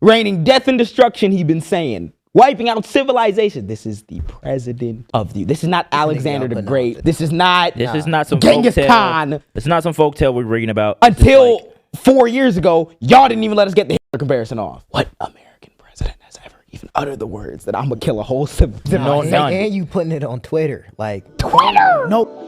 Raining death and destruction, he been saying. Wiping out civilization. This is the president of the... This is not Alexander the Great. This is not... This is not some Genghis folktale. Khan. It's not some folktale we're reading about. Until 4 years ago, y'all didn't even let us get the Hitler comparison off. What American president has ever even uttered the words that I'm gonna kill a whole civilization? No, none. And you putting it on Twitter. Like, Twitter! nope.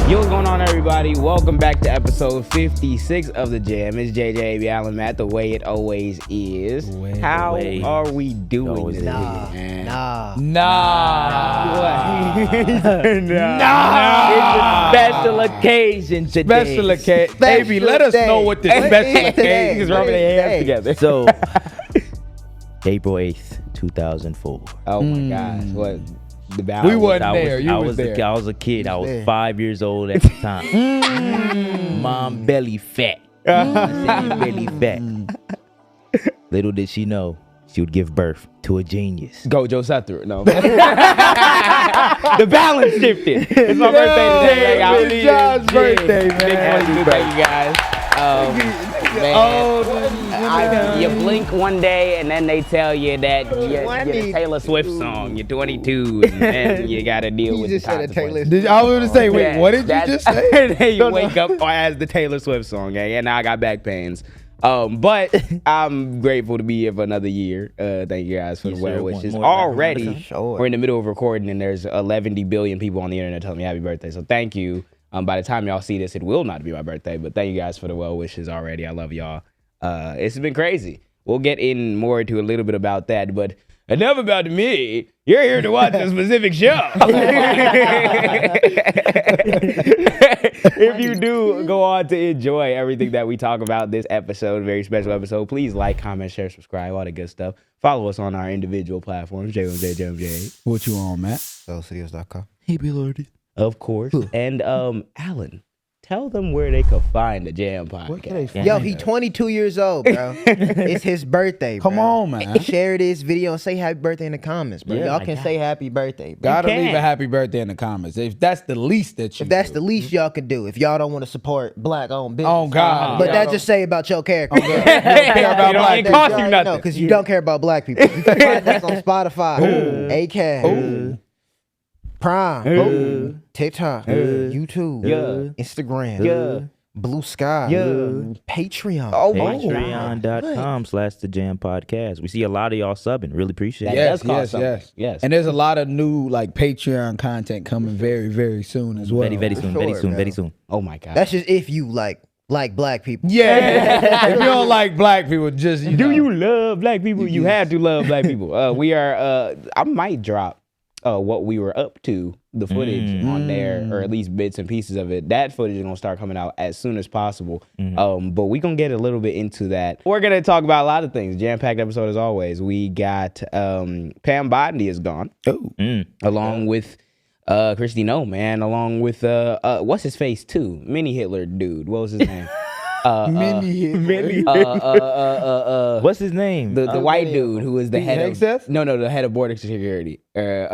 Yo, what's going on, everybody? Welcome back to episode 56 of the Jam. It's JJ, Allen, Matt, the way it always is. How are we doing today? Nah. What? Nah. It's a special occasion today. Special occasion. Baby, let us know what the special occasion Niggas rubbing their hands together. So, April 8th, 2004. Oh my gosh, what? The We wasn't there. You I was there. I was a kid. I was 5 years old at the time. Mom belly fat. Belly fat. Little did she know she would give birth to a genius. Gojo Sethru. No. The balance shifted. It's my birthday today. It's John's birthday, man. Happy birthday, you guys. Man, you blink one day and then they tell you that you get a Taylor Swift song. You're 22 and then you got to deal with the consequences. I was going to say, wait, what did you just say? Then you wake up as the Taylor Swift song, and now I got back pains. But I'm grateful to be here for another year. Thank you guys for the well wishes. Already, we're in the middle of recording, and there's 11 billion people on the internet telling me happy birthday. So thank you. By the time y'all see this, it will not be my birthday, but thank you guys for the well wishes already. I love y'all. It's been crazy. We'll get in more to a little bit about that, but enough about me. You're here to watch a specific show. If you do go on to enjoy everything that we talk about this episode, very special episode, please like, comment, share, subscribe, all the good stuff. Follow us on our individual platforms, JAAM. What you on, Matt? SocialWealth.com. Hey, Lordy. Of course. And Alan, tell them where they could find the Jam podcast. Yo, he 22 years old, bro. It's his birthday, bro. Come on, man. Share this video and say happy birthday in the comments, bro. Yeah, y'all my can God. say happy birthday, bro. Gotta can. leave a happy birthday in the comments. If that's the least that you If that's do. the least y'all can do, if y'all don't want to support black-owned business. Oh, God. But Y'all that don't- just say about your character. You don't care about black It people. costs you nothing. Because you don't care about black people. You can find us on Spotify, Acast, Prime, TikTok, YouTube, Instagram, Blue Sky, Patreon. Oh, my God. Patreon.com/the Jam Podcast. We see a lot of y'all subbing. Really appreciate it. That does cost something. Yes. Yes. And there's a lot of new like Patreon content coming very, very soon as well. Very soon. Very Sure, soon. bro. Very soon. Oh, my God. That's just if you like black people. Yeah. If you don't like black people, just you Do know. you love black people? You have to love black people. We are, I might drop what we were up to, the footage on there, or at least bits and pieces of it. That footage is going to start coming out as soon as possible. But we're going to get a little bit into that. We're going to talk about a lot of things. Jam-packed episode as always. We got Pam Bodney is gone. Along with Kristy Noem, man. Along with, what's his face too? Mini Hitler dude. What was his name? Mini. What's his name? The white dude who was the head Hegseth? of the head of border security. Greg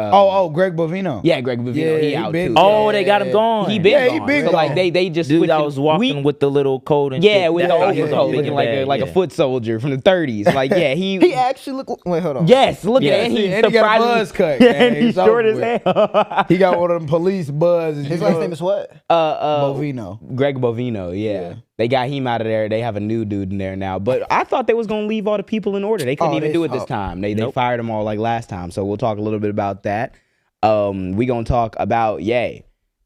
Bovino. Yeah, Greg Bovino. Yeah, he he out been- too. Oh, they got him gone. He been Yeah, gone. he been so like gone. they just Dude, switched I it. was walking with the little coat and yeah, shit. with the That- overcoat, big looking and like bad, a foot soldier from the 30s. Like He he actually look. Wait, hold on. yes, look Yeah, at it. see, He's and he got a buzz cut, man. and he's It's short over as hell. He got one of them police buzzes. His last name is what? Bovino. Greg Bovino. Yeah. They got him out of there. They have a new dude in there now. But I thought they was gonna leave all the people in order. They couldn't even do it this time. They fired them all like last time. So we'll talk a little bit about that. We gonna talk about Ye.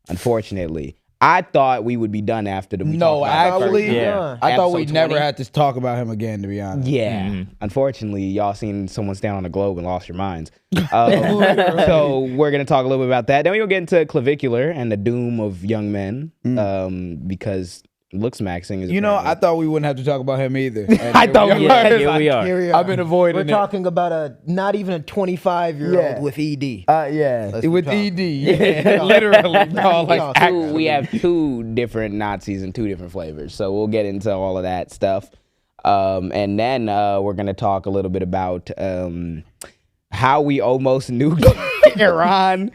Unfortunately, I thought we would be done after the. No, actually, Yeah. I thought we Episode never 20. had to talk about him again, to be honest. Yeah. Unfortunately, y'all seen someone stand on the globe and lost your minds. So we're going to talk a little bit about that. Then we'll get into Clavicular and the doom of young men because Looksmaxxing is... You know, I thought we wouldn't have to talk about him either. And I thought we are. would. Here we are. Here we are. I've been avoiding We're it. talking about not even a 25-year-old Yeah. with ED. Yeah, Let's with talk. ED. Yeah, literally. No, like, we have two different Nazis and two different flavors. So we'll get into all of that stuff. And then we're going to talk a little bit about how we almost nuked Iran.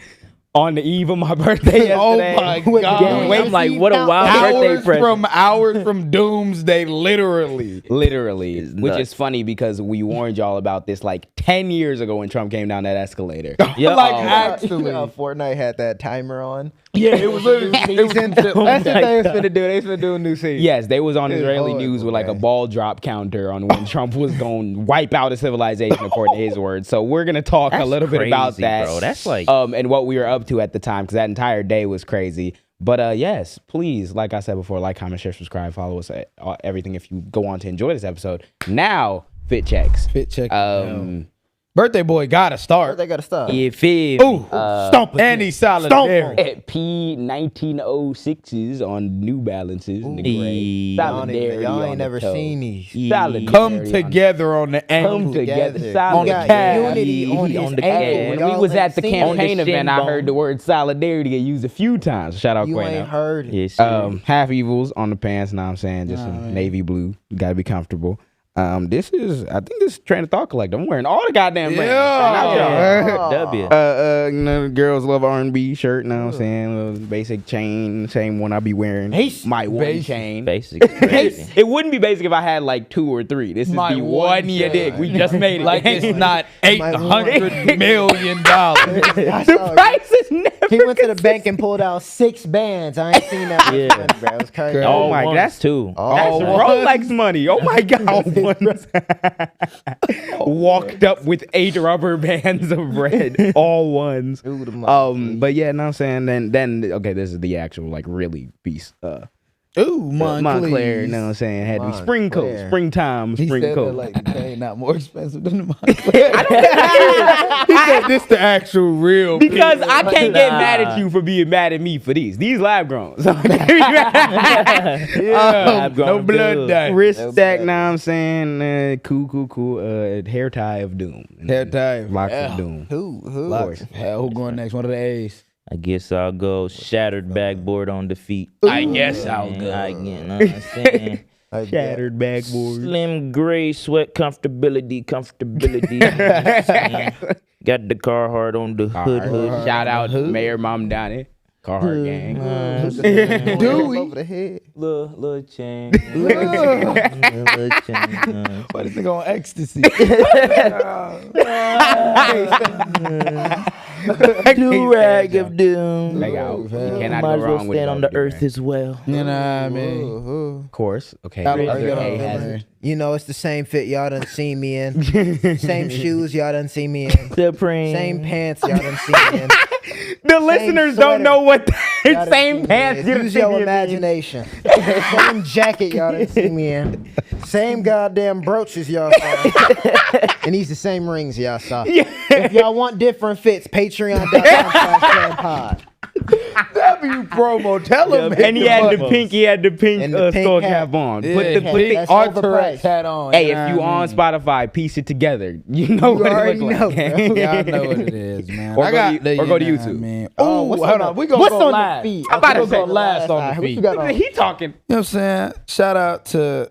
on the eve of my birthday Oh yesterday. my With God. gang I'm like, seat what a wild birthday Hours present. hours from doomsday, literally. Literally, It's which nuts. is funny because we warned y'all about this like 10 years ago when Trump came down that escalator. Yeah. Like, Oh, actually. Fortnite had that timer on. Yeah, it was literally. That's what my they was God. finna do. They was finna do a new scene. Yes, they was on It's Israeli horrible, news with like a man. ball drop counter on when Trump was going to wipe out a civilization according to his words. So we're gonna talk a That's little bit about crazy, that, bro. That's like- and what we were up to at the time because that entire day was crazy. But yes, please, like I said before, like, comment, share, subscribe, follow us at everything if you go on to enjoy this episode. Now, fit checks. Fit check. Birthday boy gotta start. They gotta stop. You feel me? Ooh, stomp and he's solidarity. At P1906s on New Balances. In the gray. Y'all Solidarity Y'all on ain't the never toe. seen these. Solidarity Come on the- together on the ankle. Come together. Together. Solidarity. You got calf. unity on his On the ankle. calf. When Y'all we was ain't at the seen campaign it. event, I Shin heard bone. the word solidarity get used a few times. Shout out You ain't Quayna. heard it. Yes, sir. Half evils on the pants, know what I'm saying? Just some navy blue. You gotta be comfortable. This is, I think this is Train of Thought Collective. I'm wearing all the goddamn brands. Yeah. W. You know, girls love R&B shirt, know what I'm saying? Little basic chain, same one I be wearing. My one Basic. chain. Basic. crazy. It wouldn't be basic if I had like 2 or 3. This is My the one one you dig. chain. We just made it. Like it's not My $800 million. The price is never. He went to the bank and pulled out 6 bands. I ain't seen that much Yeah. money, bro. It was crazy. Crazy. Oh All my, ones, that's too. That's Oh, Rolex money. Oh my God. Walked up with 8 rubber bands of bread. All ones. Ooh, the money. But yeah, know what I'm saying? Then okay, this is the actual like really beast. Ooh, Montclair, you know what I'm saying? Had to be spring coat, Montclair. springtime, He spring said coat. that like they ain't not more expensive than the Montclair. He said this the actual real. Because piece. I can't get Nah. mad at you for being mad at me for these. These lab grown. So Lab grown no blood good. dye. wrist stack, know what I'm saying? Cool. Hair tie of doom. Hair tie. Locks Yeah. of doom. Who? Locks. Hell, who going next? One of the A's. I guess I'll go shattered backboard on defeat. I guess I'll go. I get, know what I'm saying? Shattered backboard. Slim gray sweat comfortability. Got the Carhartt on the hood. Shout out Mayor Mom Donnie. Carhartt gang. Dewey. Over the head. Little chain. Little chain. What is it on ecstasy? Do rag of doom. Leg out. You cannot Might go as well wrong with stand on both the of earth them. as well. You know what I mean? Of course. Okay. Gotta Other get A off has there. it. You know, it's the same fit y'all done seen me in. Same shoes y'all done seen me in. Supreme. Same pants y'all done seen me in. The listeners sweater. don't know what Y'all done same seen me pants in. you done Use seen your me in. imagination. Same jacket y'all done seen me in. Same goddamn brooches y'all saw. And these the same rings y'all saw. If y'all want different fits, patreon.com/JAAMPod. W promo. Tell him. And he had the pink And the pink skull hat. cap on. Yeah, Put the That's Arthur overpriced. hat on. Hey, you know if you what I on mean? Spotify, piece it together. You know what already it look know, like. bro. Yeah, I know what it is, man. Or I go got to- or go to you know what I YouTube. mean? Oh, Oh, what's hold on on. the- We gonna what's go on the live. feed? I'm about to We say gonna go last on What the you feed. got on? He talking. You know what I'm saying? Shout out to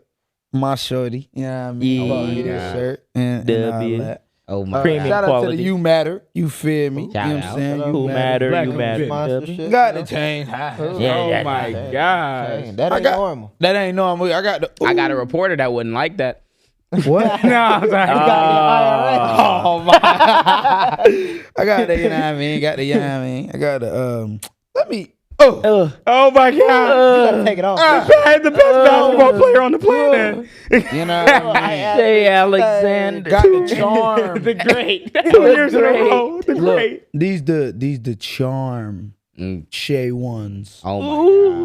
my shorty. You know what I mean? Yeah. Bought me this shirt and all W. that. Oh my Premium Shout out quality. to the You Matter. You feel me? Shout you know what out. I'm saying? Who matter? Black You and matter. Sponsorship. Got the chain. Yeah, Oh yeah, my yeah. gosh. That I ain't got- normal. That ain't normal. I got the. I got a reporter that wouldn't like that. What? No, I'm sorry. Oh my! I got the. You know what I mean? Got the. You know what I mean? I got the. Let me. Oh. Oh my god. You gotta take it off. The best basketball player on the planet. You know what I mean? Say Alexander. Got the charm. The great. 2 years in a row. The Look, great. these the charm Shay ones. Oh my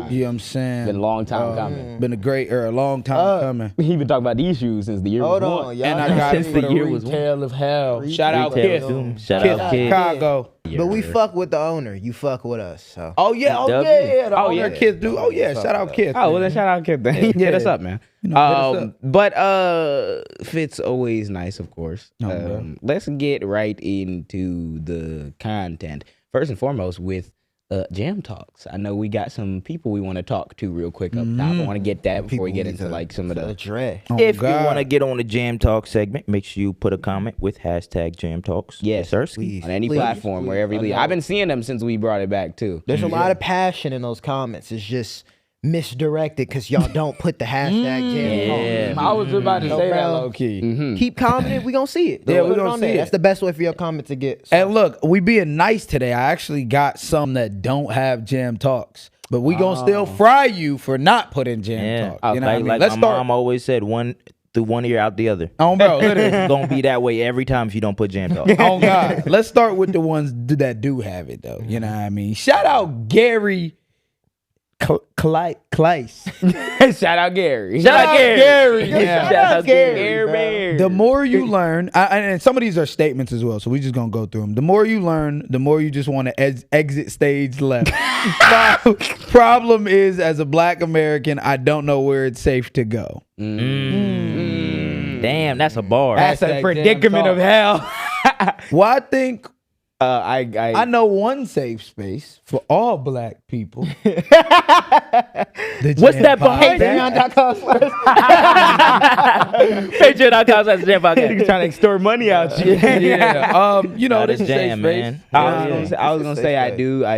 god. You know what I'm saying? Been a long time coming. Been a long time coming. He been talking about these shoes since the year Hold before. on, y'all. And I got it Since for the the year was retail of hell. Shout out Retail Kiss. of doom. Shout Kiss out Kiss. Chicago. But we fuck with the owner. You fuck with us. So Oh yeah, W. The Oh, owner yeah. Kiss do. Oh yeah, shout out Kiss. Oh, well then shout out Kip then. Hit Yeah. us up, man. You know, hit us up. But Fit's always nice, of course. Oh, bro. Let's get right into the content. First and foremost with Jam Talks. I know we got some people we want to talk to real quick up top. I want to get that before we get into like some of the dread. If you want to get on the Jam Talk segment, make sure you put a comment with hashtag Jam Talks. Yes, sir. on any platform, wherever you leave. I've been seeing them since we brought it back too. There's a lot of passion in those comments. It's just misdirected because y'all don't put the hashtag Jam Talk. I was about to say that bro. low key. Keep commenting. We gonna see it. Yeah, we Put it gonna on see there. it. That's the best way for your comment to get. And look, we being nice today. I actually got some that don't have Jam Talks, but we gonna still fry you for not putting Jam Talk. You know what I mean? Like Let's my start. mom always said, one through one ear out the other. Oh, bro, literally. It's gonna be that way every time if you don't put Jam Talk. Oh God. Let's start with the ones that do have it though. You know what I mean? Shout out Gary Kleiss. Shout out Gary. Shout out Gary. Yeah. Shout out Gary. Gary, Bear. The more you learn, and some of these are statements as well, so we just gonna go through them. The more you learn, the more you just want to exit stage left. Problem is, as a Black American, I don't know where it's safe to go. Damn, that's a bar. That's a Hashtag predicament Jam of hell. Well, I think I know one safe space for all Black people. What's Jam that behind Pod. Patreon.com/Jam Nigga Podcast. trying to extort money out you. Yeah. You know, Nah, this that's is safe Jam, space. man. I was gonna say I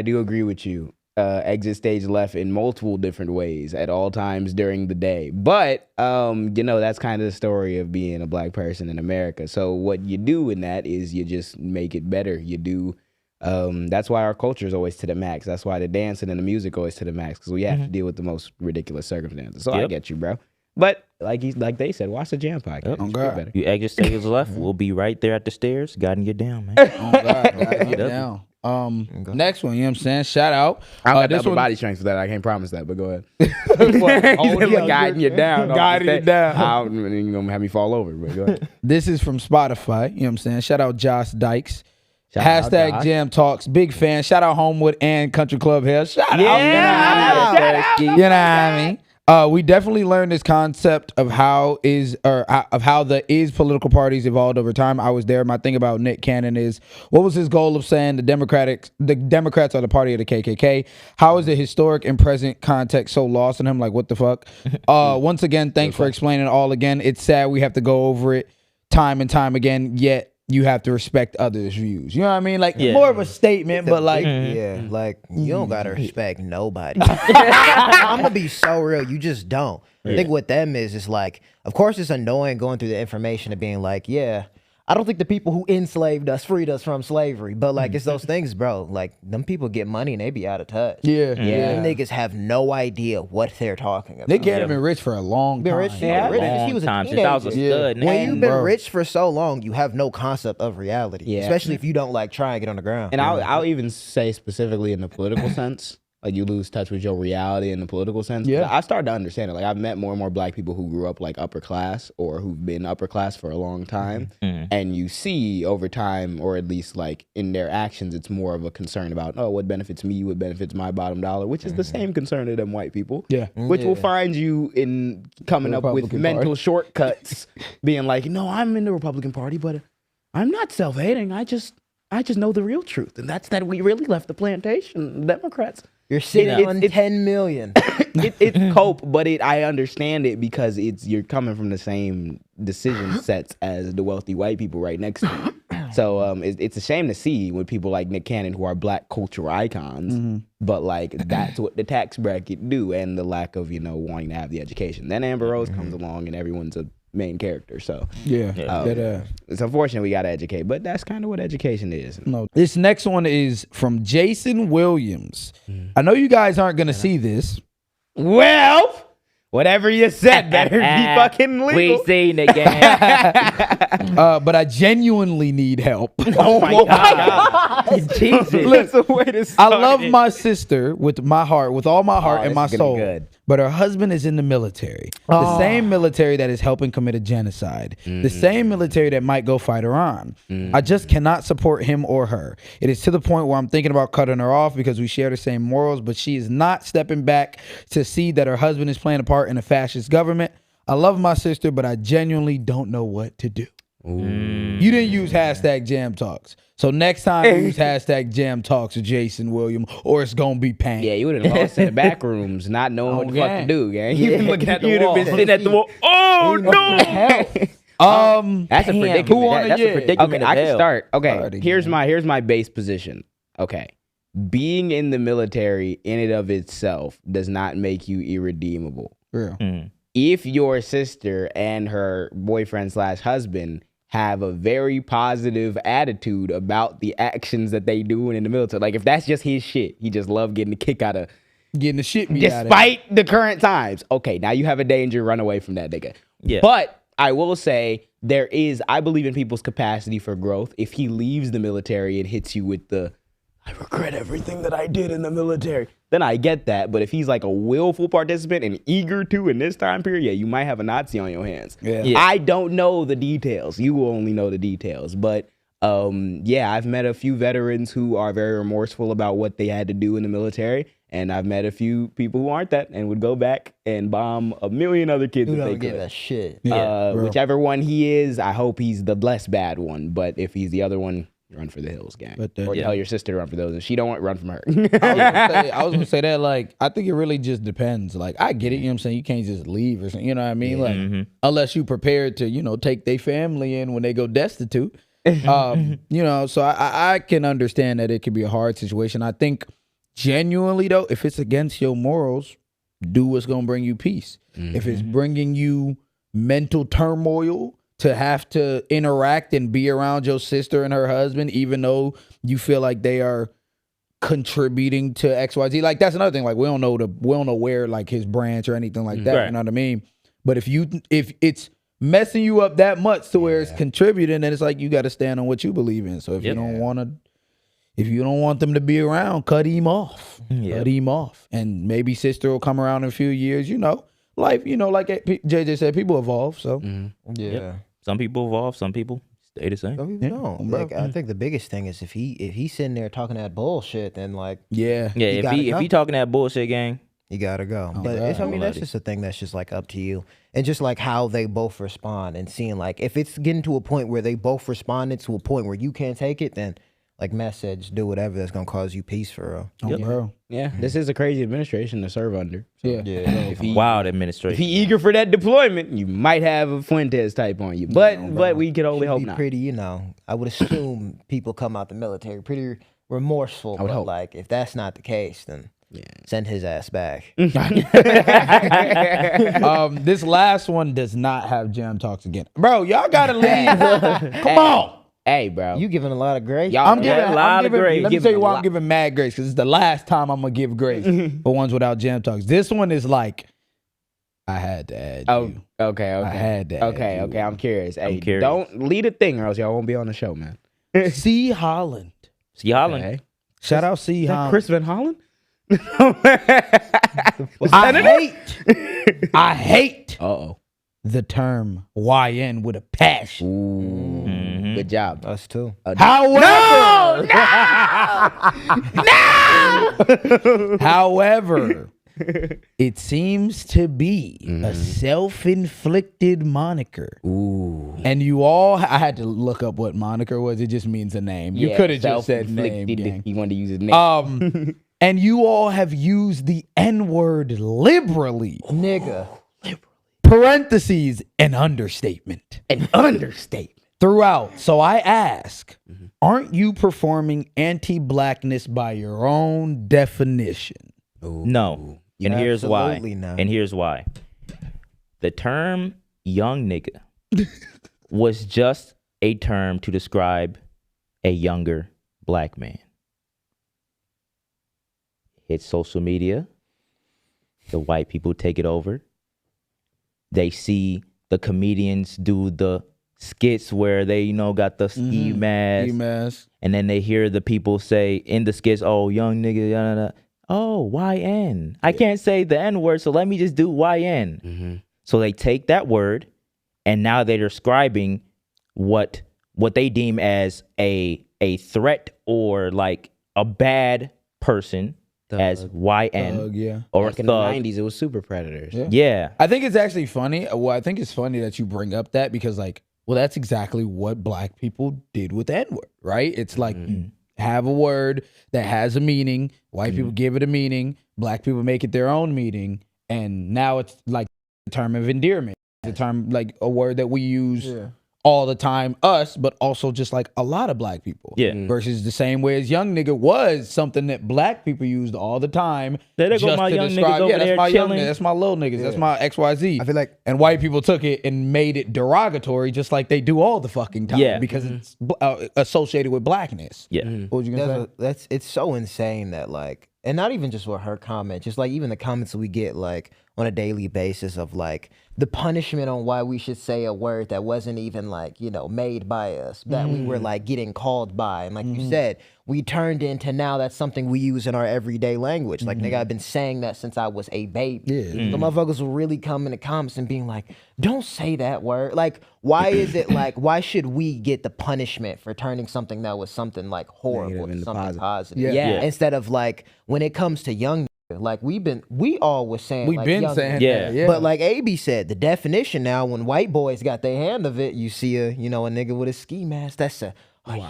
do agree with you. Exit stage left in multiple different ways at all times during the day. But that's kind of the story of being a Black person in America. So what you do in that is you just make it better. You do. That's why our culture is always to the max. That's why the dancing and the music always to the max, because we have to deal with the most ridiculous circumstances. So I get you, bro. But like they said, watch the Jam Podcast. Oh, God. Better. You exit stage left, we'll be right there at the stairs, guiding you down, man. Oh God, get down. Next one, you know what I'm saying? Shout out. I don't got this upper one, body strength for that. I can't promise that, but go ahead. Guiding you down. Guiding you down. You're going to have me fall over, but go ahead. This is from Spotify. You know what I'm saying? Shout out Josh Dykes. Shout out Hashtag Josh. Jam Talks. Big fan. Shout out Homewood and Country Club Hill. Shout out. Yeah. You know what I mean? We definitely learned this concept of how the political parties evolved over time. I was there. My thing about Nick Cannon is, what was his goal of saying the Democrats are the party of the KKK? How is the historic and present context so lost in him? Like, what the fuck? Once again, thanks for explaining it all again. It's sad we have to go over it time and time again, yet you have to respect others' views. You know what I mean? Like, more of a statement, but like, You don't gotta respect nobody. I'm gonna be so real. You just don't. I think what them is like, of course it's annoying going through the information and being like, yeah, I don't think the people who enslaved us freed us from slavery, but like it's those things, bro. Like them people get money and they be out of touch. yeah. Them niggas have no idea what they're talking about. Nick Cannon been rich for a long Been time. rich, rich since he was a Since I was a teenager. stud, When nigga. you've been Bro. rich for so long, you have no concept of reality. Yeah. Especially if you don't like try and get on the ground. And I'll even say specifically in the political sense, like you lose touch with your reality in the political sense. Yeah. I started to understand it. Like I've met more and more Black people who grew up like upper class or who've been upper class for a long time. And you see over time, or at least like in their actions, it's more of a concern about, what benefits me, what benefits my bottom dollar, which is the same concern to them white people. Yeah. Which will find you in coming up with Republican mental Party. shortcuts, being like, no, I'm in the Republican Party, but I'm not self-hating. I just know the real truth, and that's that we really left the plantation. Democrats. You're sitting on It's- 10 million. It's cope, but I understand it because you're coming from the same decision sets as the wealthy white people right next to you. So it's a shame to see when people like Nick Cannon, who are Black culture icons, but like that's what the tax bracket do, and the lack of wanting to have the education. Then Amber Rose comes along, and everyone's a main character. So it's unfortunate we gotta educate, but that's kind of what education is. No. This next one is from Jason Williams. I know you guys aren't gonna see this. Well, whatever you said better be fucking legal. We seen it, gang. But I genuinely need help. Oh my God. Jesus. Listen, wait a I love my sister with my heart, with all my heart and this my is gonna soul. be good. But her husband is in the military. The same military that is helping commit a genocide. The same military that might go fight Iran. I just cannot support him or her. It is to the point where I'm thinking about cutting her off because we share the same morals, but she is not stepping back to see that her husband is playing a part in a fascist government. I love my sister, but I genuinely don't know what to do. You didn't use hashtag Jam Talks. So next time use hashtag Jam Talks with Jason William, or it's gonna be pain. Yeah, you would have lost in the back rooms, not knowing what the fuck to do, gang. You'd been looking at the You'd wall. have been sitting at the wall. Oh no! That's a predicament. who wanna That's a get? predicament. Okay, I can hell. start. Okay, Alrighty. here's my base position. Okay, being in the military in and of itself does not make you irredeemable. Real. If your sister and her boyfriend / husband have a very positive attitude about the actions that they do in the military, like if that's just his shit, he just love getting the kick out of, Getting the shit beat out of despite the current times. Okay, now you have a danger. Run away from that nigga. Yeah. But I will say I believe in people's capacity for growth. If he leaves the military and hits you with the, I regret everything that I did in the military, then I get that. But if he's like a willful participant and eager to in this time period, yeah, you might have a Nazi on your hands. Yeah. I don't know the details. You will only know the details. But yeah, I've met a few veterans who are very remorseful about what they had to do in the military. And I've met a few people who aren't that and would go back and bomb a million other kids Who if they don't give could. a shit. Whichever one he is, I hope he's the less bad one. But if he's the other one, run for the hills, gang. But, or tell your sister to run for those. If she don't want, run from her. I was gonna say that, like, I think it really just depends. Like, I get it, you know what I'm saying? You can't just leave or something, you know what I mean? Like, unless you prepared to, you know, take their family in when they go destitute. You know, so I can understand that it could be a hard situation. I think genuinely though, if it's against your morals, do what's gonna bring you peace. If it's bringing you mental turmoil to have to interact and be around your sister and her husband, even though you feel like they are contributing to XYZ. Like, that's another thing. Like, we don't know where like his branch or anything like that. Right. You know what I mean? But if it's messing you up that much to where it's contributing, then it's like you got to stand on what you believe in. So if you don't want them to be around, cut him off. Cut him off. And maybe sister will come around in a few years. You know, life. You know, like JJ said, people evolve. So Yeah. Some people evolve. Some people stay the same. Some people don't. Like, I think the biggest thing is if he's sitting there talking that bullshit, then like yeah. Yeah, You if gotta he go. talking that bullshit, gang. you gotta go. But God. it's, I mean, that's just a thing that's just like up to you, and just like how they both respond and seeing like if it's getting to a point where they both responded to a point where you can't take it, then like message, do whatever that's gonna cause you peace for real. Bro. Yeah, this is a crazy administration to serve under. So Yeah. if he Wild if administration. he eager for that deployment, you might have a Fuentes type on you. But we can only Should hope be not. pretty, you know. I would assume people come out the military pretty remorseful. I would but hope. like if that's not the case, then send his ass back. This last one does not have Jam Talks again. Bro, y'all gotta leave. Come on. Hey, bro. You giving a lot of grace? Y'all- I'm Yeah, giving a lot of grace. Let me Giving tell you a why lot. I'm giving mad grace, because it's the last time I'm gonna give grace for ones without Jam Talks. This one is like, I had to add Oh, you. okay. I had to add Okay. you. I'm curious. Hey, curious. don't lead a thing or else y'all won't be on the show, man. C. Holland. See Holland. Okay. Shout out C. Is that Holland. Chris Van Holland? I hate Uh-oh. the term YN with a passion. Ooh. Good job. Us too. However, it seems to be a self-inflicted moniker. Ooh. And you all, I had to look up what moniker was. It just means a name. You could have just said name. self-inflicted. Gang. He wanted to use his name. And you all have used the N-word liberally. Nigga. Parentheses, an understatement. An understatement. Throughout. So I ask, aren't you performing anti-blackness by your own definition? No. And here's why. Absolutely not. And here's why. The term young nigga was just a term to describe a younger black man. Hit social media. The white people take it over. They see the comedians do the skits where they, you know, got the ski mask. mask. And then they hear the people say in the skits, oh, young nigga, yada, yada. Oh, YN. I can't say the N word, so let me just do YN. So they take that word and now they're describing what they deem as a threat or like a bad person as YN Yeah. or Back in thug. the 90s, it was super predators. Yeah. Yeah. I think it's actually funny. Well, I think it's funny that you bring up that because, like, Well, that's exactly what black people did with the N-word, right? It's like you have a word that has a meaning. White people give it a meaning. Black people make it their own meaning. And now it's like a term of endearment. It's a term, like a word that we use all the time, us, but also just like a lot of black people. Yeah. Versus the same way as young nigga was something that black people used all the time. There go my young niggas over that's there my young chilling. niggas, that's my little niggas, that's my XYZ. I feel like- and white people took it and made it derogatory just like they do all the fucking time. Yeah. Because it's associated with blackness. Yeah. What was you gonna say? It's so insane that like, and not even just with her comment, just like even the comments that we get like on a daily basis of like the punishment on why we should say a word that wasn't even like, you know, made by us, that we were like getting called by. And like you said, we turned into now that's something we use in our everyday language. Like, nigga, I've been saying that since I was a baby. Yeah. The motherfuckers will really come in the comments and being like, don't say that word. Like, why is it like, why should we get the punishment for turning something that was something like horrible Negative into into something positive. positive? Yeah. Instead of like, when it comes to young, like we all was saying, We've like, been young saying Yeah. that. Yeah. But like AB said, the definition now, when white boys got their hand of it, you see a nigga with a ski mask. That's a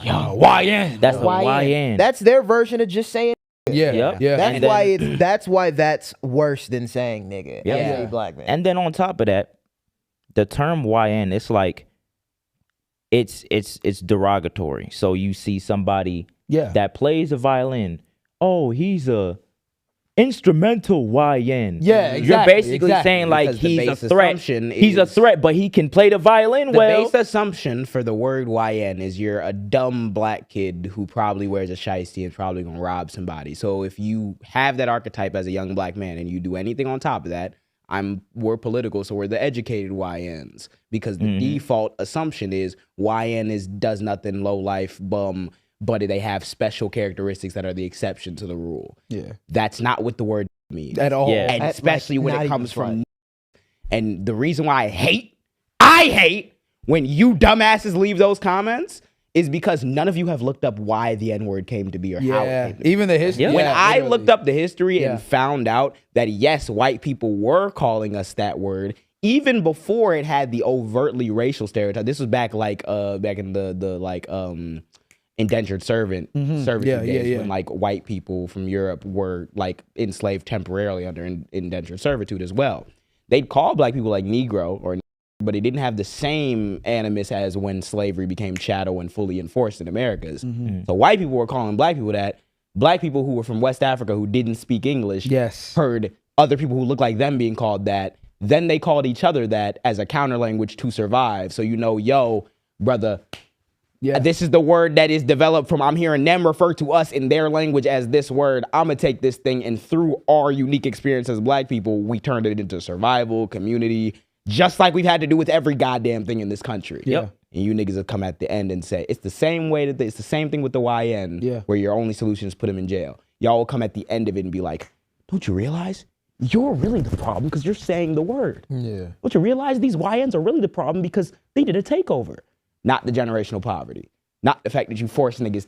young YN. That's the YN. That's their version of just saying. Yeah. Yep. Yeah. That's And then- why that's why that's worse than saying nigga. Yeah. As a black man. And then on top of that, the term YN, it's like it's derogatory. So you see somebody Yeah. that plays a violin. Oh, he's a instrumental YN. Yeah, You're exactly, basically exactly. saying like Because the he's a base threat. assumption He's a is- threat, but he can play the violin The well. base assumption for the word YN is you're a dumb black kid who probably wears a shiesty and probably gonna rob somebody. So if you have that archetype as a young black man and you do anything on top of that, we're political, so we're the educated YNs. Because the default assumption is YN does nothing, low life, bum, but they have special characteristics that are the exception to the rule. Yeah. That's not what the word means. At all. Yeah. And At, especially like, when not it even comes from front. and the reason why I hate when you dumbasses leave those comments is because none of you have looked up why the N-word came to be or how it Yeah. came to be. Even the history. Yeah. When yeah, I literally. looked up the history Yeah. and found out that yes, white people were calling us that word even before it had the overtly racial stereotype. This was back in the indentured servant servitude Yeah, days yeah. when like white people from Europe were like enslaved temporarily under indentured servitude as well. They'd call black people like Negro but it didn't have the same animus as when slavery became chattel and fully enforced in Americas. So white people were calling black people that. Black people who were from West Africa who didn't speak English Yes. heard other people who looked like them being called that. Then they called each other that as a counter language to survive. So yo, brother, Yeah. this is the word that is developed from, I'm hearing them refer to us in their language as this word. I'm going to take this thing and through our unique experience as black people, we turned it into survival, community, just like we've had to do with every goddamn thing in this country. Yeah. And you niggas have come at the end and say, it's the same way it's the same thing with the YN, Yeah. where your only solution is put them in jail. Y'all will come at the end of it and be like, don't you realize you're really the problem because you're saying the word? Yeah. Don't you realize these YNs are really the problem because they did a takeover? Not the generational poverty. Not the fact that you force niggas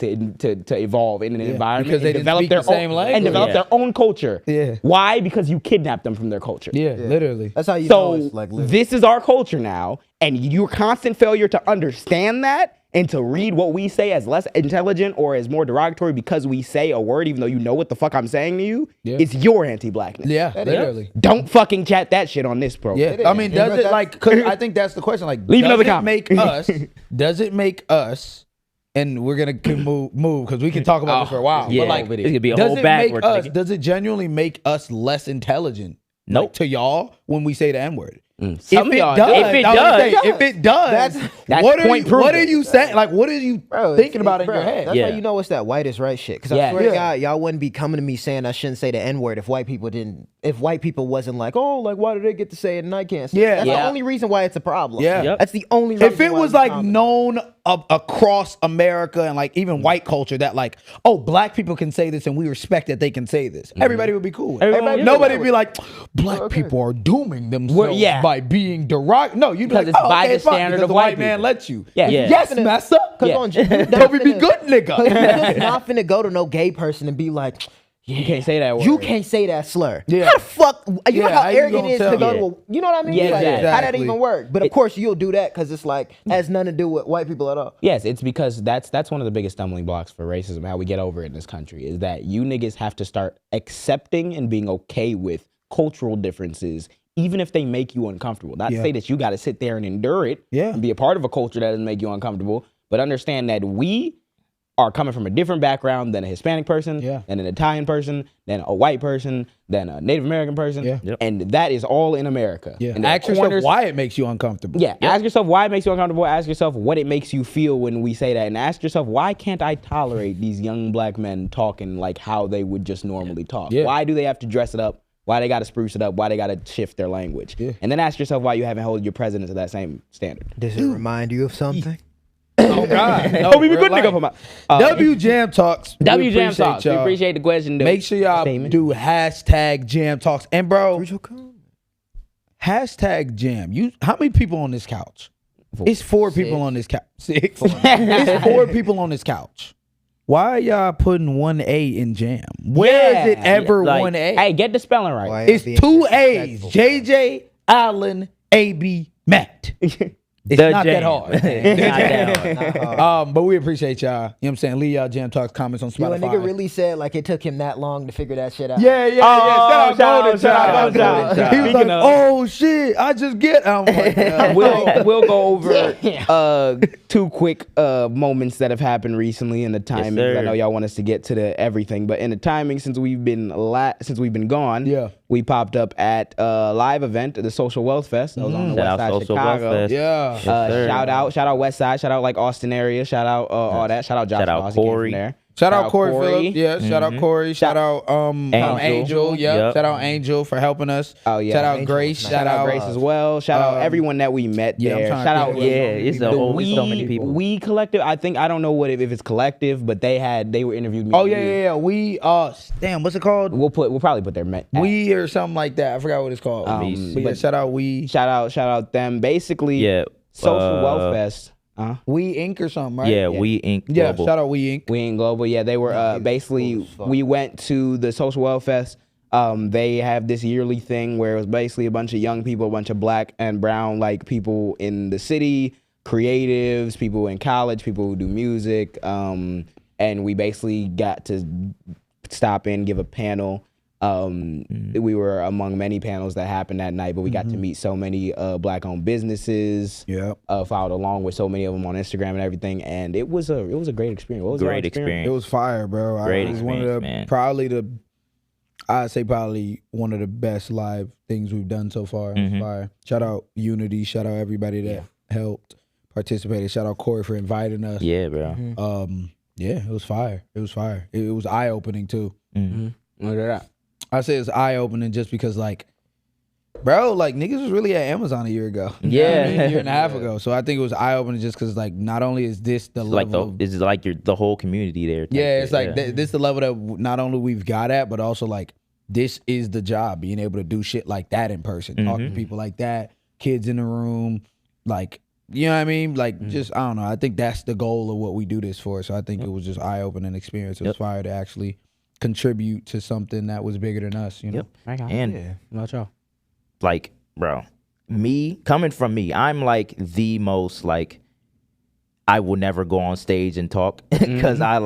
to evolve in an environment because they and didn't develop speak their the same own language. and develop Yeah. their own culture. Yeah. Why? Because you kidnapped them from their culture. Yeah, literally. That's how you know So it's like literally. this is our culture now, and your constant failure to understand that and to read what we say as less intelligent or as more derogatory because we say a word even though you know what the fuck I'm saying to you, Yeah. it's your anti-blackness. Yeah, literally. Don't fucking chat that shit on this program. Yeah, I mean, does it like? Cause I think that's the question. Like, Leave does another it comment. make us? Does it make us? And we're gonna move because we can talk about this for a while. Yeah, but like, it could be a does whole it backward. make us? nigga. Does it genuinely make us less intelligent? Nope. Like, to y'all when we say the N word. Some of y'all do. If it I was gonna say, does. if it does, That's what are point you? What proven. are you saying? Like, what are you Bro, thinking it's- about in bro, your head? That's Yeah. how you know it's that white is right shit. Because Yeah. I swear to Yeah. God, y'all wouldn't be coming to me saying I shouldn't say the N word if white people didn't. If white people wasn't like, oh, like why do they get to say it and I can't? Say it? Yeah. That's Yeah. the only reason why it's a problem. Yeah. Yep. That's the only reason. If it why was it's like common. known across America and like even white culture that like, oh, black people can say this and we respect that they can say this, everybody would be cool with it. Everyone would be Nobody cool would be like, black people are dooming themselves yeah. by being derogatory. No, you'd be Because like, it's oh, by okay, the fine, standard because of the white white man people. lets you. Yeah. Yeah. Yes, massa. Cause Yeah. on, you Toby be good, Cause nigga. you're just not finna go to no gay person and be like, You can't say that word. You can't say that slur. Yeah. How the fuck? You know Yeah, how how you arrogant gonna it is tell? to go Yeah. to a, you know what I mean? Yeah, Like, exactly. how that even work? But of course you'll do that because it's like has nothing to do with white people at all. Yes, it's because that's one of the biggest stumbling blocks for racism, how we get over it in this country, is that you niggas have to start accepting and being okay with cultural differences, even if they make you uncomfortable. Not to say that you got to sit there and endure it and be a part of a culture that doesn't make you uncomfortable, but understand that we are coming from a different background than a Hispanic person, than an Italian person, than a white person, than a Native American person, and that is all in America. Yeah. And Ask yourself why it makes you uncomfortable. Yeah, ask yourself why it makes you uncomfortable. Ask yourself what it makes you feel when we say that. And ask yourself, why can't I tolerate these young black men talking like how they would just normally talk? Yeah. Why do they have to dress it up? Why they got to spruce it up? Why they got to shift their language? And then ask yourself why you haven't held your president to that same standard. Does it remind you of something? Oh God. No, We real good nigga life. for my WJAM Talks. We WJAM appreciate Talks. We y'all. appreciate the question. Make sure y'all statement. do hashtag Jam Talks. And bro, hashtag Jam. How many people on this couch? It's 4 people on this couch. 6. It's 4 people on this couch. Why are y'all putting 1A in Jam? Where is it ever like, 1A? Hey, get the spelling right. Why It's being 2 A's. disrespectful? JJ, Allen, AB, Matt. It's The not that Jam. hard. Not that hard. But we appreciate y'all. You know what I'm saying? Leave y'all Jam Talks comments on Yo, a Spotify. nigga really said like it took him that long to figure that shit out. Yeah. Shout out Golden Child. Golden Child. He was like, oh shit, I just get. I'm like, We'll go over 2 quick moments that have happened recently in the timing. sir. I know y'all want us to get to the everything, but in the timing, since we've been gone, we popped up at a live event at the SocialWealth Fest. I was on the Shout west out side of SocialWealth Chicago. Fest. yeah. sir. Shout out West Side, shout out like Austin area, shout out all that, shout out Josh Shout out Moss, he came from Corey. there. Shout out Corey Phillips. Yeah, shout out Corey. Shout out Angel. Yeah. Yep. Shout out Angel for helping us. Oh, yeah. Shout out Angel Grace. was Shout out Grace as well. Shout out everyone that we met yeah, I'm there. trying to Shout think out of it's the so many people. We collective. I don't know if it's collective, but they were interviewed me. Oh yeah. We damn, what's it called? We'll probably put their We or something like that. I forgot what it's called. But yeah, shout out We. shout out them. Basically, Yeah. Social Wealth Fest. We Inc. or something, right? Yeah, We Inc. Yeah, Global. shout out We Inc. We ain't global. Yeah, they were basically. We went to the Social Wealth Fest. They have this yearly thing where it was basically a bunch of young people, a bunch of black and brown like people in the city, creatives, people in college, people who do music, and we basically got to stop in, give a panel. We were among many panels that happened that night, but we got to meet so many black-owned businesses. Yep. Followed along with so many of them on Instagram and everything, and it was a great experience. What was your Great experience. It was fire, bro. Great It was one of experience, the man. I'd say probably one of the best live things we've done so far. It was fire. Shout out Unity. Shout out everybody that helped, participated. Shout out Corey for inviting us. Yeah, bro. Yeah, it was fire. It was fire. It was eye opening too. Look at that. I say it's eye opening just because like, bro, like niggas was really at Amazon a year ago. You know what I mean? A year and a half ago. So I think it was eye opening just because like not only is this the Like level, it's like the whole community there. type yeah, shit. it's like this is the level that not only we've got at, but also like this is the job, being able to do shit like that in person, talk to people like that, kids in the room, like, you know what I mean? Like, just, I don't know. I think that's the goal of what we do this for. So I think it was just eye-opening experience. It was fire to actually contribute to something that was bigger than us, you know? And About y'all. like, bro, coming from me, I'm like the most like, I will never go on stage and talk because I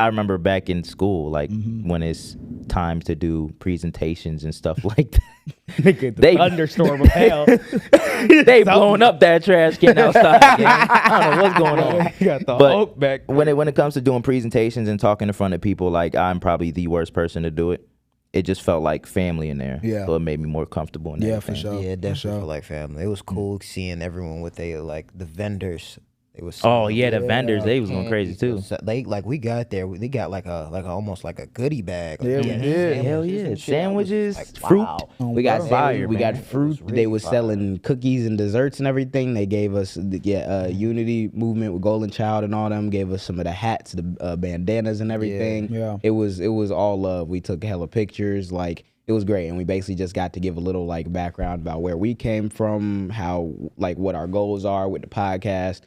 remember back in school, like when it's time to do presentations and stuff like that. They thunderstorm of hell. they blowing up that trash can outside. I don't know what's going on. You got the But Hulk back. when it comes to doing presentations and talking in front of people, like I'm probably the worst person to do it. It just felt like family in there. Yeah. So it made me more comfortable in Yeah, for everything. sure. Yeah, for definitely sure. feel like family. It was cool seeing everyone with they like the vendors. It was Oh yeah, the vendors, they was going crazy too. They like we got there. They got like a almost like a goodie bag. Yeah, we did. Hell yeah. and shit. I was Sandwiches, like, fruit. wow. We got Fire, we man. got fruit. really They was fire. selling cookies and desserts and everything. They gave us Unity movement with Golden Child and all them. Gave us some of the hats, the bandanas and everything. Yeah. It was all love. We took hella pictures. Like it was great, and we basically just got to give a little like background about where we came from, how like what our goals are with the podcast.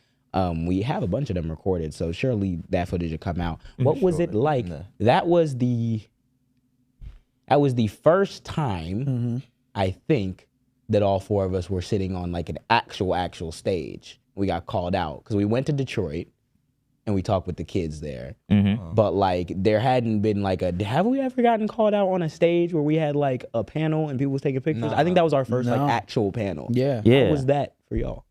We have a bunch of them recorded, so surely that footage will come out. What was it like? That was the that was the first time I think that all four of us were sitting on like an actual stage. We got called out because we went to Detroit and we talked with the kids there. But like there hadn't been like have we ever gotten called out on a stage where we had like a panel and people was taking pictures? I think that was our first like actual panel. Yeah. How was that for y'all?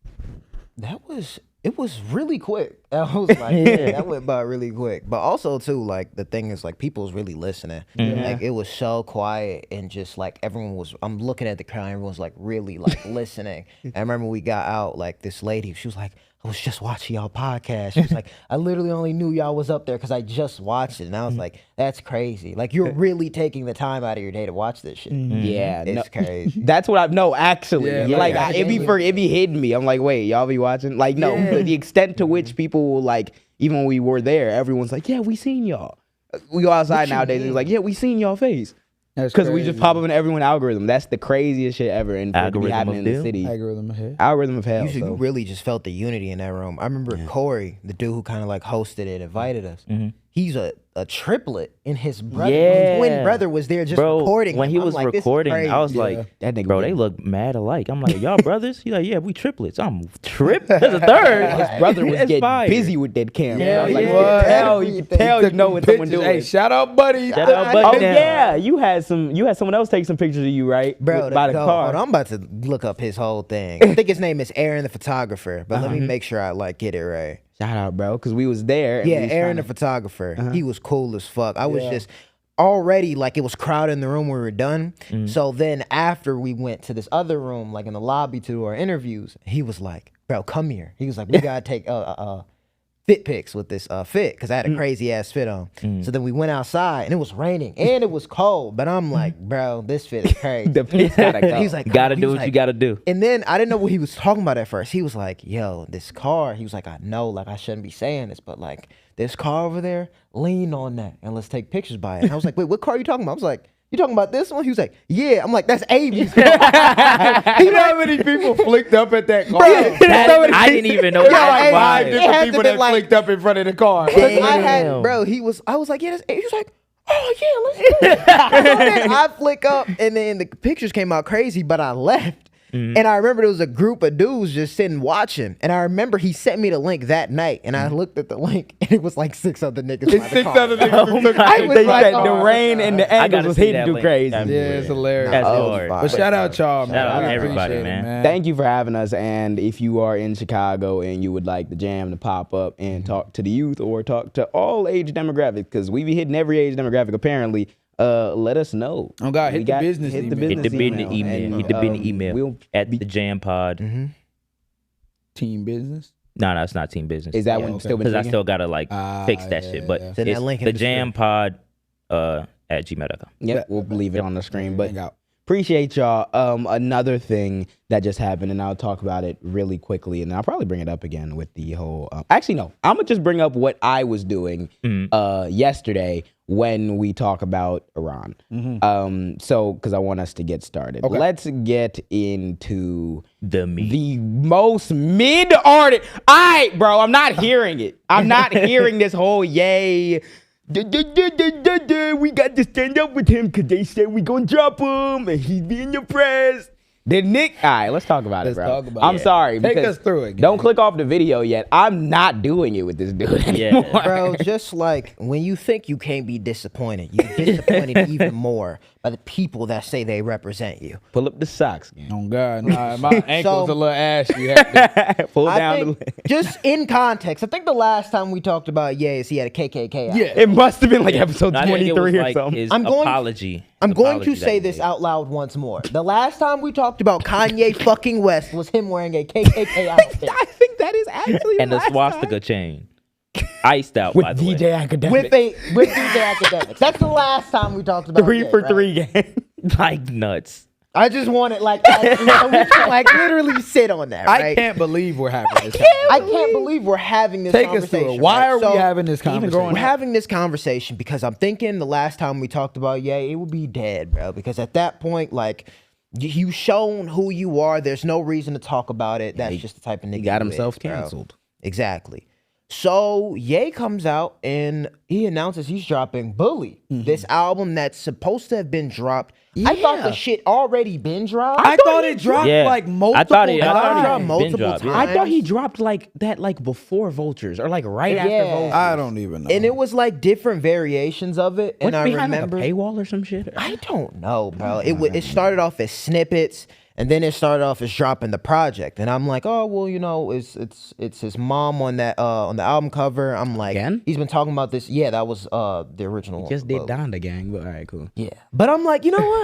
It was really quick. I was like, that went by really quick. But also too, like the thing is like people was really listening. Like it was so quiet and just like I'm looking at the crowd, everyone's like really like listening. I remember we got out, like this lady, she was like, I was just watching y'all podcast. She was like, I literally only knew y'all was up there because I just watched it. And I was like, that's crazy. Like you're really taking the time out of your day to watch this shit. Yeah, It's crazy. That's what actually. Yeah, like like, it be hitting me. I'm like, wait, y'all be watching? Like, no, the extent to which people will like, even when we were there, everyone's like, yeah, we seen y'all. We go outside nowadays and it's like, yeah, we seen y'all face. Because we just pop up in everyone's algorithm. That's the craziest shit ever. And for it to be happening in the city. Algorithm of hell. You really just felt the unity in that room. I remember Corey, the dude who kind of like hosted it, invited us. He's a triplet, and his brother, his twin brother, was there just recording. When he was like, recording, I was like, that nigga, bro, they look mad alike. I'm like, y'all brothers? He's like, yeah, we triplets. I'm There's a third. His brother was getting busy with that camera. Yeah, like, yeah. you can tell you know what someone doing. Hey, shout out, buddy. Shout out, buddy. Oh yeah, you had someone else take some pictures of you, right? Bro, by the car. hold on, I'm about to look up his whole thing. I think his name is Aaron the photographer, but let me make sure I like get it right. Shout out, bro, because we was there. Yeah, Aaron the photographer. He was cool as fuck. I was just already like it was crowded in the room when we were done. So then after we went to this other room, like in the lobby to do our interviews, he was like, bro, come here. He was like, we gotta take fit pics with this fit because I had a crazy ass fit on. So then we went outside and it was raining and it was cold. But I'm like, bro, this fit is crazy. The pit's gotta go. He's like, gotta do what you gotta do. And then I didn't know what he was talking about at first. He was like, yo, this car. He was like, I know, like I shouldn't be saying this, but like this car over there, lean on that and let's take pictures by it. And I was like, wait, what car are you talking about? I was like, you talking about this one? He was like, yeah. I'm like, that's Avy's car. You know how many people flicked up at that car? I didn't even know. Yo, Five it different had to people be that like- flicked up in front of the car. I was like, yeah, that's Avy. He was like, oh yeah, let's do it. So then I flick up and then the pictures came out crazy, but I left. And I remember there was a group of dudes just sitting watching. And I remember he sent me the link that night. And I looked at the link and it was like 6 other niggas. It's 6 other niggas who took I was They like, said oh the my rain God. and the I angles gotta was see hitting that too link. crazy. Yeah, it's hilarious. That's Oh, hard. fine. But shout out y'all, man. Shout out We everybody, appreciate it, man. Thank you for having us. And if you are in Chicago and you would like the Jam to pop up and talk to the youth or talk to all age demographics, because we be hitting every age demographic apparently, let us know. Oh God, hit the business Hit the business email. Hit the business email. We'll At the JAAMPod. Team business. No, it's not team business. Is that one still been Because I tweaking? still gotta like fix that shit. But Send that it's link in the the description. JAAMPod at gmail.com. Yep, we'll leave it on the screen. But Hang out. appreciate y'all. Another thing that just happened, and I'll talk about it really quickly, and I'll probably bring it up again with the whole. Actually, no, I'm gonna just bring up what I was doing yesterday when we talk about Iran. So because I want us to get started. Okay. Let's get into The most mid artist. All right, bro, I'm not hearing it. I'm not hearing this whole yay. We got to stand up with him because they said we gonna drop him and he's being depressed. All right, let's talk about it, bro. Talk about I'm it. sorry. Take because us through it. Don't click off the video yet. I'm not doing it with this dude anymore. Yeah. Bro, just like when you think you can't be disappointed, you're disappointed even more by the people that say they represent you. Pull up the socks. Man. Oh God, nah, my ankle's So- a little ashy. Pull I down think, just in context, I think the last time we talked about Ye is he had a KKK out. Yeah. It must have been like episode I think it 23 was or like something. his I'm going- apology. I'm going Apology to that say he this made. out loud once more. The last time we talked about Kanye fucking West was him wearing a KKK outfit. I think that is actually And the last swastika time. chain. Iced out, With by the DJ way. Academic. with DJ Academics. That's the last time we talked about 3 Ye, for right? 3 game. Like nuts. I just want it like that, so we can like literally sit on that. Right? I can't believe we're having this. I can't believe we're having this Take us conversation. through it. Why right? are So, we having this conversation? We're having this conversation because I'm thinking the last time we talked about Ye, it would be dead, bro. Because at that point, like, you've shown who you are. There's no reason to talk about it. That's just the type of nigga He got you himself is, bro. canceled. Exactly. So Ye comes out and he announces he's dropping Bully, this album that's supposed to have been dropped. I thought the shit already been dropped. I thought it dropped like multiple I thought it times. multiple dropped, times. I thought he dropped like that like before Vultures or like right after Yeah. Vultures. I don't even know. And it was like different variations of it. What's And I behind remember like a paywall or some shit? I don't know, bro. It started off as snippets, and then it started off as dropping the project. And I'm like, oh well, you know, it's his mom on that on the album cover. I'm like, Again? he's been talking about this. Yeah, that was the original. Just did logo. Donda Gang, but all right, cool. Yeah, but I'm like, you know what?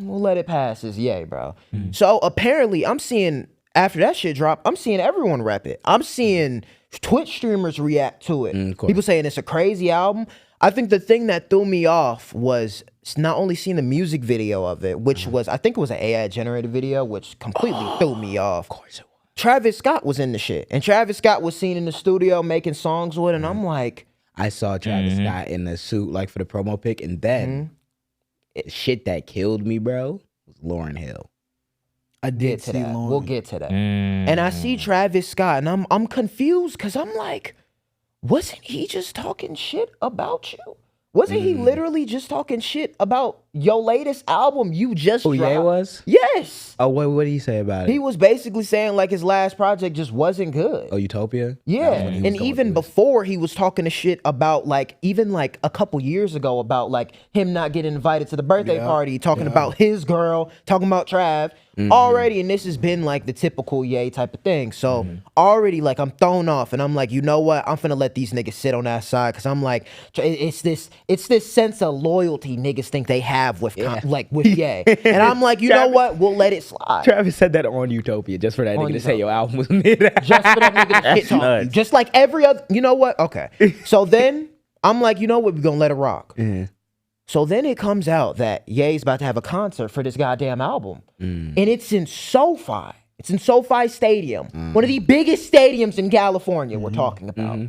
We'll let it pass. It's Ye, bro. So apparently, I'm seeing after that shit drop, I'm seeing everyone rep it. I'm seeing Twitch streamers react to it. of course. People saying it's a crazy album. I think the thing that threw me off was not only seeing the music video of it, which was, I think it was an AI generated video, which completely threw me off. Of course it was. Travis Scott was in the shit. And Travis Scott was seen in the studio making songs with it. And I'm like, I saw Travis Scott in the suit like for the promo pic, and then shit that killed me, bro, was Lauryn Hill. I did to see that. Lauren. We'll get to that. And I see Travis Scott, and I'm confused because I'm like, wasn't he just talking shit about you? Wasn't he literally just talking shit about your latest album you just dropped? Ye was? Yes. Oh, what did he say about it? He was basically saying like his last project just wasn't good. Oh, Utopia? Yeah, That's when he was and going even through it. before he was talking to shit about like even like a couple years ago about like him not getting invited to the birthday party, talking about his girl, talking about Trav already, and this has been like the typical Ye type of thing. So already like I'm thrown off, and I'm like, you know what? I'm finna let these niggas sit on that side because I'm like, it's this sense of loyalty niggas think they have with like with Ye, and I'm like, you know what? We'll let it slide. Travis said that on Utopia just for that nigga to say your album was mid. Just for that nigga to shit talk you. nuts. Just like every other, you know what? Okay. So then I'm like, you know what? We're gonna let it rock. So then it comes out that Ye's about to have a concert for this goddamn album. And it's in SoFi. It's in SoFi Stadium. One of the biggest stadiums in California we're talking about.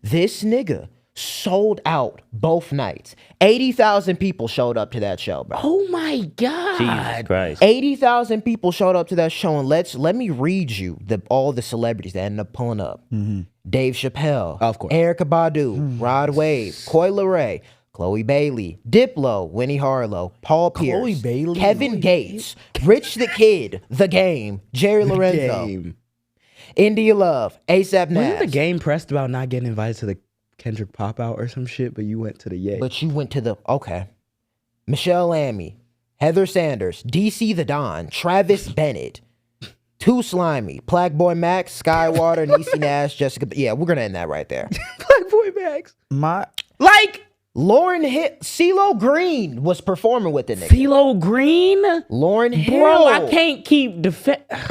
This nigga sold out both nights. 80,000 people showed up to that show, bro. Oh my God. Jesus Christ. 80,000 people showed up to that show, and let me read you all the celebrities that ended up pulling up. Dave Chappelle, Of course. Erykah Badu, Rod Wave, Coi Leray, Chloe Bailey, Diplo, Winnie Harlow, Paul Pierce, Chloe Bailey? Kevin Gates, Rich the Kid, The Game, Jerry Lorenzo, Game. India Love, ASAP Nash. Wasn't the game pressed about not getting invited to the Kendrick pop out or some shit, but you went to the Ye? But you went to the, okay. Michelle Amy, Heather Sanders, DC the Don, Travis Bennett, Too Slimy, Black Boy Max, Skywater, Niecy Nash, Jessica. Yeah, we're going to end that right there. Black Boy Max. Like, Lauren Hill, CeeLo Green was performing with the nigga. CeeLo Green? Lauren Hill. Bro, I can't keep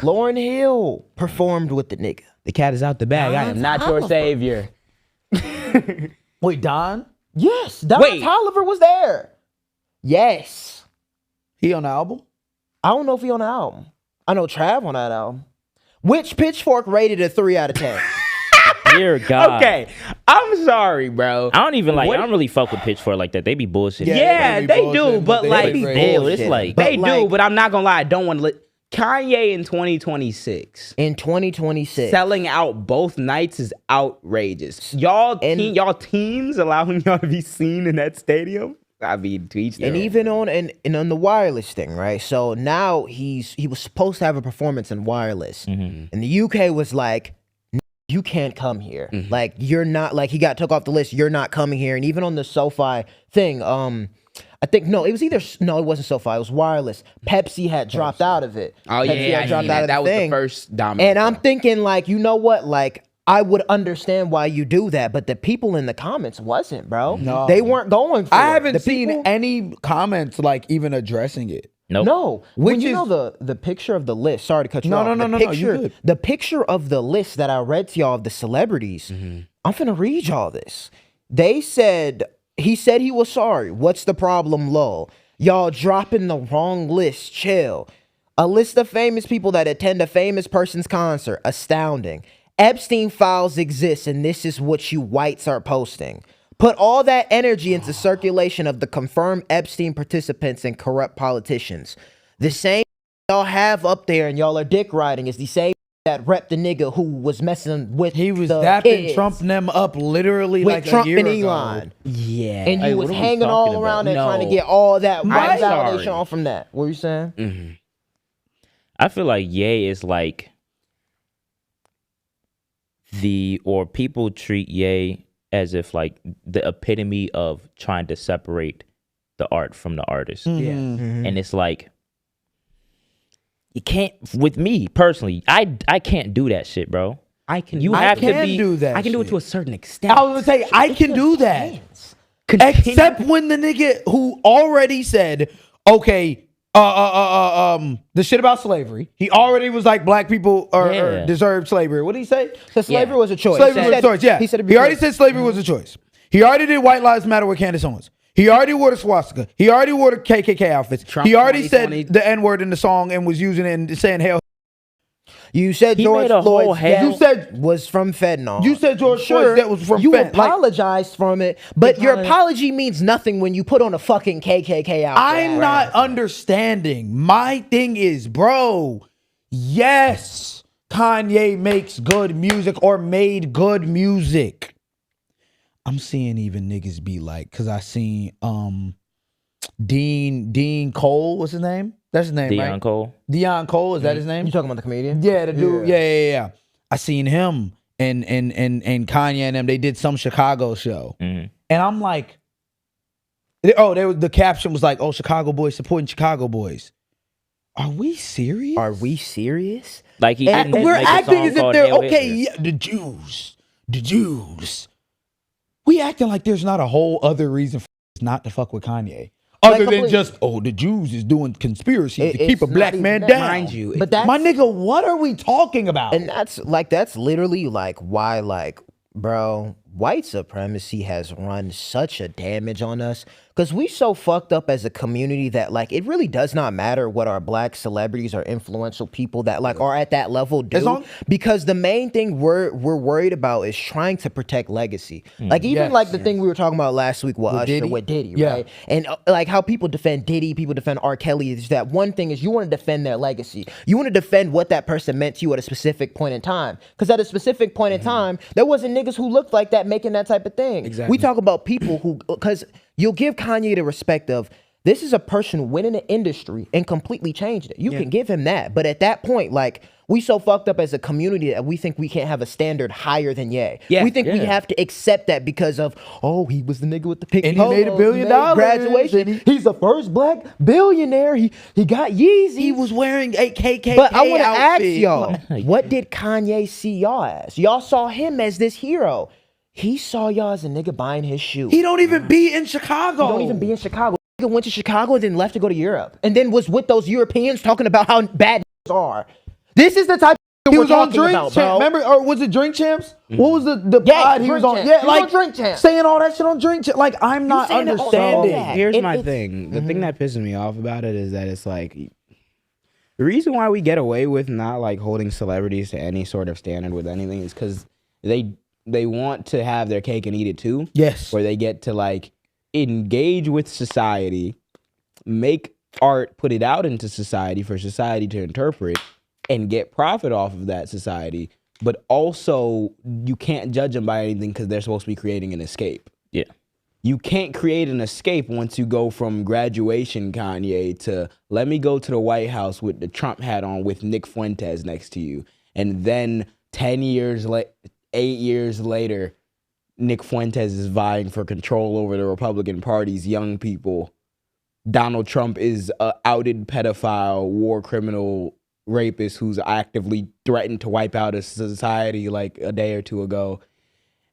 Lauren Hill performed with the nigga. The cat is out the bag. I am not your savior. Wait, Don? Yes, Don Wait. Tolliver was there. Yes. He on the album? I don't know if he on the album. I know Trav on that album. Which Pitchfork rated a 3 out of 10? Dear God. Okay, I'm sorry, bro. I don't even like. What- I don't really fuck with Pitchfork like that. They be bullshit. Yeah, be they do, bullshitting, but they like, be Still, it's bullshitting. like But they do, like- but I'm not gonna lie. I don't want to let Kanye in 2026 In 2026. selling out both nights is outrageous. Y'all, y'all teams allowing y'all to be seen in that stadium. I mean, to each their And own. even on the wireless thing, right? So now he was supposed to have a performance in wireless. And the UK was like, you can't come here. Like, you're not, like, he got took off the list. You're not coming here. And even on the SoFi thing, I think, no, it wasn't SoFi. It was wireless. Pepsi had dropped out of it. Oh Pepsi yeah, had dropped that. out of That was thing. the first dominant. And I'm thinking, like, you know what? Like, I would understand why you do that, but the people in the comments wasn't, bro. No. They weren't going for it. I haven't The seen people- any comments like even addressing it. Nope. No, when Which you is- know the picture of the list. Sorry to cut you No, off. no, The no, no, you picture, good. The picture of the list that I read to y'all of the celebrities. I'm finna read y'all this. He said he was sorry. What's the problem, lol? Y'all dropping the wrong list. Chill. A list of famous people that attend a famous person's concert. Astounding. Epstein files exist, and this is what you whites are posting. Put all that energy into circulation of the confirmed Epstein participants and corrupt politicians. The same y'all have up there and y'all are dick riding is the same that rep the nigga who was messing with He was the dapping kids Trump and them up literally with like Trump a year and ago. Elon. Yeah. And you was what are we hanging talking all about? around and trying to No. get all that Right. validation off from that. What were you saying? Mm-hmm. I feel like Ye is like people treat Ye as if like the epitome of trying to separate the art from the artist. Yeah. And it's like, you can't, with me personally, I can't do that shit, bro. I can. You I have to can be, do that I can do it shit. to a certain extent. I was gonna say I can do that. Except when the nigga who already said, okay, the shit about slavery, he already was like black people or deserve slavery. What did he say? So slavery was a choice. Slavery was a choice, yeah. He said He already said slavery was a choice. He already did White Lives Matter with Candace Owens. He already wore the swastika. He already wore the KKK outfits. Trump He already 2020. said the N-word in the song and was using it and saying hell. You said He George made a whole Floyd's hell- death You said- was from fentanyl. You said George Floyd's death was from you fentanyl. Like- apologized from it, but your apology means nothing when you put on a fucking KKK outfit. I'm not understanding. My thing is, bro, yes, Kanye makes good music or made good music. I'm seeing even niggas be like, cause I seen Dean Cole, what's his name? That's his name, Deion right? Cole. Deion Cole, is that his name? You talking about the comedian? Yeah, the dude. Yeah. I seen him and Kanye and them. They did some Chicago show, and I'm like, the caption was like, "Oh, Chicago boys supporting Chicago boys." Are we serious? Are we serious? Like he And didn't We're make a acting song as if called they're Hail okay. Hitler. Yeah, the Jews. We acting like there's not a whole other reason for us not to fuck with Kanye. Other than completely. just, the Jews is doing conspiracies to It's keep a not black even man that. down. Mind you, But that's My nigga, what are we talking about? and that's literally like why, like, bro, white supremacy has run such a damage on us because we so fucked up as a community that like it really does not matter what our black celebrities or influential people that like are at that level do, because the main thing we're worried about is trying to protect legacy. Like even like the thing we were talking about last week with Usher with Diddy, right? And like how people defend Diddy, people defend R. Kelly, is that one thing is you want to defend their legacy. You want to defend what that person meant to you at a specific point in time. Because at a specific point in time, there wasn't niggas who looked like that making that type of thing. Exactly. We talk about people who, because you'll give Kanye the respect of, this is a person who went in the industry and completely changed it. You can give him that. But at that point, like, we so fucked up as a community that we think we can't have a standard higher than Ye. Yeah, we think we have to accept that because of, he was the nigga with the pink And he made $1 billion. graduation. He's the first black billionaire. He got Yeezy. He was wearing a KKK But I want to ask outfit. y'all, what did Kanye see y'all as? Y'all saw him as this hero. He saw y'all as a nigga buying his shoe. He don't even be in Chicago. He don't even be in Chicago. Nigga went to Chicago and then left to go to Europe. And then was with those Europeans talking about how bad are. This is the type of He we're was on talking Drink about, Champs. bro. Remember, or was it Drink Champs? What was the Yeah, pod he Drink was on? Champs. Yeah, He was like on Drink Champs. saying all that shit on Drink Champs. Like, I'm not saying it on understanding. that. Here's my It's- thing. The thing that pisses me off about it is that it's like the reason why we get away with not like holding celebrities to any sort of standard with anything is because they want to have their cake and eat it too. Yes. Where they get to like engage with society, make art, put it out into society for society to interpret and get profit off of that society. But also you can't judge them by anything because they're supposed to be creating an escape. Yeah. You can't create an escape once you go from graduation Kanye to let me go to the White House with the Trump hat on with Nick Fuentes next to you. And then 8 years later, Nick Fuentes is vying for control over the Republican Party's young people. Donald Trump is an outed pedophile, war criminal, rapist who's actively threatened to wipe out a society like a day or two ago.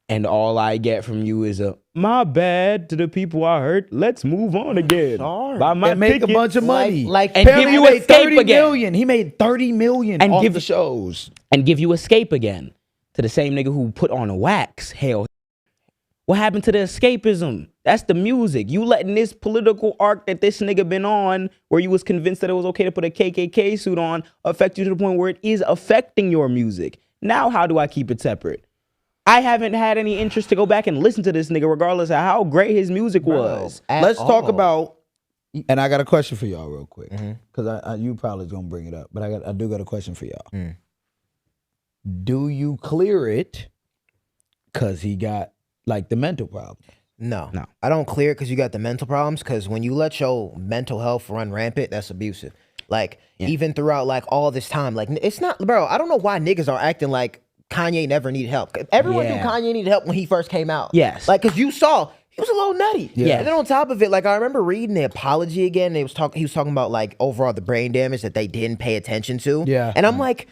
And all I get from you is my bad to the people I hurt. Let's move on again. Sorry. Buy my And make a tickets. bunch of money. and give you made escape 30 again. million. He made 30 million And off give- the shows. And give you escape again to the same nigga who put on a wax. Hell, what happened to the escapism? That's the music. You letting this political arc that this nigga been on, where you was convinced that it was okay to put a KKK suit on, affect you to the point where it is affecting your music. Now, how do I keep it separate? I haven't had any interest to go back and listen to this nigga, regardless of how great his music was. Let's talk about, and I got a question for y'all real quick, because you probably gonna bring it up, but I do got a question for y'all. do you clear it because he got like the mental problem? No. I don't clear it because you got the mental problems, because when you let your mental health run rampant, that's abusive. Like, even throughout, like, all this time. Like, it's not, bro, I don't know why niggas are acting like Kanye never needed help. Everyone knew Kanye needed help when he first came out. Yes. Like, because you saw, he was a little nutty. Yeah. And then on top of it, like, I remember reading the apology again. He was talking about, like, overall the brain damage that they didn't pay attention to. Yeah. And I'm like,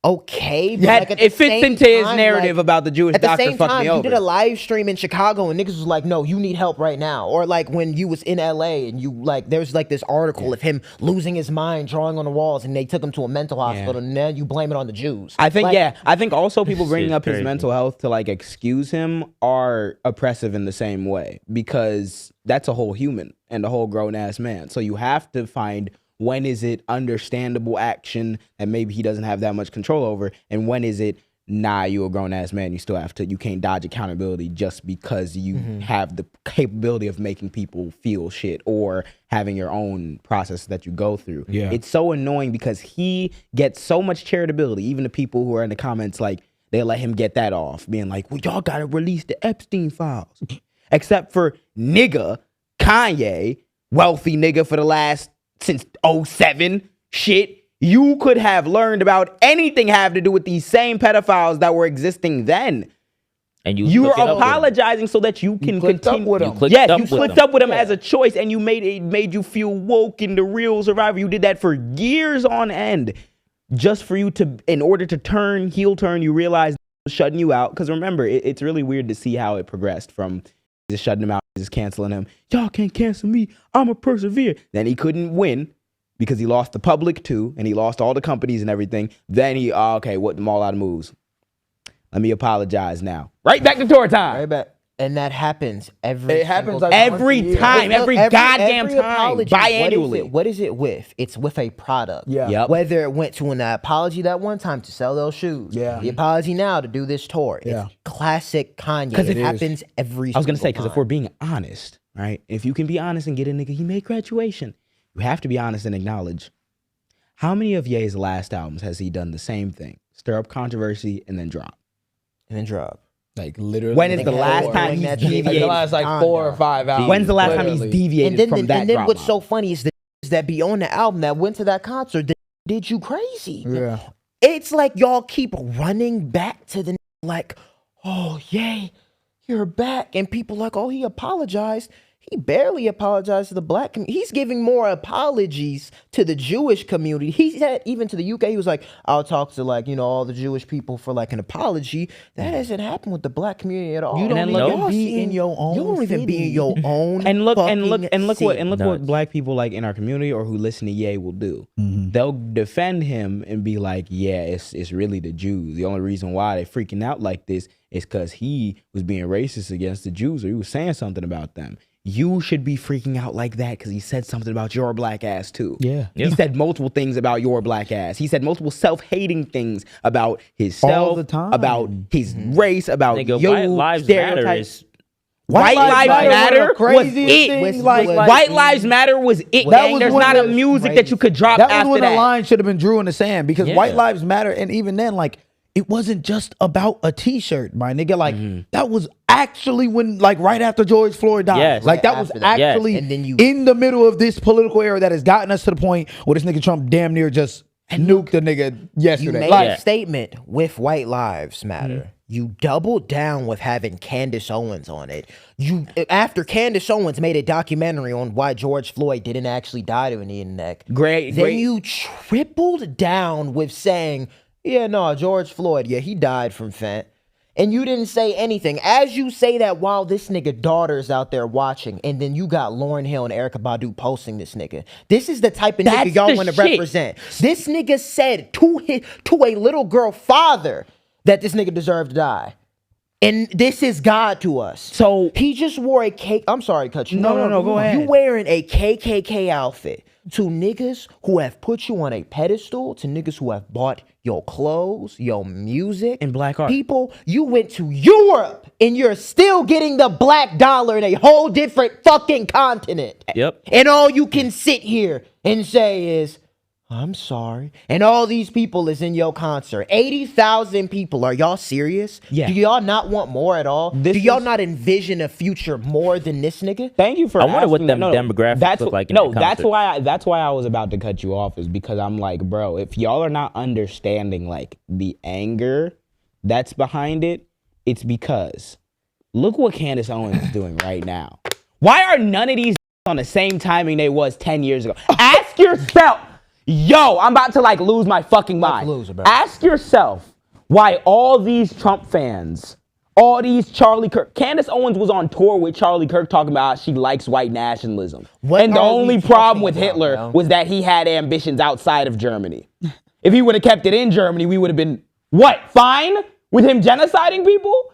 okay, but Yeah, like, at it the fits same into his time, narrative like, about the Jewish at the doctor same fucked time, me you over. did a live stream in Chicago and niggas was like, no, you need help right now. Or like when you was in LA and you like, there's like this article of him losing his mind, drawing on the walls, and they took him to a mental hospital, and now you blame it on the Jews. I think, Like, I think also people bringing shit's up his crazy. mental health to like excuse him are oppressive in the same way, because that's a whole human and a whole grown ass man. So you have to find, when is it understandable action that maybe he doesn't have that much control over, and when is it, nah, you a grown ass man, you can't dodge accountability just because you have the capability of making people feel shit or having your own process that you go through. Yeah. It's so annoying because he gets so much charitability. Even the people who are in the comments, like, they let him get that off, being like, well, y'all gotta release the Epstein files. Except for nigga, Kanye, wealthy nigga for the last, since 07, shit. You could have learned about anything have to do with these same pedophiles that were existing then. And You hook are it up with him. apologizing so that you can clicked up continue. with him. You clicked Yes, up you with clicked him. up with him as a choice, and you made you feel woke and the real survivor. You did that for years on end, just for you to, in order to heel turn. You realize shutting you out, because remember, it's really weird to see how it progressed from just shutting him out, just canceling him. Y'all can't cancel me. I'ma persevere. Then he couldn't win, because he lost the public too, and he lost all the companies and everything. Then he, what them all out of moves. Let me apologize now. Right back to tour time. right back. And that happens every It happens single like time. Every time, every goddamn time, apology, biannually. What is it with? It's with a product. Yeah. Yep. Whether it went to an apology that one time to sell those shoes. Yeah. The apology now to do this tour. Yeah. It's classic Kanye. 'Cause It it happens every I was gonna single say, because if time. we're being honest, right? If you can be honest and get a nigga, he made graduation. You have to be honest and acknowledge, how many of Ye's last albums has he done the same thing? Stir up controversy and then drop. And then drop. Like literally. When is Like the last time doing he's that shit. Like the deviated? last like 4 or 5 hours. When's the last time he's literally. deviated from that and then drop what's so album? funny is that be on the album that went to that concert that did you crazy. Yeah. It's like y'all keep running back to the like, oh yay, you're back, and people like, oh, he apologized. He barely apologized to the black community. He's giving more apologies to the Jewish community. He said even to the UK, he was like, I'll talk to like, all the Jewish people for like an apology. That hasn't happened with the black community at all. You don't And even then Y'all be seeing- in your own You don't even be in your own And look fucking what Nuts. black people like in our community or who listen to Ye will do. Mm-hmm. They'll defend him and be like, yeah, it's really the Jews. The only reason why they freaking out like this is because he was being racist against the Jews, or he was saying something about them. You should be freaking out like that because he said something about your black ass too. Yeah. He said multiple things about your black ass. He said multiple self-hating things about himself, the time. about his race, about Nigga, you, White Lives Matter stereotypes. is White Lives Matter was craziest it. thing, like- White Lives Matter was it. That gang. was There's when not a the- music that you could drop That was after when that. the line should have been drew in the sand, because Yeah. White Lives Matter, and even then, like, it wasn't just about a T-shirt, my nigga. Like, that was actually when, like, right after George Floyd died. Yes. Like, that Right was after that. Yes. actually And then you- in the middle of this political era that has gotten us to the point where this nigga Trump damn near just nuked the nigga You yesterday. made Like, a statement with White Lives Matter. You doubled down with having Candace Owens on it. After Candace Owens made a documentary on why George Floyd didn't actually die to a knee in the neck. Great, Then great. you tripled down with saying, yeah, no, George Floyd, yeah, he died from fent. And you didn't say anything. As you say that while this nigga daughter's out there watching, and then you got Lauryn Hill and Erykah Badu posting this nigga. This is the type of That's nigga y'all the want to shit. represent. This nigga said to a little girl father that this nigga deserved to die. And this is God to us. So- he just wore a cake. I'm sorry, cut you. No, go ahead. You wearing a KKK outfit to niggas who have put you on a pedestal, to niggas who have bought your clothes, your music, And black art. People, you went to Europe and you're still getting the black dollar in a whole different fucking continent. Yep. And all you can sit here and say is, I'm sorry. And all these people is in your concert. 80,000 people. Are y'all serious? Yeah. Do y'all not want more at all? Do y'all not envision a future more than this nigga? Thank you for I wonder what asking them that. demographics that's look like in No, that that's concert. that's why I was about to cut you off, is because I'm like, bro, if y'all are not understanding like the anger that's behind it, it's because look what Candace Owens is doing right now. Why are none of these on the same timing they was 10 years ago? Ask yourself. Yo, I'm about to like lose my fucking mind. lose it, bro. Ask yourself why all these Trump fans, all these Charlie Kirk, Candace Owens was on tour with Charlie Kirk talking about how she likes white nationalism. What And the are we only problem talking with about, Hitler bro? was that he had ambitions outside of Germany. If he would have kept it in Germany, we would have been, what, fine with him genociding people?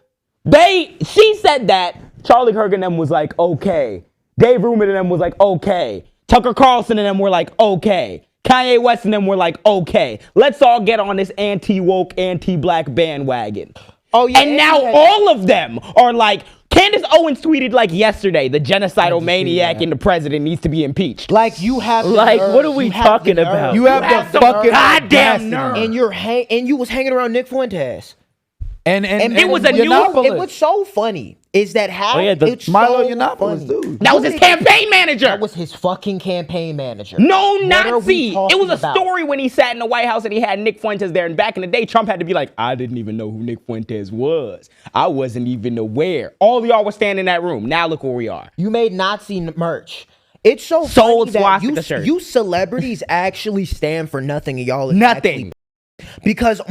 She said that. Charlie Kirk and them was like, okay. Dave Rubin and them was like, okay. Tucker Carlson and them were like, okay. Kanye West and them were like, okay. Let's all get on this anti-woke, anti-black bandwagon. Oh, yeah. And now all of them are like, Candace Owens tweeted like yesterday, the genocidal maniac and the president needs to be impeached. Like you have the Like, nerve. what are we You have the talking nerve. about? You have the fucking goddamn audacity. nerve. And you was hanging around Nick Fuentes. And it was a new- Yiannopoulos. And what's so funny is that how it's Milo so Yiannopoulos, funny. dude. That was his campaign manager. That was his fucking campaign manager. No What are we Nazi. It talking was a about? story when he sat in the White House and he had Nick Fuentes there. And back in the day, Trump had to be like, I didn't even know who Nick Fuentes was. I wasn't even aware. All of y'all were standing in that room. Now look where we are. You made Nazi merch. It's so Sold funny that swastika shirts. you celebrities actually stand for nothing and y'all is Nothing. actually- because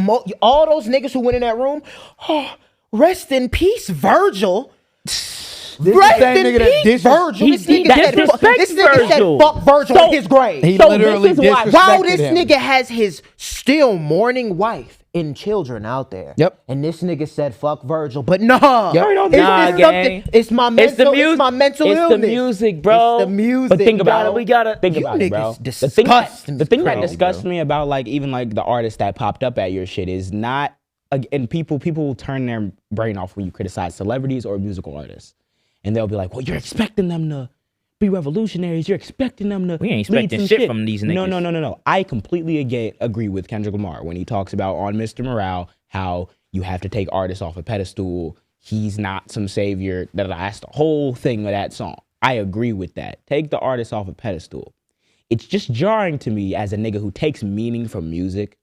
all those niggas who went in that room, oh, rest in peace, Virgil. Rest same in nigga that peace, Virgil. he This nigga disrespects said Virgil. fuck Virgil So- in his grave. He So literally this is why- disrespected While this him. nigga has his still mourning wife and children out there. Yep. And this nigga said fuck Virgil. But nah. Yep. It's, Nah, it's gang. something. It's my mental, it's my mental It's illness. the music, bro. It's the music. But think about it. We gotta think You about it, bro. niggas The thing disgust that me, that bro. disgusts me about like even like the artists that popped up at your shit is not, and people will turn their brain off when you criticize celebrities or musical artists, and they'll be like, well, you're expecting them to be revolutionaries. You're expecting them to. We ain't lead expecting some shit from these No, niggas. no. I completely agree with Kendrick Lamar when he talks about on Mr. Morale how you have to take artists off a pedestal. He's not some savior. That's the whole thing of that song. I agree with that. Take the artist off a pedestal. It's just jarring to me as a nigga who takes meaning from music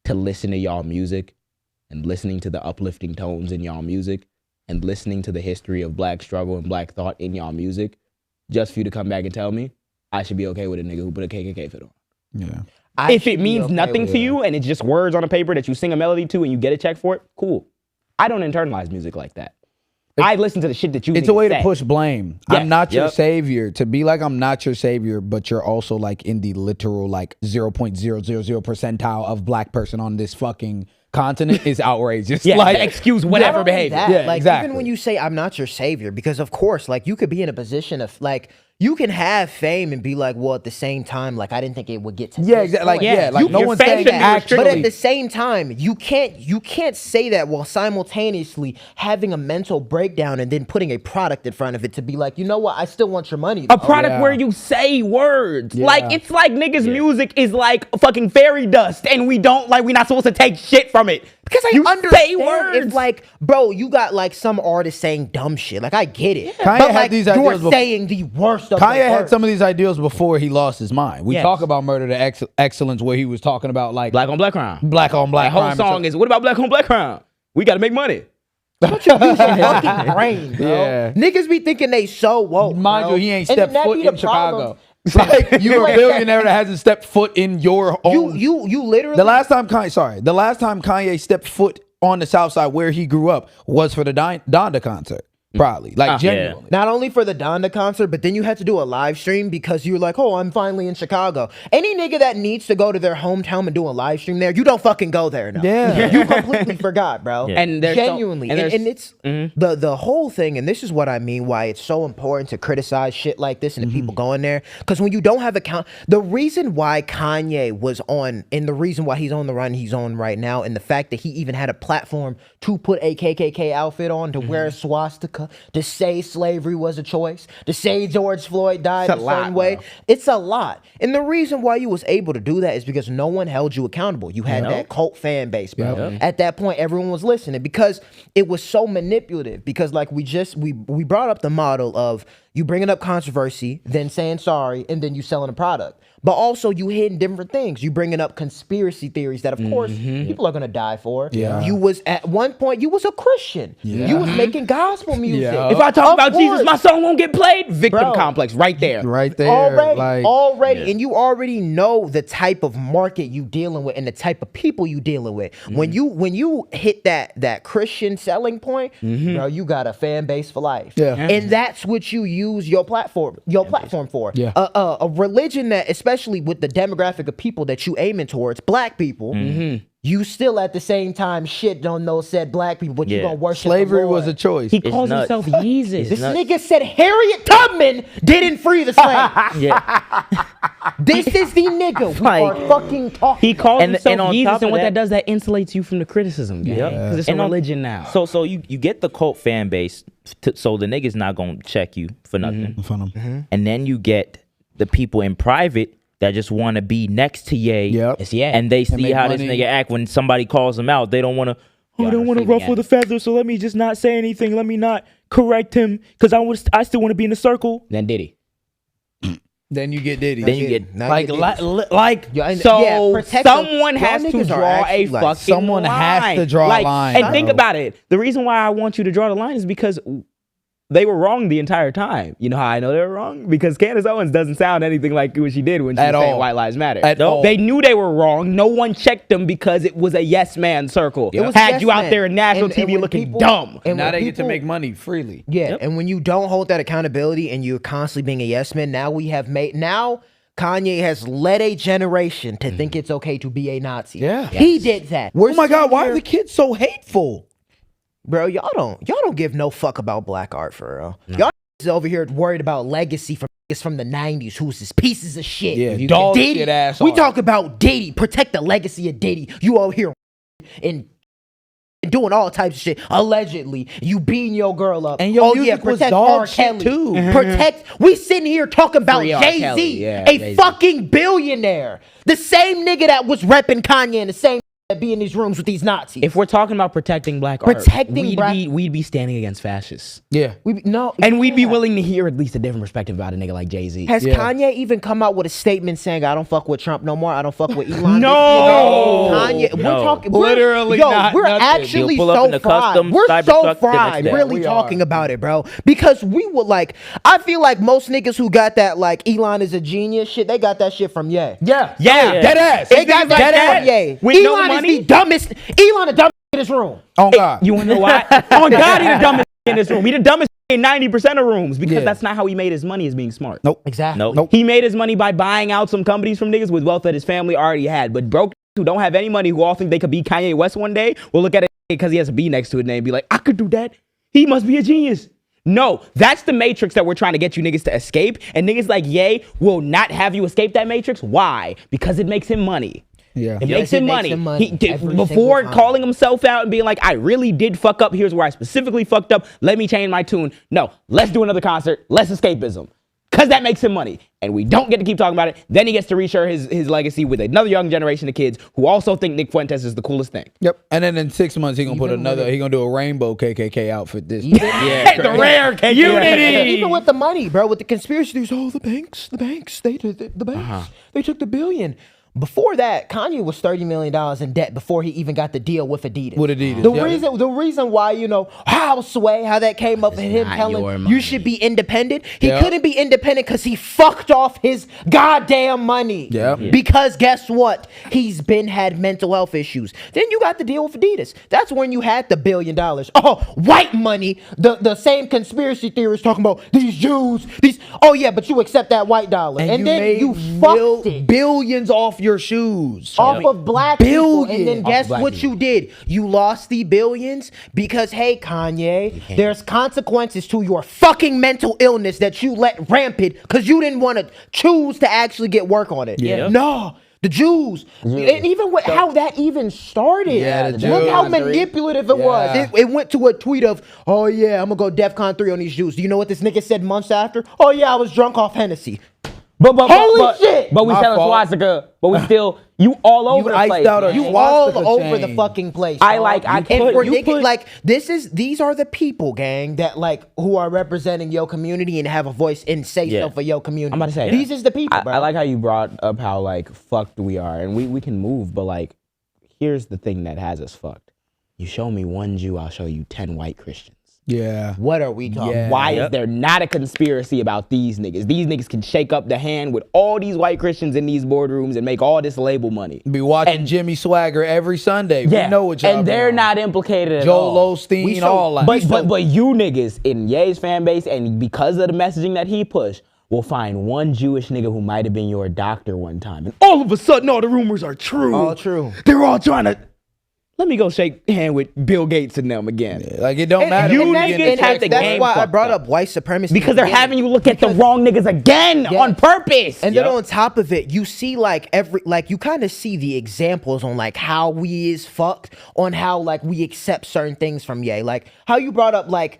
to listen to y'all music and listening to the uplifting tones in y'all music and listening to the history of black struggle and black thought in y'all music, just for you to come back and tell me I should be okay with a nigga who put a KKK fit on. Yeah. If it means nothing to you and it's just words on a paper that you sing a melody to and you get a check for it, cool. I don't internalize music like that. I listen to the shit that you It's a way to say. push blame. Yeah. I'm not your Yep. savior. To be like I'm not your savior, but you're also like in the literal like 0.000 percentile of black person on this fucking continent is outrageous. Yeah, like excuse Not whatever only behavior. that, Yeah, like exactly. even when you say I'm not your savior, because of course, like you could be in a position of like you can have fame and be like, well, at the same time, like I didn't think it would get to Yeah, this exactly. Like point. yeah, like no your one's fame saying should be actually. But at the same time, you can't say that while simultaneously having a mental breakdown and then putting a product in front of it to be like, you know what, I still want your money. A though. product Yeah. where you say words. Yeah. Like it's like niggas' music is like fucking fairy dust and we're not supposed to take shit from it. Because I you understand say words. if like, bro, you got like some artists saying dumb shit. Like I get it. Kanye but had like these you're ideas before- saying the worst of Kanye the had worst. some of these ideals before he lost his mind. We Yes. talk about Murder to Excellence where he was talking about like Black on black crime. black on black That whole crime and song stuff. is what about black on black crime? We gotta make money. Use your fucking brain, bro. Yeah. Niggas be thinking they so woke. Mind bro. you, he ain't And then stepped that foot be the in Chicago. problem. Like you're a billionaire that hasn't stepped foot in your own. You literally. The last time Kanye stepped foot on the South Side where he grew up was for the Donda concert. Probably. Like genuinely. Not only for the Donda concert, but then you had to do a live stream because you were like, oh, I'm finally in Chicago. Any nigga that needs to go to their hometown and do a live stream there, you don't fucking go there now. Yeah. You completely forgot, bro. Yeah. And there's so- genuinely. and And, there's- it's the whole thing, and this is what I mean why it's so important to criticize shit like this and the people going there. Because when you don't have the reason why Kanye was on, and the reason why he's on the run he's on right now, and the fact that he even had a platform to put a KKK outfit on, to wear a swastika, America, to say slavery was a choice, to say George Floyd died a certain way. bro. It's a lot. And the reason why you was able to do that is because no one held you accountable. You had that cult fan base, bro. At that point, everyone was listening because it was so manipulative. Because like we brought up the model of you bringing up controversy, then saying sorry, and then you selling a product. But also you hitting different things. You bringing up conspiracy theories that, of course, people are gonna die for. Yeah. You was at one point you was a Christian. You was making gospel music. Yeah. If I talk Of about Jesus, course. my song won't get played. Victim Bro. complex right there. Right there. Already, and you already know the type of market you dealing with and the type of people you dealing with. When you hit that Christian selling point, bro, you got a fan base for life. Yeah. And that's what you use your platform for. Yeah. A religion that, especially with the demographic of people that you aiming towards, black people. You still at the same time shit on those said black people, but you gonna worship Slavery the Lord. was a choice. He calls nuts. himself Yeezus. This nigga said Harriet Tubman didn't free the slaves. Yeah. This is the nigga we Like, are fucking talking. He calls And himself on Yeezus, top and of what that that- does, that insulates you from the criticism game. Yep. Because it's a And on- religion now. So you get the cult fan base, so the nigga's not gonna check you for nothing. And then you get the people in private that just want to be next to Ye. Yep. It's Ye. And they see make how money. this nigga act when somebody calls him out. They don't want to. Oh, I on don't want to receiving ruffle end. the feathers, so let me just not say anything. Let me not correct him because I still want to be in the circle. Then Diddy. Then you get Diddy. Then you get So protect them. someone Y'all has to niggas are draw a actually, like, fucking someone has line. to draw a line, And think bro. about it. The reason why I want you to draw the line is because they were wrong the entire time. You know how I know they were wrong? Because Candace Owens doesn't sound anything like what she did when she At was saying all. White Lives Matter. At all. They knew they were wrong. No one checked them because it was a yes man circle. It was a Had yes you out man. there in national And TV when looking people- dumb. and Now when they get to people- make money freely. Yeah, and when you don't hold that accountability and you're constantly being a yes man, now Kanye has led a generation to think it's okay to be a Nazi. Yeah. He did that. Oh my God, why are the kids so hateful? Bro, y'all don't give no fuck about black art for real. Y'all is over here worried about legacy from the 90s who's this pieces of shit. Yeah, dog Diddy, shit ass we art. talk about Diddy, protect the legacy of Diddy. You over here and doing all types of shit. Allegedly, you beating your girl up. And your music was protect dog R. shit, Kelly. too. Protect. We sitting here talking about Free R. Jay-Z, Kelly, yeah, a Jay-Z. fucking billionaire. The same nigga that was repping Kanye and the same that be in these rooms with these Nazis. If we're talking about protecting black Protecting art, black- we'd be standing against fascists. Yeah. And we'd be willing to hear at least a different perspective about a nigga like Jay-Z. Has Yeah. Kanye even come out with a statement saying, I don't fuck with Trump no more, I don't fuck with Elon? No! Kanye, we're No. talking, Literally not we're nothing. actually He'll pull up so in the fried. custom We're Cybertruck so the next fried, day. really We talking are. about it, bro. Because we would like, I feel like most niggas who got that, like, Elon is a genius shit, they got that shit from Ye. Yeah. Yeah. Dead ass. They got that Dead from ass. Ye. With no Elon is money? the dumbest, Elon the dumbest in this room. Oh God. You wanna know why? Oh God, he the dumbest in this room. He the dumbest in 90% of rooms because Yeah. that's not how he made his money, is being smart. Nope. Exactly. Nope. He made his money by buying out some companies from niggas with wealth that his family already had. But broke who don't have any money, who all think they could be Kanye West one day, will look at it because he has a B next to it and be like, I could do that. He must be a genius. No, that's the matrix that we're trying to get you niggas to escape. And niggas like Ye will not have you escape that matrix. Why? Because it makes him money. Yeah. It Yes, makes it him makes money. him money He did, every before single time. calling himself out and being like, I really did fuck up. Here's where I specifically fucked up. Let me change my tune. No, let's do another concert. Less escapism. Because that makes him money. And we don't get to keep talking about it. Then he gets to reshare his legacy with another young generation of kids who also think Nick Fuentes is the coolest thing. Yep. And then in 6 months he gonna put another. He gonna do a rainbow KKK outfit. This. Yeah. The rare unity. Even with the money, bro, with the conspiracy theories, oh, the banks, they took the banks, they took the billion. Before that, Kanye was $30 million in debt before he even got the deal with Adidas. With Adidas, The yeah. the reason why, how that came up and him not telling your you money. should be independent. He Yeah. couldn't be independent because he fucked off his goddamn money. Yeah. Yeah. Because guess what? He's had mental health issues. Then you got the deal with Adidas. That's when you had the $1 billion. Oh, white money. The same conspiracy theorists talking about these Jews. Oh yeah, but you accept that white dollar, and then made you fucked it. billions off your shoes. Yep. Off of black people. And then Billions. guess Off black what people. you did? You lost the billions because, hey, Kanye, there's consequences to your fucking mental illness that you let rampant because you didn't want to choose to actually get work on it. Yeah. No. The Jews, and even how that even started. Yeah, the Look how Jews. manipulative it was. Yeah. It went to a tweet of, oh yeah, I'm gonna go DEFCON 3 on these Jews. Do you know what this nigga said months after? Oh yeah, I was drunk off Hennessy. Holy shit! But we My selling fault. swastika. But we still, you all over the iced place. out a- man. You Swastika all over the chain. fucking place. I dog. like- I And put- for you niggas, put- like these are the people, gang, that like who are representing your community and have a voice and say Yeah. stuff for your community. I'm about to say these is the people, bro. I like how you brought up how like fucked we are, and we can move, but like, here's the thing that has us fucked. You show me one Jew, I'll show you 10 white Christians. Yeah. What are we talking? Yeah. Why Yep. is there not a conspiracy about these niggas? These niggas can shake up the hand with all these white Christians in these boardrooms and make all this label money. Be watching And- Jimmy Swagger every Sunday. We know what y'all and be they're on. not implicated at Joel all. Osteen, We so- all that. But you niggas in Ye's fan base, and because of the messaging that he pushed, will find one Jewish nigga who might have been your doctor one time, and all of a sudden all the rumors are true. All true. They're all trying to. Let me go shake hand with Bill Gates and them again. Like it don't matter. you when niggas get have the the that's game why I fucked brought up. up white supremacy Because they're again. having you look at the wrong niggas again on purpose. And then on top of it, you see you kind of see the examples on like how we is fucked on how like we accept certain things from Ye. Like how you brought up like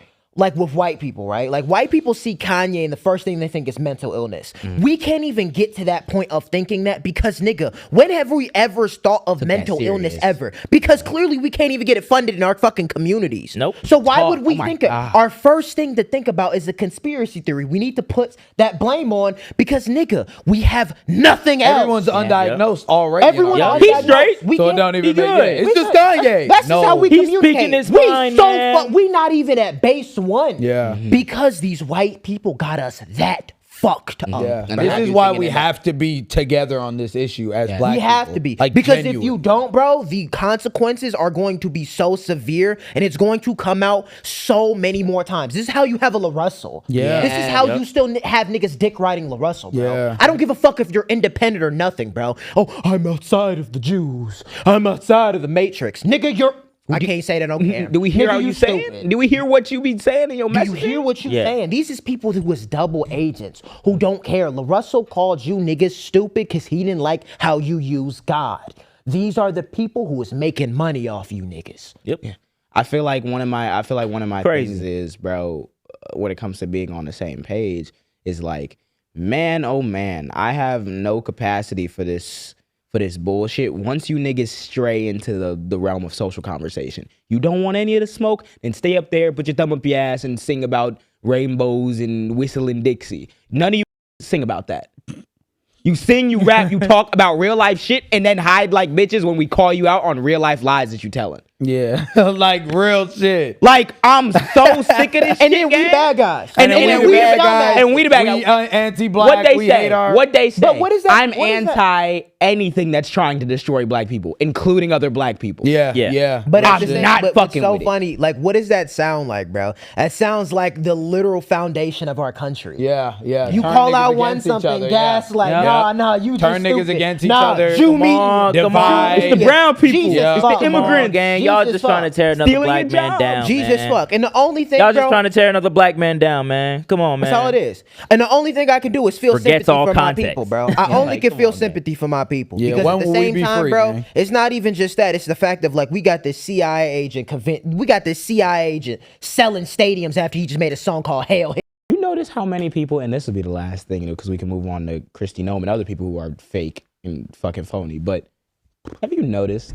with white people, right? Like white people see Kanye and the first thing they think is mental illness. We can't even get to that point of thinking that because nigga, when have we ever thought of mental illness serious. ever? Because clearly we can't even get it funded in our fucking communities. Nope. So why would we my think God. our first thing to think about is a conspiracy theory? We need to put that blame on because nigga, we have nothing else. Everyone's undiagnosed already. Everyone Yeah. else He's got straight. no- we So it can't- don't even he make good. sense. It's we just not- Kanye. That's just how we He's communicate. speaking his we mind, so man. we not even at base one. Yeah. Because these white people got us that fucked up. Yeah. And This I is do why think we it- have to be together on this issue as black We have people. to be. Like, because if genuine. you don't, bro, the consequences are going to be so severe and it's going to come out so many more times. This is how you have a La Russell. Yeah. This is how you still have niggas dick riding La Russell, bro. Yeah. I don't give a fuck if you're independent or nothing, bro. Oh, I'm outside of the Jews. I'm outside of the Matrix. Nigga, you're... I can't say that, I don't care. Do we hear Nigga, how you saying? stupid. Do we hear what you be saying in your Do message? you hear what you Yeah. saying? These is people who was double agents who don't care. LaRussell called you niggas stupid because he didn't like how you use God. These are the people who is making money off you niggas. Yep. I feel like one of my Crazy. things is, bro, when it comes to being on the same page, is like, man, oh man, I have no capacity for this bullshit. Once you niggas stray into the realm of social conversation, you don't want any of the smoke, then stay up there, put your thumb up your ass and sing about rainbows and whistling Dixie. None of you sing about that. You sing, you rap, you talk about real life shit, and then hide like bitches when we call you out on real life lies that you telling. Yeah. Like real shit. Like, I'm so sick of this shit, And then we gang. bad guys. And then then we we the bad bad guys. And we the bad We guys. anti-black. What they we say? hate our... What they say? But what is that- I'm what is that? anti anything that's trying to destroy black people, including other black people. Yeah. Yeah. Yeah. But I'm it's the same, not but fucking it's so with it. funny. Like, what does that sound like, bro? That sounds like the literal foundation of our country. Yeah. Yeah. You Turn call niggas out one against each something, other, gas yeah. like, Yeah. nah, you Turn just niggas stupid. against each Nah, other. Jew Come meeting. on, come divide. on. It's the brown people. Jesus Yeah. fuck. It's the immigrants. Gang, y'all Jesus just trying to fuck. tear another Stealing black your man job. down. Jesus man. fuck. And the only thing, Y'all just bro, trying to tear another black man down, man. Come on, man. that's all it is. And the only thing I can do is feel Forgets sympathy all for context. my people, bro. I only Like, can come feel on, sympathy for my people. Yeah, Because when at the will we same be time, free, bro, man? it's not even just that. It's the fact of like we got this CIA agent selling stadiums after he just made a song called Hail. You notice how many people, and this will be the last thing, because we can move on to Kristy, Noem, and other people who are fake and fucking phony. But have you noticed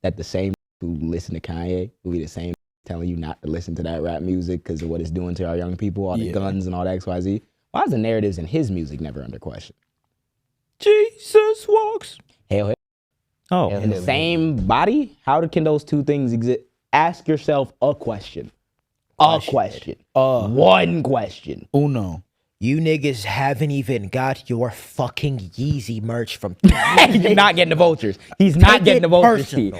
that the same who listen to Kanye will be the same telling you not to listen to that rap music because of what it's doing to our young people, all the guns and all that XYZ? Why is the narratives in his music never under question? Jesus walks. Hell, Oh, in the same body? How can those two things exist? Ask yourself a question. A question. One question. Uno. You niggas haven't even got your fucking Yeezy merch from. You're not getting the vultures. He's not getting the vultures. T.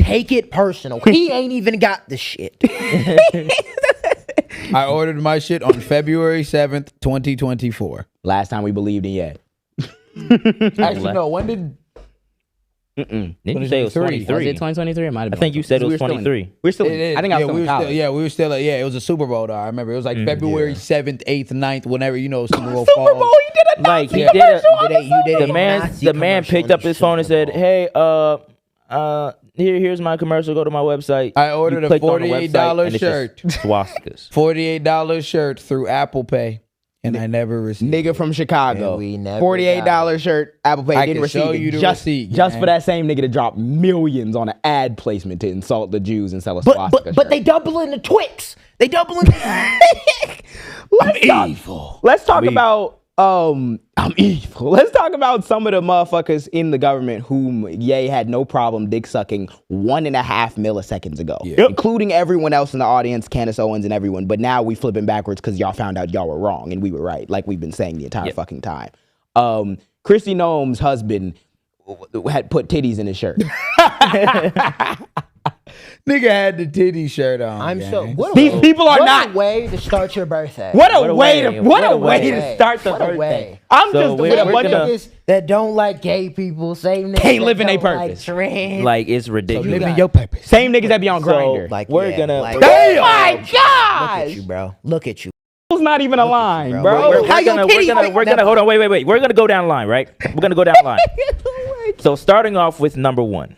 Take it personal. He ain't even got the shit. I ordered my shit on February 7th, 2024. Last time we believed in Ye. Actually, no. When did Didn't you say it was 2023? 23? Was it 2023? It might have been. I think you said it was 23. We're still. It is. I think I was we still in were college. still, we were still. Yeah, it was a Super Bowl. Though I remember it was like February 7th, 8th, 9th, whenever Super Bowl Super falls. Bowl. You did a Like he Nazi did a, commercial on You did the a man Nazi the man commercial picked on up the his phone and Super said, Bowl. "Hey, here's my commercial. Go to my website." I ordered You a clicked on the $48 website, and it's shirt. just Swastikas. $48 shirt through Apple Pay, and I never received. Nigga from Chicago. And we never $48 shirt. Apple Pay I didn't can receive show it. you the just receipt, just gang. for that same nigga to drop millions on an ad placement to insult the Jews and sell a But swastika but shirt. they doubling the Twix. They doubling. Let's talk about I'm evil. Let's talk about some of the motherfuckers in the government whom Ye had no problem dick sucking 1.5 milliseconds ago, including everyone else in the audience, Candace Owens and everyone. But now we flipping backwards because y'all found out y'all were wrong and we were right, like we've been saying the entire fucking time. Kristy Noem's husband had put titties in his shirt. Nigga had the titty shirt on. I'm gang. so. These people are what not. a way to start your birthday. What a way way. to What a start the What a birthday. way. I'm So just we're- with a we're bunch gonna- of Niggas that don't like gay people, same niggas Can't live that in they don't like purpose. trans. Like it's ridiculous. Living got- your purpose. same niggas that be on Grindr. like we're yeah, gonna- like, Oh Look my at gosh, you, bro. Look at you. it's not even a line, bro. bro. We're How your gonna titty? hold on, wait. We're gonna go down the line, right? We're gonna go down the line. So starting off with number one.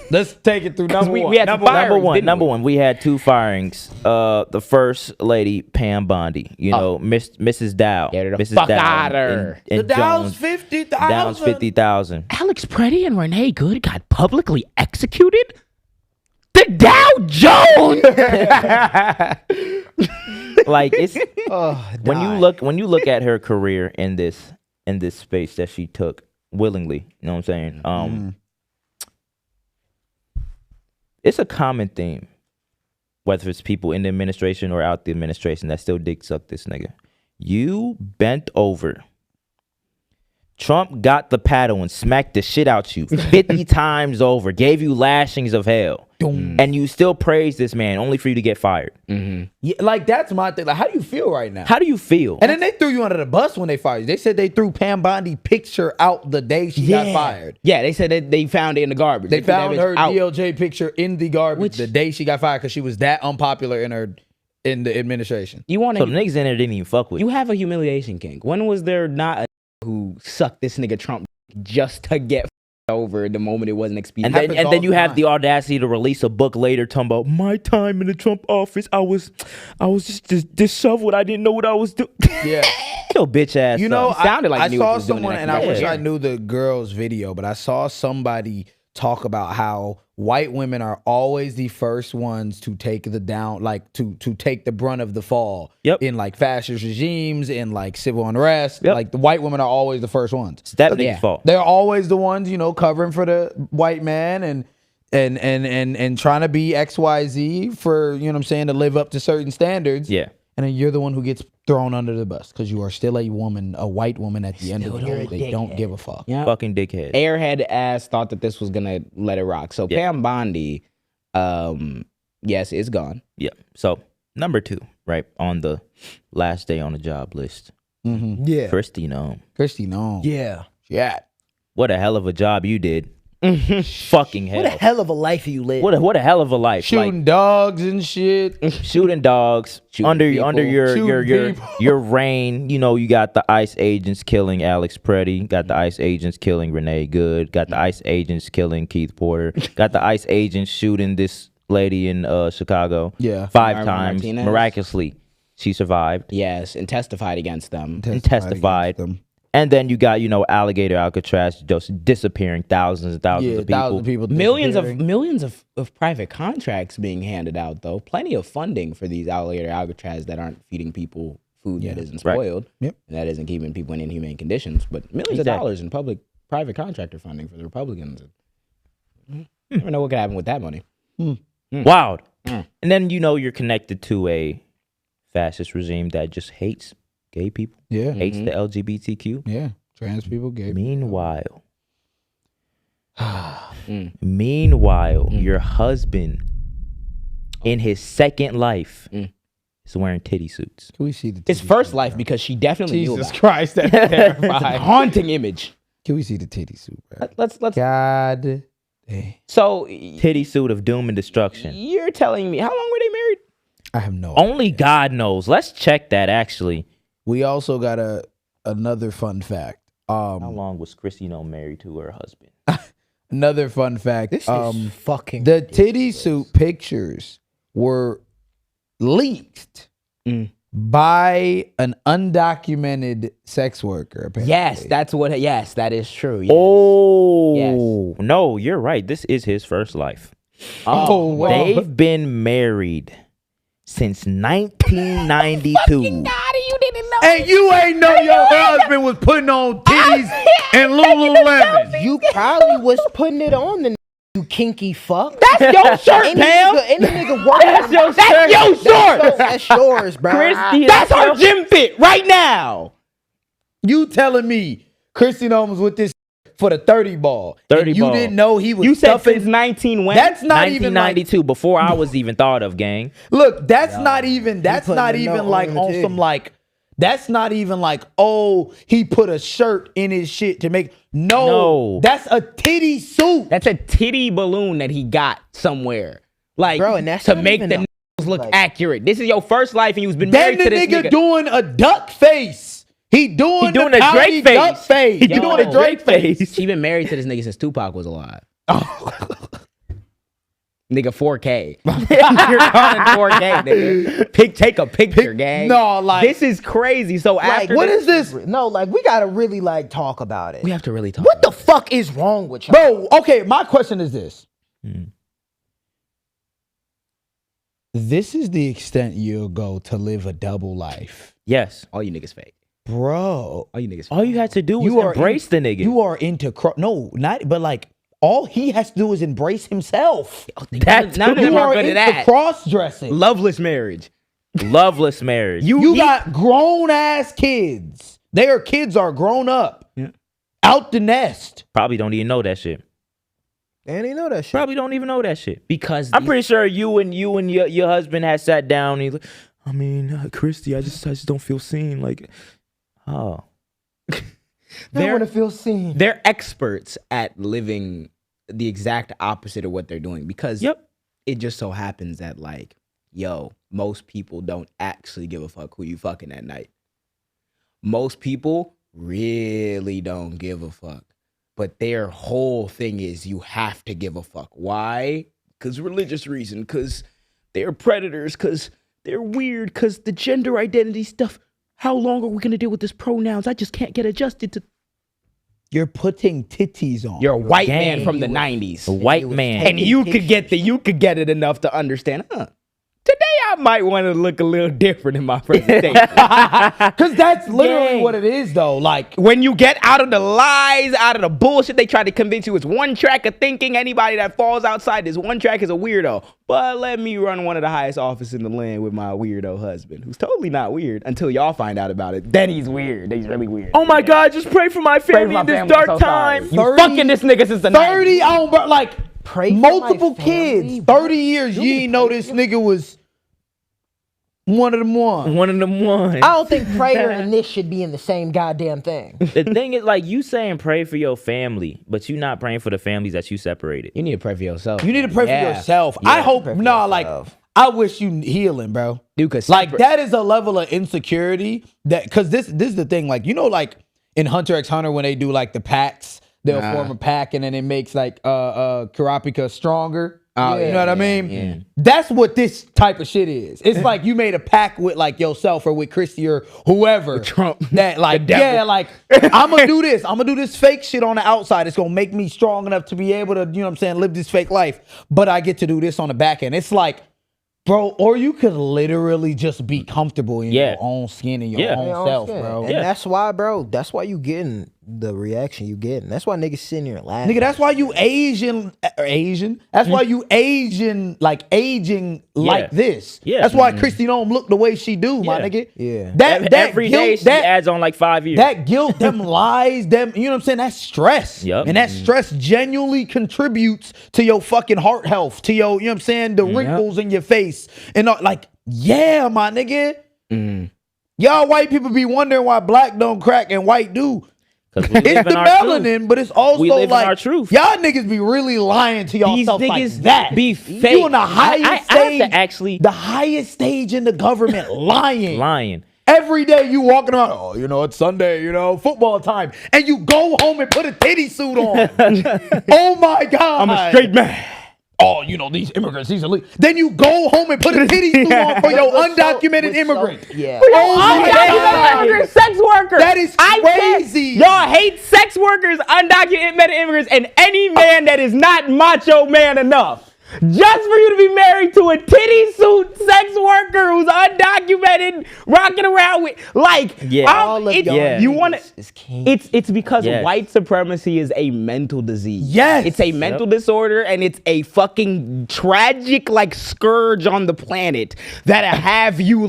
Let's take it through number one. we had some firings, Number one, we had two firings. The first lady, Pam Bondi, Mrs. Dow. Get her the Mrs. fuck Dow outta and The Dow's Jones. 50,000. Down's 50,000. Alex Preddy and Renee Good got publicly executed? The Dow Jones! Like it's Oh, when you look at her career in this space that she took willingly, you know what I'm saying? It's a common theme, whether it's people in the administration or out the administration that still dick suck this nigga. You bent over. Trump got the paddle and smacked the shit out you 50 times over, gave you lashings of hell, and you still praise this man only for you to get fired. Yeah, like that's my thing. Like, how do you feel right now? How do you feel? And then they threw you under the bus when they fired you. They said they threw Pam Bondi picture out the day she got fired. Yeah, they said that they found it in the garbage. They put that found bitch her out. DLJ picture in the garbage the day she got fired because she was that unpopular in the administration. You want So the to? niggas in there didn't even fuck with You you. have a humiliation kink. When was there not a who sucked this nigga Trump just to get over the moment it wasn't expedient? And then you have the audacity to release a book later talking about my time in the Trump office. I was just disheveled. I didn't know what I was doing. Yeah. Your bitch ass. You know, up. It sounded like I he knew what saw he was doing someone, in and that I wish conversation. I knew the girl's video, but I saw somebody talk about how white women are always the first ones to take the down, like to take the brunt of the fall. Yep. In like fascist regimes, in like civil unrest. Yep. Like the white women are always the first ones. It's that nigga's fault. They're always the ones, covering for the white man and trying to be XYZ for, you know what I'm saying, to live up to certain standards. Yeah. And then you're the one who gets thrown under the bus because you are still a woman, a white woman at the end of the day. They don't give a fuck. Yeah. Fucking dickhead. Airhead ass thought that this was gonna let it rock. So Pam Bondi, yes, is gone. Yeah. So number two, right on the last day on the job list, Yeah. Kristy Noem. Kristy, no. Yeah. Yeah. What a hell of a job you did. Fucking hell. What a hell of a life you live. What a hell of a life. Shooting dogs and shit. Shooting dogs under people. your reign. You got the ICE agents killing Alex Preddy, got the ICE agents killing Renee Good, got the ICE agents killing Keith Porter, got the ICE agents shooting this lady in Chicago. Yeah. 5 Marva times Martinez. miraculously she survived Yes, and testified against them. and testified. against them. And then you got alligator Alcatraz just disappearing thousands and thousands of people. Thousands of people. Millions of private contracts being handed out though. Plenty of funding for these alligator Alcatraz that aren't feeding people food that isn't Right. spoiled. Yep. And that isn't keeping people in inhumane conditions. But millions of dollars in private contractor funding for the Republicans. You never know what could happen with that money. Wild. And then you're connected to a fascist regime that just hates gay people, Yeah. hates the LGBTQ. Yeah. Trans people, gay people. Meanwhile, your husband in his second life is wearing titty suits. Can we see the His titties? first life because she definitely knew Jesus about it. Christ, that's It's a terrifying. haunting image. Can we see the titty suit, bro? Let's. God damn. So Titty suit of doom and destruction. you're telling me how long were they married? I have no Only idea. God knows. Let's check that actually. We also got another fun fact. How long was Kristy Noem married to her husband? Another fun fact. This is fucking the titty suit pictures were leaked by an undocumented sex worker. Apparently. Yes, that is true. Yes. Oh, no, you're right. This is his first life. Oh, well. They've been married since 1992. And you ain't know your husband was putting on titties and Lululemon. You probably was putting it on the you kinky fuck. That's your shirt, Any Pam. nigga working. That's your shirt. That's yours, bro. Kristy, That's her gym fit right now. You telling me Kristy Noem was with this for the 30 ball. 30 and you ball. didn't know he was You said stuffing. since 19 when? That's not even like, 1992, before I was even thought of, gang. look, that's not even putting like the note on the some titty. like that's not even like, oh, he put a shirt in his shit to make No. That's a titty suit. That's a titty balloon that he got somewhere. Like, Bro, and that's to not make even the a- nipples look like- accurate. This is your first life and you've been Then married the to this nigga nigga. doing a duck face. He doing doing the a pouty Drake duck face. face. He He doing doing a a Drake face. She been married to this nigga since Tupac was alive. Nigga, 4K. You're calling 4K, nigga. Take a picture, gang. No, like- this is crazy. So Like, after What this, is this? No, like we gotta really like talk about it. we have to really talk. What the fuck is wrong with y'all? Bro, okay, my question is this. This is the extent you'll go to live a double life. Yes. All you niggas fake. Bro, All you niggas fake. All you had to do was you are embrace the nigga. You are into no, not but like all he has to do is embrace himself. That's none of You them are are good into at that. cross dressing. Loveless marriage. Loveless marriage. You got grown ass kids. Their kids are grown up. Yeah. Out the nest. Probably don't even know that shit. They didn't know that shit. Probably don't even know that shit. Because I'm pretty sure you and your husband had sat down and he's like, I mean, Kristy, I just don't feel seen. Like, oh. I want to feel seen. they're experts at living the exact opposite of what they're doing because Yep. it just so happens that like, yo, most people don't actually give a fuck who you fucking at night. Most people really don't give a fuck. But their whole thing is you have to give a fuck. Why? Because religious reason, because they're predators, because they're weird, because the gender identity stuff. How long are we going to deal with this pronouns? I just can't get adjusted to. You're putting titties on. You're a white Gang. man from the 90s. A white man. And you could get it enough to understand, today I might want to look a little different in my presentation. Because that's literally Gang. what it is, though. Like, When you get out of the lies, out of the bullshit, they try to convince you it's one track of thinking. Anybody that falls outside this one track is a weirdo. But let me run one of the highest offices in the land with my weirdo husband, who's totally not weird until y'all find out about it. Then he's weird. He's really weird. Oh my God, just pray for my Pray for family my in this family. I'm dark so sorry. time. You fucking this nigga since the 30 90s. on, bro. Like, Pray for multiple my family, kids. bro. 30 years, you ain't know this nigga was one of them one. One of them ones. I don't think prayer and this should be in the same goddamn thing. The thing is, like, you saying pray for your family, but you not praying for the families that you separated. You need to pray for yourself. You need to pray Yeah. for yourself. Yeah. I hope, Pray for like, yourself. I wish you healing, bro. Dude, cause Like, that is a level of insecurity that, because this is the thing, like, you know, like in Hunter x Hunter when they do like the packs, they'll form a pack and then it makes like Kurapika stronger. Oh, you yeah, know what I yeah, mean? yeah. That's what this type of shit is. It's like you made a pact with like yourself or with Kristy or whoever. Trump. That like, yeah, like I'm gonna do this. I'm gonna do this fake shit on the outside. It's gonna make me strong enough to be able to, you know what I'm saying, live this fake life. But I get to do this on the back end. It's like, bro, or you could literally just be comfortable in your own skin and your Yeah. own Your own self, skin. bro. And that's why, bro, that's why you getting the reaction you getting. That's why niggas sitting here laughing. Nigga, that's why you Asian. That's why you aging like this. Yeah. That's why Kristy Noem look the way she do, my Yeah. nigga. Yeah. That Every day guilt, she adds on like 5 years. that guilt, them lies, them, you know what I'm saying? That's stress. Yup. And that stress genuinely contributes to your fucking heart health, to your, you know what I'm saying, the wrinkles in your face. And like, yeah, my nigga. Y'all white people be wondering why black don't crack and white do. Because we It's live the in our melanin, truth. but it's also We live in like our truth. y'all niggas be really lying to These yourself like niggas that. be You fake. on the highest I have stage, to actually the highest stage in the government, lying. lying. Every day you walking around, oh, it's Sunday, football time. And you go home and put a titty suit on. Oh my God. I'm a straight man. Oh, these immigrants, these illegal. Then you go home and put a titty suit on for your undocumented immigrant. Yeah. Oh my God. Undocumented sex workers. That is crazy. Y'all hate sex workers, undocumented immigrants, and any man that is not macho man enough. Just for you to be married to a titty suit sex worker who's undocumented, rocking around with All of y'all you want niggas to? is king. It's because Yes. white supremacy is a mental disease. Yes. It's a mental disorder, and it's a fucking tragic scourge on the planet that'll have you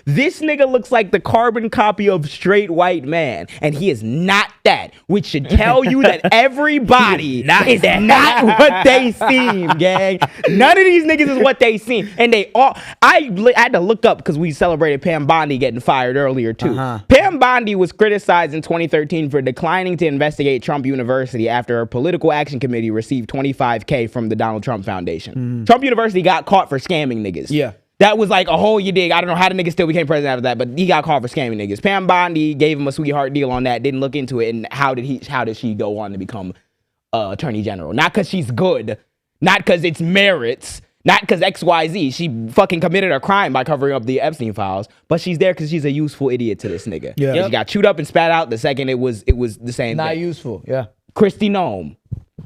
this nigga looks like the carbon copy of straight white man, and he is not that, which should tell you that everybody is not what they seem, gang. None of these niggas is what they seem, and they all. I had to look up because we celebrated Pam Bondi getting fired earlier too. Pam Bondi was criticized in 2013 for declining to investigate Trump University after a political action committee received $25K from the Donald Trump Foundation. Trump University got caught for scamming niggas. Yeah. That was a whole you dig. I don't know how the nigga still became president after that, but he got caught for scamming niggas. Pam Bondi gave him a sweetheart deal on that, didn't look into it, and how did she go on to become attorney general? Not because she's good, not because it's merits, not because XYZ. She fucking committed a crime by covering up the Epstein files, but she's there because she's a useful idiot to this nigga. Yeah. And she got chewed up and spat out the second it was the same Not thing. useful. Yeah. Kristy Noem.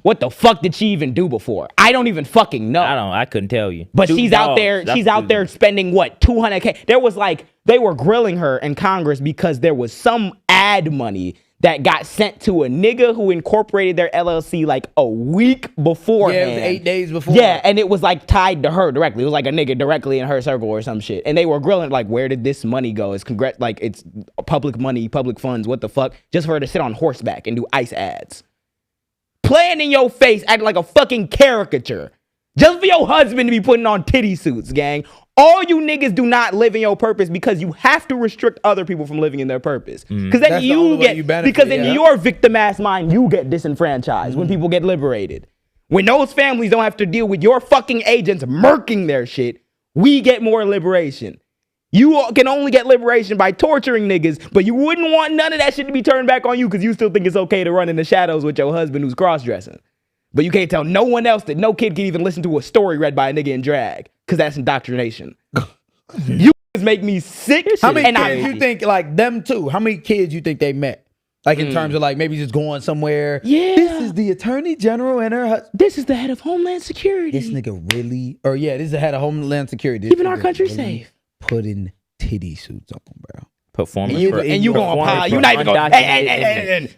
What the fuck did she even do before? I don't even fucking know. I couldn't tell you. But Shooting she's out dogs, there. that's She's out shooting there dogs. spending what, $200K? There was they were grilling her in Congress because there was some ad money that got sent to a nigga who incorporated their LLC a week before. Yeah, it was 8 days before. Yeah, and it was tied to her directly. It was a nigga directly in her circle or some shit. And they were grilling where did this money go? It's it's public money, public funds. What the fuck? Just for her to sit on horseback and do ICE ads. Playing in your face, acting like a fucking caricature. Just for your husband to be putting on titty suits, gang. All you niggas do not live in your purpose because you have to restrict other people from living in their purpose. Because then That's the only you way get, you benefit, because in yeah. your victim ass mind, you get disenfranchised when people get liberated. When those families don't have to deal with your fucking agents murking their shit, we get more liberation. You can only get liberation by torturing niggas, but you wouldn't want none of that shit to be turned back on you because you still think it's okay to run in the shadows with your husband who's cross-dressing. But you can't tell no one else that no kid can even listen to a story read by a nigga in drag because that's indoctrination. You make me sick. How many and kids you think them two? How many kids you think they met? In terms of maybe just going somewhere. Yeah. This is the attorney general and her husband. This is the head of Homeland Security. This nigga really, this is the head of Homeland Security. Keeping our country safe. Putting titty suits on, bro. Performance. And you gonna apologize. You're not even gonna. Hey.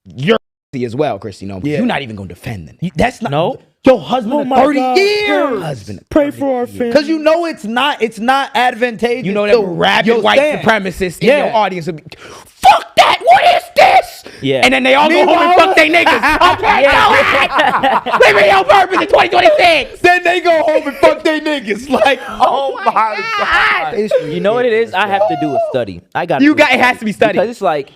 You're as well, Kristy. No, Yeah. you're not even gonna defend them. That's not. No. Your husband of 30 years. Husband. Pray for our family. Because it's not advantageous. You know that rabid white supremacists in Yeah. your audience would be, fuck that, what is this? Yeah. And then they all go home and fuck they niggas. Okay, go ahead. Live in your purpose in 2026. Then they go home and fuck their niggas. Oh my God. You know what it is? I have to do a study. It has to be studied. Because it's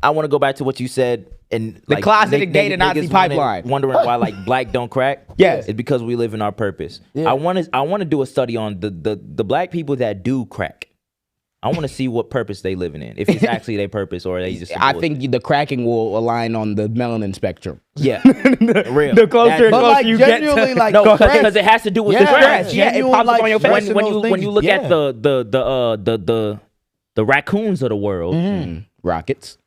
I want to go back to what you said. And The closeted data Nazi pipeline. Wondering why black don't crack. Yes. It's because we live in our purpose. I want to do a study on the black people that do crack. I want to see what purpose they living in. If it's actually their purpose or they just. I think the cracking will align on the melanin spectrum. Yeah. Real. The closer and But closer you get genuinely, to No, stress. because it has to do with Yeah, the stress. Yeah, it genuine, pops up on your face. stress and When those you things, look yeah. at the raccoons of the world, rockets.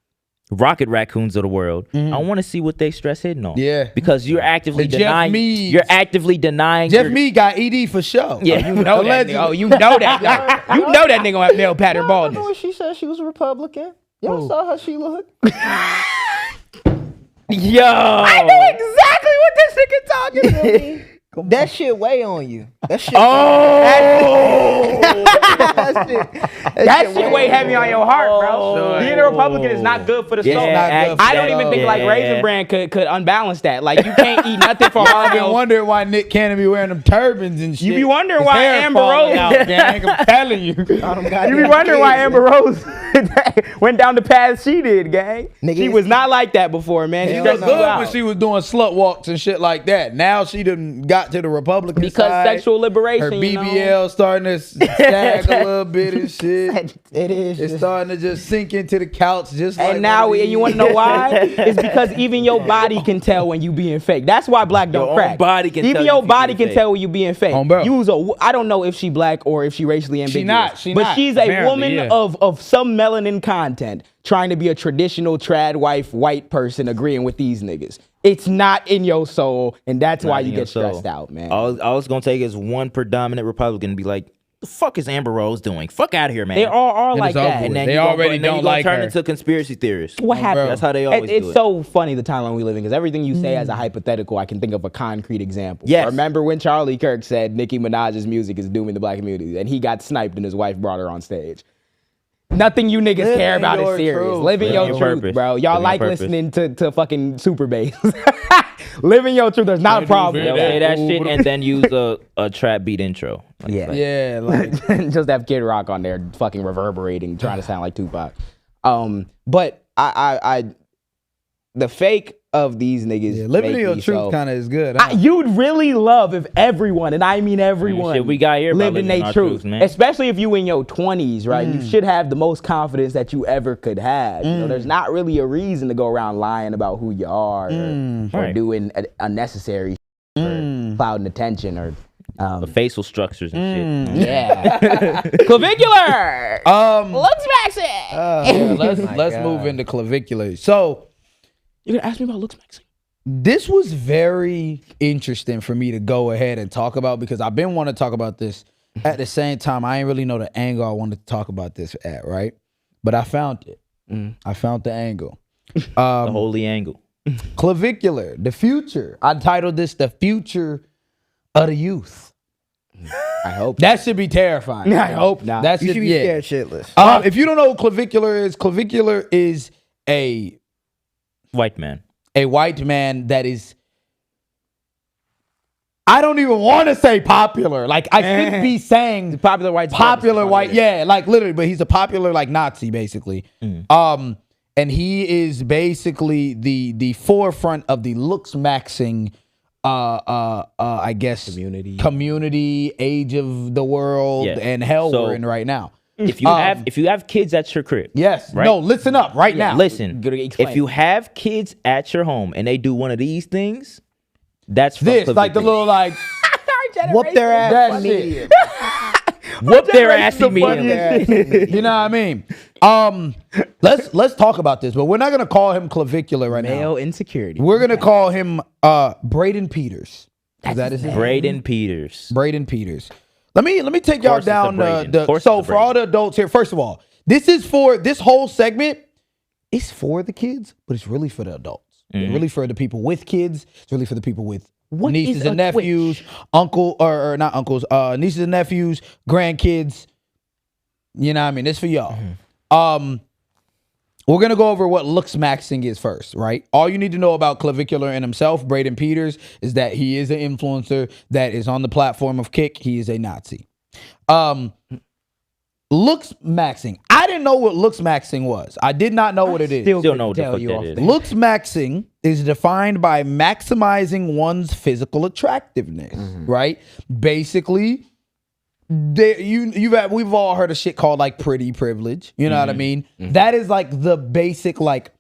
rocket raccoons of the world, I want to see what they stress hitting on. Yeah. Because you're actively The Jeff denying. Meads. You're actively denying. Jeff Mead got ED for sure. Yeah. You know that. Allegedly. Nigga. Oh, you know that. You know that nigga gonna have male pattern baldness. Remember when she said she was a Republican? Y'all saw how she looked? Yo. I know exactly what this nigga talking about. That shit weigh on you. That shit. That shit weigh heavy on your heart, bro. Being a Republican is not good for the soul. Yeah, I don't even think Raisin Bran could unbalance that. Like, you can't eat nothing for all I've been meals. wondering why Nick Cannon be wearing them turbans and shit. You be wondering His why hair Amber falling Rose. out, gang. I'm telling you. You be wondering why Amber Rose went down the path she did, gang. Nigga, She was not like that before, man. She She was stressed you good out. when she was doing slut walks and shit like that. Now she done got to the Republican Because side. sexual liberation, Her you know? BBL starting to sag a little bit and shit. It is. It's starting to just sink into the couch just like And now, one of and you these. want to know why? It's because even your body can tell when you being fake. That's why black don't Your own crack. body can even tell your you body being can fake. tell when you being fake. Bro. I don't know if she black or if she racially ambiguous. She but not. she's a Apparently, woman yeah. of some melanin content trying to be a traditional trad wife white person agreeing with these niggas. It's not in your soul, and that's why Not you in your get stressed soul. out, man. All it's gonna take is one predominant Republican to be like, the fuck is Amber Rose doing? Fuck out of here, man. They all are And like it's over that. with. And then They you gonna already and then don't you gonna like turn her. into conspiracy theorists. what happened? That's how they always It's do it. so funny the timeline we live in because everything you say as a hypothetical, I can think of a concrete example. Yes. Remember when Charlie Kirk said Nicki Minaj's music is dooming the black community, and he got sniped and his wife brought her on stage. Nothing you niggas Living care about is your serious. truth. Living your Living your truth, purpose. bro. Y'all Living like your purpose. listening to fucking super bass. Living your truth, there's not a problem. They'll say that shit and then use a trap beat intro. Like, Yeah. Yeah, like Just have Kid Rock on there fucking reverberating, trying to sound like Tupac. But I the fake of these niggas. yeah, living make in your me truth so- kind of is good. Huh? You'd really love if everyone, and I mean everyone, shit we got here about lived in living their our truth. truths, man. Especially if you in your 20s, right? You should have the most confidence that you ever could have. You know, there's not really a reason to go around lying about who you are or Right. doing unnecessary or clouding attention or The facial structures and shit. yeah. Clavicular. Looks maxing. Yeah, let's my let's God. move into clavicular. So You're gonna ask me about looks maxing? this was very interesting for me to go ahead and talk about because I've been wanting to talk about this. At the same time, I ain't really know the angle I wanted to talk about this at, right? But I found it. I found the angle. The holy angle. Clavicular, the future. I titled this "The Future of the Youth." I hope. That should be terrifying. I hope not. That You should should be yeah. scared shitless. If you don't know what clavicular is a White man. white man that is, I don't even want to say popular. Like I shouldn't be saying popular white. popular white. Yeah, like literally, but he's a popular like Nazi basically. And he is basically the forefront of the looksmaxxing I guess community, age of the world, Yeah. and hell So- we're in right now. If you have kids at your crib. Yes. Right? No, listen up right now. Listen. Gotta explain. If you have kids at your home and they do one of these things, that's from This like the clavicular. little like Whoop their ass. that immediately. shit. whoop their ass the immediately. You know what I mean? Let's talk about this, but we're not gonna call him clavicular right now. male insecurity. We're gonna call him Braden Peters. Is that his name? Braden Peters. Braden Peters. Let me take y'all course it's a down Braden. the Of course so it's a for all the adults here. First of all, this is for this whole segment. It's for the kids, but it's really for the adults. It's really for the people with kids. It's really for the people with nieces is and a nephews, uncle or not uncles, nieces and nephews, grandkids. You know what I mean? It's for y'all. We're gonna go over what looksmaxxing is first, right? All you need to know about Clavicular and himself, Braden Peters, is that he is an influencer that is on the platform of Kick. He is a Nazi. Looksmaxxing. I didn't know what looksmaxxing was. I did not know what it is. Still know what the fuck that is. Looksmaxxing is defined by maximizing one's physical attractiveness, right? Basically, we've all heard of shit called like pretty privilege. You know what I mean? That is like the basic like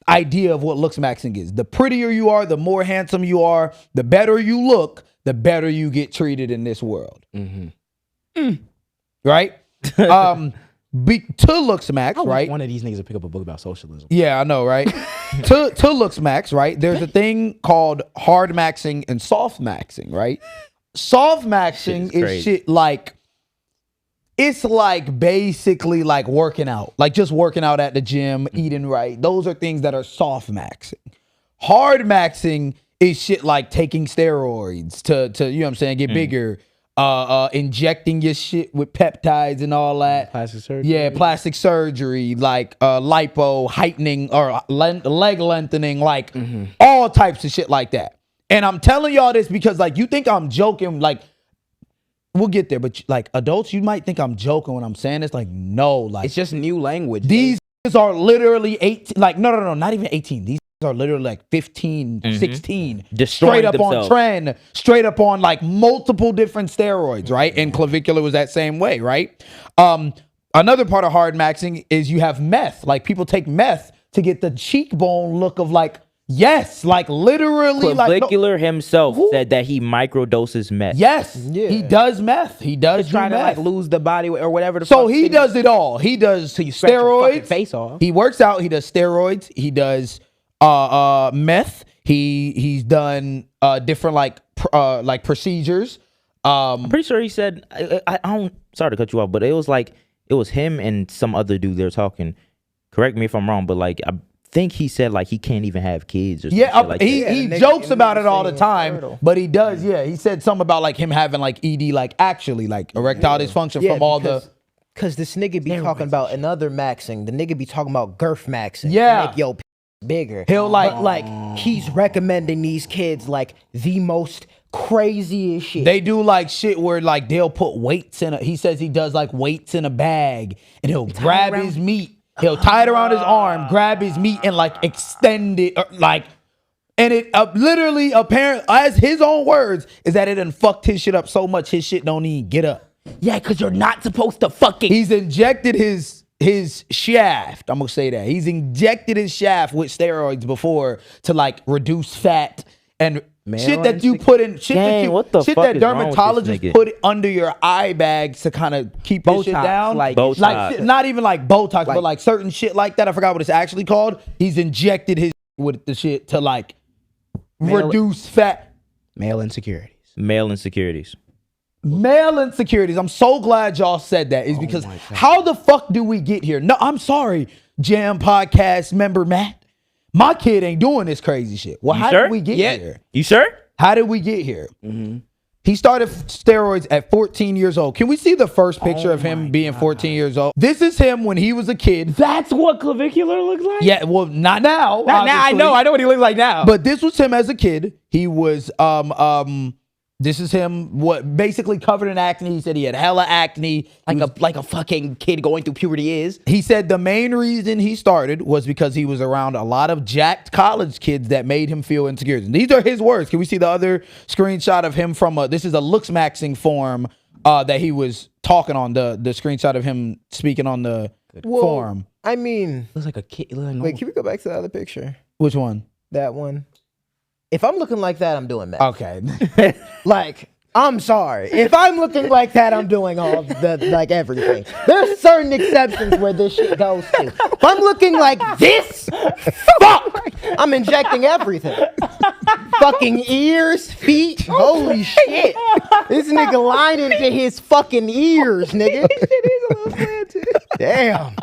idea of what looksmaxxing is. The prettier you are, the more handsome you are, the better you look, the better you get treated in this world. Right? To looksmax, right? One of these niggas will pick up a book about socialism. Yeah, I know, right? to looksmax, right? There's a thing called hard maxing and soft maxing, right? Soft maxing Shit is is crazy. shit like it's like basically like working out, like just working out at the gym, eating right. Those are things that are soft maxing. Hard maxing is shit like taking steroids to you know what I'm saying, get bigger, injecting your shit with peptides and all that. Plastic surgery. Yeah, plastic surgery, like lipo, heightening or leg lengthening, like all types of shit like that. And I'm telling y'all this because like you think I'm joking, like we'll get there, but like adults, you might think I'm joking when I'm saying this. Like, no, like It's just new language. these are literally 18. Like, no, not even 18. These are literally like 15, 16. Destroying straight up themselves. on trend, straight up on like multiple different steroids, right? And Clavicular was that same way, right? Another part of hard maxing is you have meth. Like people take meth to get the cheekbone look of like, yes, like literally Clavicular himself said that he microdoses meth. Yes, he does meth. He does trying do to meth. like lose the body or whatever. So he does it all. He does you scratch your fucking steroids. face off. He works out. He does steroids. He does meth. He's done different like procedures. I'm pretty sure he said, I don't, sorry to cut you off, but it was him and some other dude they were talking. Correct me if I'm wrong, but like I think he said like he can't even have kids or something like he that. the nigga- jokes the about nigga it all the saying time, fertile. but he does. Yeah, he said something about like him having like ED, like actually like erectile dysfunction from all the. Cause this nigga be talking about another maxing. The nigga be talking about girth maxing. Yeah. Make your bigger. He'll like But like he's recommending these kids like the most craziest shit. They do like shit where like they'll put weights in he says he does like weights in a bag and he'll grab his meat. He'll tie it around his arm, grab his meat and like extend it like, and it literally apparent as his own words is that it done fucked his shit up so much his shit don't even get up. Yeah, because you're not supposed to fucking. He's injected his shaft. I'm gonna say that. He's injected his shaft with steroids before to like reduce fat and shit that you put in shit Dang, what the shit fuck that is wrong with this dermatologists nigga? put under your eye bags to kind of keep your shit Botox, down. like- Botox. Like shit, not even like Botox, but like certain shit like that. I forgot what it's actually called. He's injected his with the shit to like reduce fat. Male insecurities. Male insecurities. Male insecurities. I'm so glad y'all said that. Is because how the fuck do we get here? No, I'm sorry, Jam Podcast member Matt. My kid ain't doing this crazy shit. Well, how sure? did we get here? You sure? How did we get here? He started steroids at 14 years old. Can we see the first picture of him being 14 years old? This is him when he was a kid. That's what clavicular looks like? Yeah, well, not now. Not now. I obviously. know what he looks like now. But this was him as a kid. He was this is him basically covered in acne. He said he had hella acne. like a fucking kid going through puberty is. He said the main reason he started was because he was around a lot of jacked college kids that made him feel insecure. And these are his words. Can we see the other screenshot of him from this is a looksmaxxing forum that he was talking on, the screenshot of him speaking on the forum. I mean, Looks like a kid. wait, can we go back to the other picture? Which one? That one. If I'm looking like that, I'm doing that. Okay. Like, I'm sorry. If I'm looking like that, I'm doing all the like everything. There's certain exceptions where this shit goes to. If I'm looking like this, fuck, I'm injecting everything. Fucking ears, feet, holy shit. This nigga lining to his fucking ears, nigga. Damn.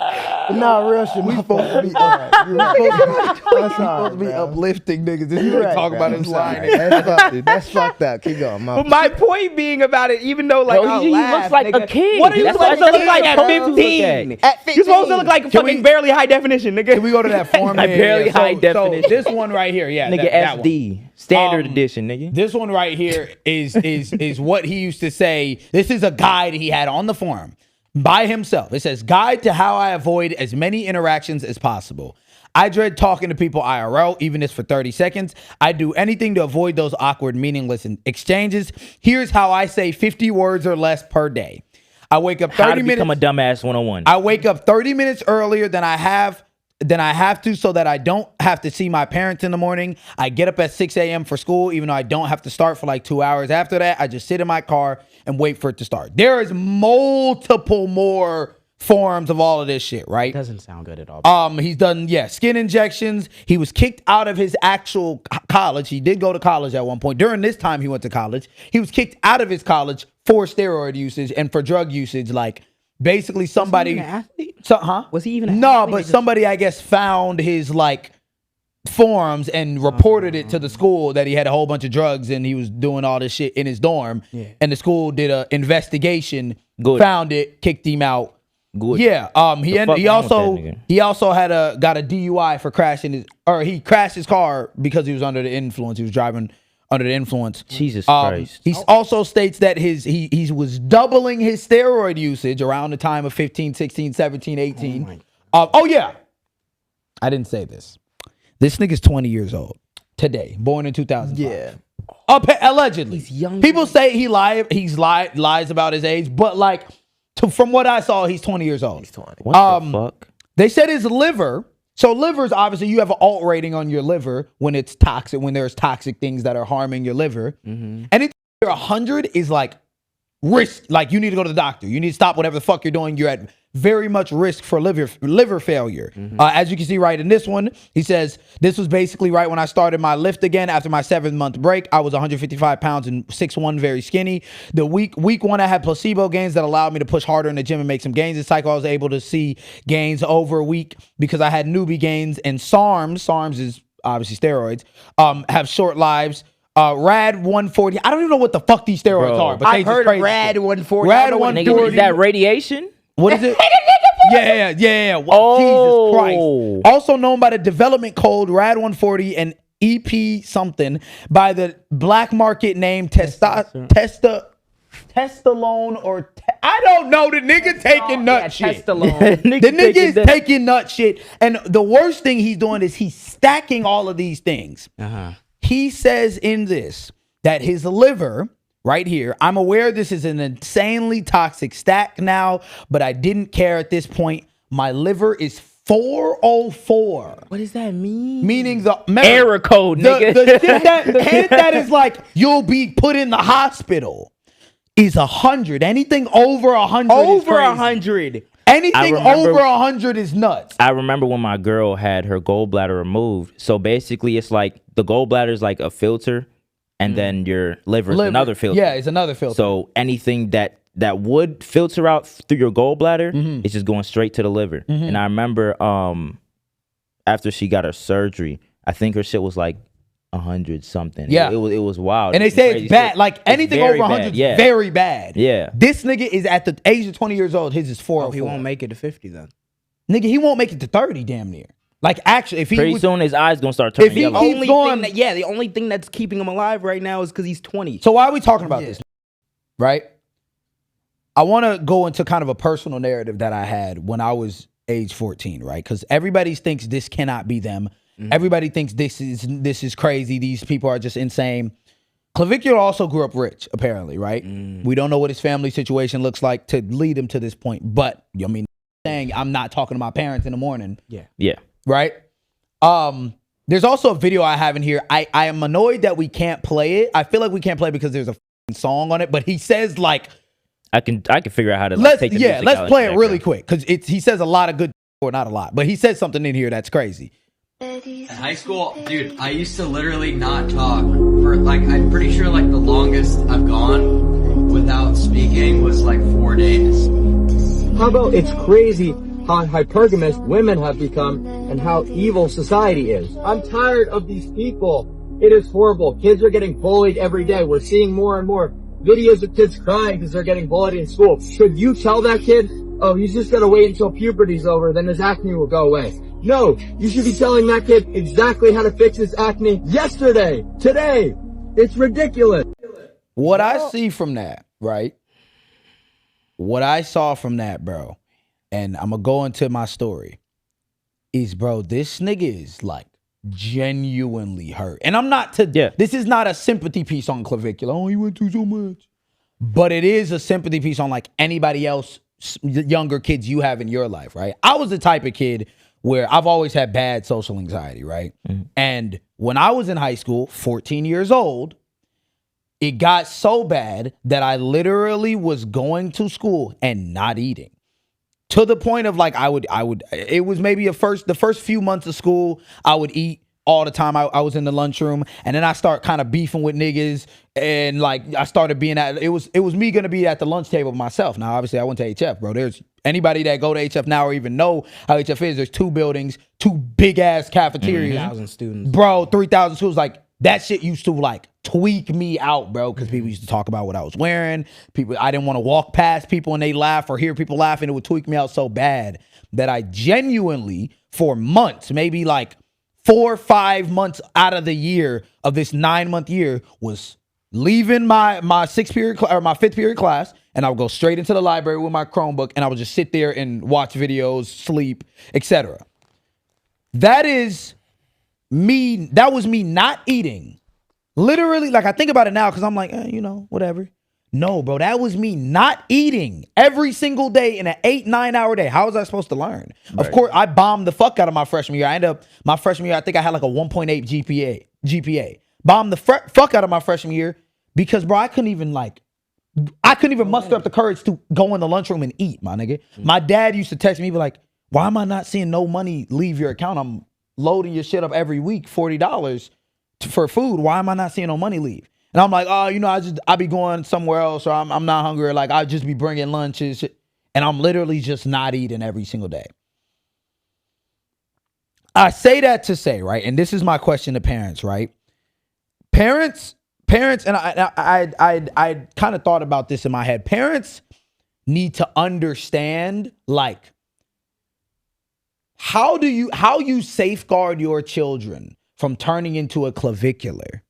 Nah, real shit. We supposed to be supposed to be uplifting niggas. This is Right, talking bro. about his line. That's fucked up. Keep going. But my point being about it, even though like Bro, I'll he laugh, looks like nigga, a kid. What are you That's supposed what to look like at supposed to look 15? at. At 15. You're supposed to look like fucking barely high definition, nigga. Can we go to that form? Like barely high definition. So this one right here, yeah, Nigga, that one. SD. Standard edition, nigga. This one right here is what he used to say. This is a guide he had on the forum by himself. It says, guide to how I avoid as many interactions as possible. I dread talking to people IRL, even if it's for 30 seconds. I do anything to avoid those awkward, meaningless exchanges. Here's how I say 50 words or less per day. I wake up 30 How to minutes. become a dumbass 101. I wake up 30 minutes earlier than I have to so that I don't have to see my parents in the morning. I get up at 6 a.m. for school, even though I don't have to start for like 2 hours. After that, I just sit in my car and wait for it to start. There is multiple more forms of all of this shit, right? Doesn't sound good at all. He's done, skin injections. He was kicked out of his actual college. He did go to college at one point. During this time he went to college. He was kicked out of his college for steroid usage and for drug usage. Like, basically somebody... Was he even an athlete? Huh? Was he even an No, athlete? but somebody, I guess, found his, like, forums and reported it to the school that he had a whole bunch of drugs and he was doing all this shit in his dorm. Yeah. And the school did an investigation, Good. found it, kicked him out. Good. Yeah. He fuck wrong with that nigga? also got a DUI for crashing he crashed his car because he was under the influence. He was driving under the influence. Jesus Christ. He also states that he was doubling his steroid usage around the time of 15, 16, 17, 18. Oh yeah. I didn't say this. This nigga's 20 years old today, born in 2005. Yeah. Allegedly. He's young. People say he lies about his age, but like from what I saw, he's 20 years old. He's 20. What the fuck? They said his liver. So livers, obviously, you have an alt rating on your liver when it's toxic, when there's toxic things that are harming your liver. And it's 100 is like risk. Like you need to go to the doctor. You need to stop whatever the fuck you're doing. You're at very much risk for liver failure. As you can see right in this one, he says, this was basically right when I started my lift again after my 7-month break. I was 155 pounds and 6'1", very skinny. The week one, I had placebo gains that allowed me to push harder in the gym and make some gains. This cycle, I was able to see gains over a week because I had newbie gains, and SARMs is obviously steroids, have short lives. Rad 140. I don't even know what the fuck these steroids are, but I heard of Rad 140. Rad Nigga, 140. is that radiation? What is it? Yeah. Oh. Jesus Christ. Also known by the development code RAD 140 and EP something by the black market name Testalone or I don't know. The nigga taking nut shit. The nigga is taking nut shit. And the worst thing he's doing is he's stacking all of these things. He says in this that his liver, right here, I'm aware this is an insanely toxic stack now, but I didn't care at this point. My liver is 404. What does that mean? Meaning the error code, nigga. The shit that is like you'll be put in the hospital is 100. Anything over 100 is crazy. 100. Anything over 100 is nuts. I remember when my girl had her gallbladder removed. So basically, it's like the gallbladder is like a filter, and then your liver is another filter. Yeah, it's another filter. So anything that would filter out through your gallbladder is just going straight to the liver. And I remember after she got her surgery, I think her shit was like 100 something. Yeah, it was wild. And they say it's bad. Like anything over 100 is very bad. Yeah. This nigga is at the age of 20 years old. His is 404. He won't make it to 50 then. Nigga, he won't make it to 30 damn near. Like actually, if he pretty soon his eyes gonna start turning yellow. The only thing that's keeping him alive right now is because he's 20. So why are we talking about this? Right? I want to go into kind of a personal narrative that I had when I was age 14, right? Because everybody thinks this cannot be them. Everybody thinks this is crazy. These people are just insane. Clavicular also grew up rich, apparently, right? We don't know what his family situation looks like to lead him to this point. But I mean, saying I'm not talking to my parents in the morning. Yeah. Right? There's also a video I have in here. I am annoyed that we can't play it. I feel like we can't play it because there's a song on it. But he says like, I can figure out how to take the music let's out play of it really quick because he says a lot of good, or not a lot, but he says something in here that's crazy. In high school, dude, I used to literally not talk for like, I'm pretty sure like the longest I've gone without speaking was like 4 days. How about it's crazy how hypergamous women have become and how evil society is. I'm tired of these people. It is horrible. Kids are getting bullied every day. We're seeing more and more videos of kids crying because they're getting bullied in school. Should you tell that kid, oh, he's just gonna wait until puberty's over, then his acne will go away? No, you should be telling that kid exactly how to fix his acne yesterday, today. It's ridiculous. What I see from that, right? What I saw from that, bro, and I'm gonna go into my story, is, bro, this nigga is like genuinely hurt. And I'm not this is not a sympathy piece on Clavicular. Oh, you went through so much. But it is a sympathy piece on like anybody else, younger kids you have in your life, right? I was the type of kid where I've always had bad social anxiety, right? And when I was in high school, 14 years old, it got so bad that I literally was going to school and not eating. To the point of like, it was maybe the first few months of school, I would eat all the time. I was in the lunchroom, and then I start kind of beefing with niggas, and like I started being it was me gonna be at the lunch table myself. Now, obviously, I went to HF, bro. There's anybody that go to HF now or even know how HF is. There's 2 buildings, 2 big ass cafeterias, 3,000 students, bro. 3,000 schools. Like that shit used to like tweak me out, bro, because people used to talk about what I was wearing. I didn't want to walk past people and they laugh or hear people laughing. It would tweak me out so bad that I genuinely, for months, maybe like 4 or 5 months out of the year of this 9-month year was leaving my 6th period or my 5th period class, and I would go straight into the library with my Chromebook, and I would just sit there and watch videos, sleep, etc. That was me not eating. Literally, like I think about it now because I'm like, whatever. No, bro, that was me not eating every single day in an 8-9 hour day. How was I supposed to learn? Right. Of course, I bombed the fuck out of my freshman year. My freshman year, I think I had like a 1.8 GPA. Bombed the fuck out of my freshman year because, bro, I couldn't even muster up the courage to go in the lunchroom and eat, my nigga. My dad used to text me, be like, why am I not seeing no money leave your account? I'm loading your shit up every week, $40 for food. Why am I not seeing no money leave? And I'm like, I be going somewhere else, or I'm not hungry. Or like I just be bringing lunches, and I'm literally just not eating every single day. I say that to say, right, and this is my question to parents, right? Parents, and I kind of thought about this in my head. Parents need to understand, like, how you safeguard your children from turning into a clavicular.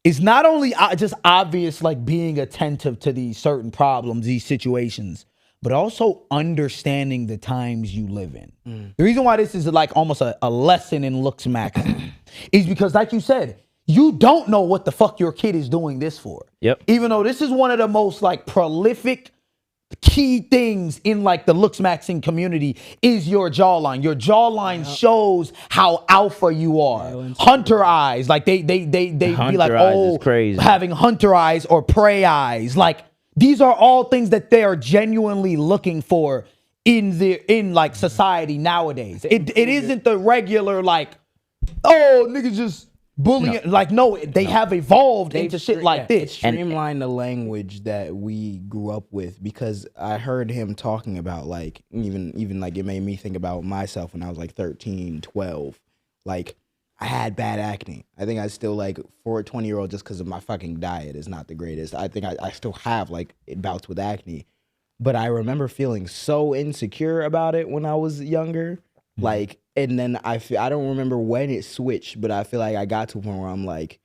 It's not only just obvious, like being attentive to these certain problems, these situations, but also understanding the times you live in. The reason why this is like almost a lesson in Looksmaxxing is because, like you said, you don't know what the fuck your kid is doing this for. Yep. Even though this is one of the most like prolific key things in like the Looksmaxxing community is your jawline. Your jawline shows how alpha you are. Hunter eyes, like they be like, oh, crazy. Having hunter eyes or prey eyes. Like these are all things that they are genuinely looking for in like society nowadays. It isn't the regular like, oh, niggas just bullying. They have evolved into shit like this. Streamline the language that we grew up with, because I heard him talking about like even like it made me think about myself when I was like 13, 12. Like I had bad acne. I think I still, like, for a 20-year-old, just because of my fucking diet is not the greatest. I think I still have like bouts with acne. But I remember feeling so insecure about it when I was younger. Like, and then I don't remember when it switched, but I feel like I got to a point where I'm like,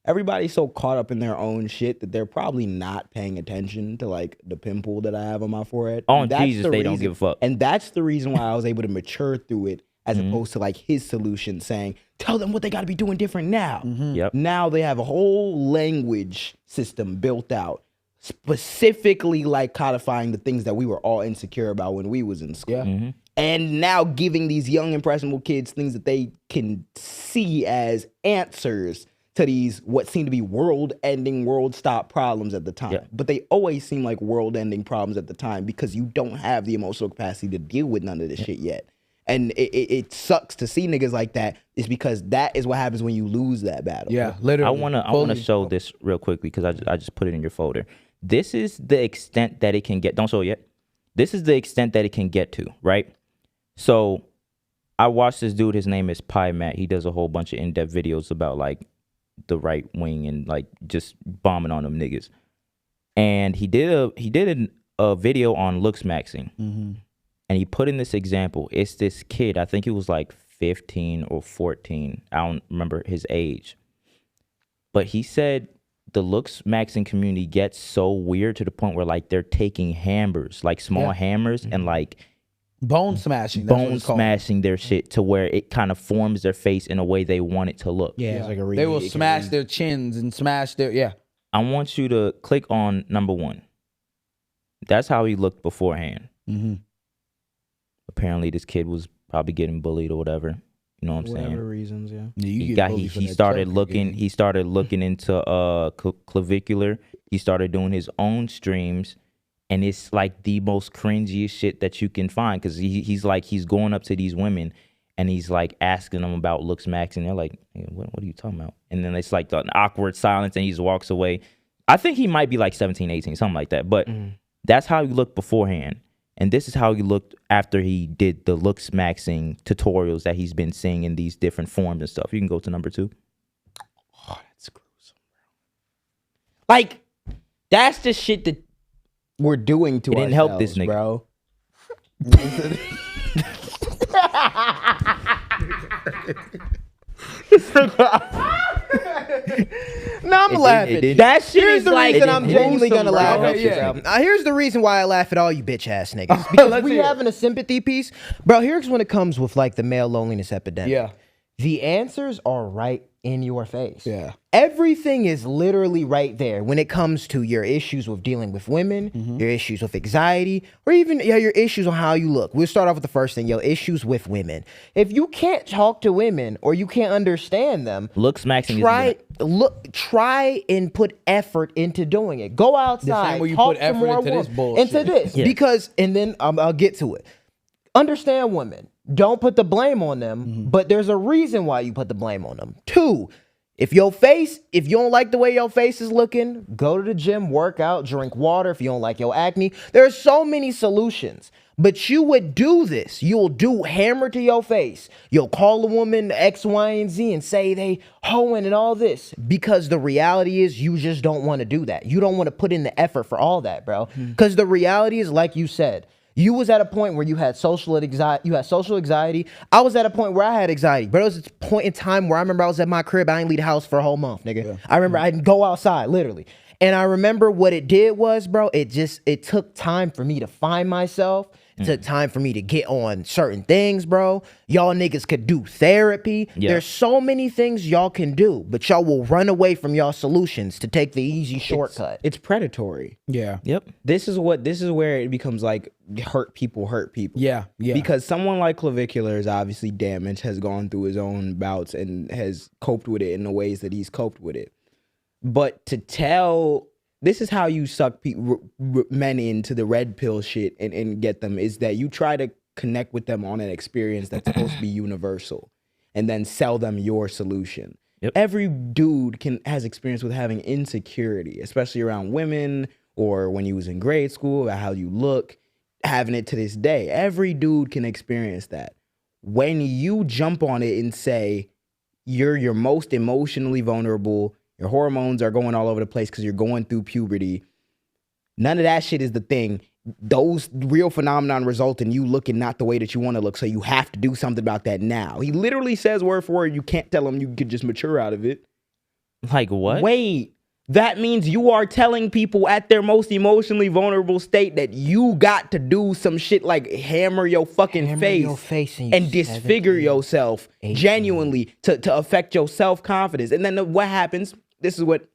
everybody's so caught up in their own shit that they're probably not paying attention to like the pimple that I have on my forehead. Oh, Jesus, they don't give a fuck. And that's the reason why I was able to mature through it, as opposed to like his solution saying, tell them what they got to be doing different now. Yep. Now they have a whole language system built out, specifically like codifying the things that we were all insecure about when we was in school. Yeah. And now giving these young, impressionable kids things that they can see as answers to these what seem to be world-ending, world-stop problems at the time. Yeah. But they always seem like world-ending problems at the time because you don't have the emotional capacity to deal with none of this shit yet. And it sucks to see niggas like that. It's because that is what happens when you lose that battle. Yeah, literally. I wanna show this real quick because I just put it in your folder. This is the extent that it can get. Don't show it yet. This is the extent that it can get to, right? So I watched this dude. His name is Pi Matt. He does a whole bunch of in-depth videos about like the right wing and like just bombing on them niggas. And he did a video on Looksmaxxing. And he put in this example. It's this kid, I think he was like 15 or 14. I don't remember his age. But he said the Looksmaxxing community gets so weird to the point where like they're taking hammers, like small hammers, and like bone smashing their shit to where it kind of forms their face in a way they want it to look. Yeah. It's like they will smash their chins and smash their, I want you to click on number 1. That's how he looked beforehand. Apparently this kid was probably getting bullied or whatever. You know what I'm saying? Whatever reasons, He started looking into Clavicular. He started doing his own streams, and it's like the most cringiest shit that you can find, because he's going up to these women and he's like asking them about Looksmaxxing. They're like, hey, what are you talking about? And then it's like an awkward silence and he just walks away. I think he might be like 17, 18, something like that. But that's how he looked beforehand. And this is how he looked after he did the Looksmaxxing tutorials that he's been seeing in these different forms and stuff. You can go to number 2. Oh, that's gruesome, bro. Like, that's the shit that we're doing to ourselves, didn't help this nigga, bro. No, I'm laughing. That shit Here's is the like reason I'm genuinely gruesome, gonna laugh bro. at you, Yeah. bro. Here's the reason why I laugh at all you bitch ass niggas. Because Let's we hear it. having a sympathy piece, bro. Here's when it comes with like the male loneliness epidemic. Yeah. The answers are right in your face. Yeah. Everything is literally right there when it comes to your issues with dealing with women, your issues with anxiety, or even your issues on how you look. We'll start off with the first thing, issues with women. If you can't talk to women or you can't understand them, Looksmaxxing try and put effort into doing it. Go outside, way you talk put to effort more into this women, bullshit. into this, Yeah. because, and then I'll get to it. Understand women. Don't put the blame on them, but there's a reason why you put the blame on them. 2, if you don't like the way your face is looking, go to the gym, work out, drink water. If you don't like your acne, there's so many solutions. But you would do this. You'll do hammer to your face. You'll call a woman X, Y, and Z and say they hoeing and all this. Because the reality is you just don't want to do that. You don't want to put in the effort for all that, bro. Because the reality is, like you said, you was at a point where you had social anxiety. I was at a point where I had anxiety. But it was a point in time where I remember I was at my crib. I didn't leave the house for a whole month, nigga. Yeah. I remember I didn't go outside, literally. And I remember what it did was, bro, it took time for me to find myself. It took time for me to get on certain things, bro. Y'all niggas could do therapy. Yeah. There's so many things y'all can do, but y'all will run away from y'all solutions to take the easy shortcut. It's predatory. Yeah. Yep. This is where it becomes like hurt people. Yeah. Yeah. Because someone like Clavicular is obviously damaged, has gone through his own bouts and has coped with it in the ways that he's coped with it. But to tell, this is how you suck men into the red pill shit and get them, is that you try to connect with them on an experience that's supposed to be universal and then sell them your solution. Yep. Every dude has experience with having insecurity, especially around women or when you was in grade school, about how you look, having it to this day. Every dude can experience that. When you jump on it and say you're your most emotionally vulnerable, your hormones are going all over the place because you're going through puberty, none of that shit is the thing. Those real phenomenon result in you looking not the way that you want to look, so you have to do something about that now. He literally says word for word, you can't tell him you could just mature out of it. Like what? Wait, that means you are telling people at their most emotionally vulnerable state that you got to do some shit like hammer your fucking face and disfigure yourself 18. genuinely to affect your self-confidence. And then what happens, this is what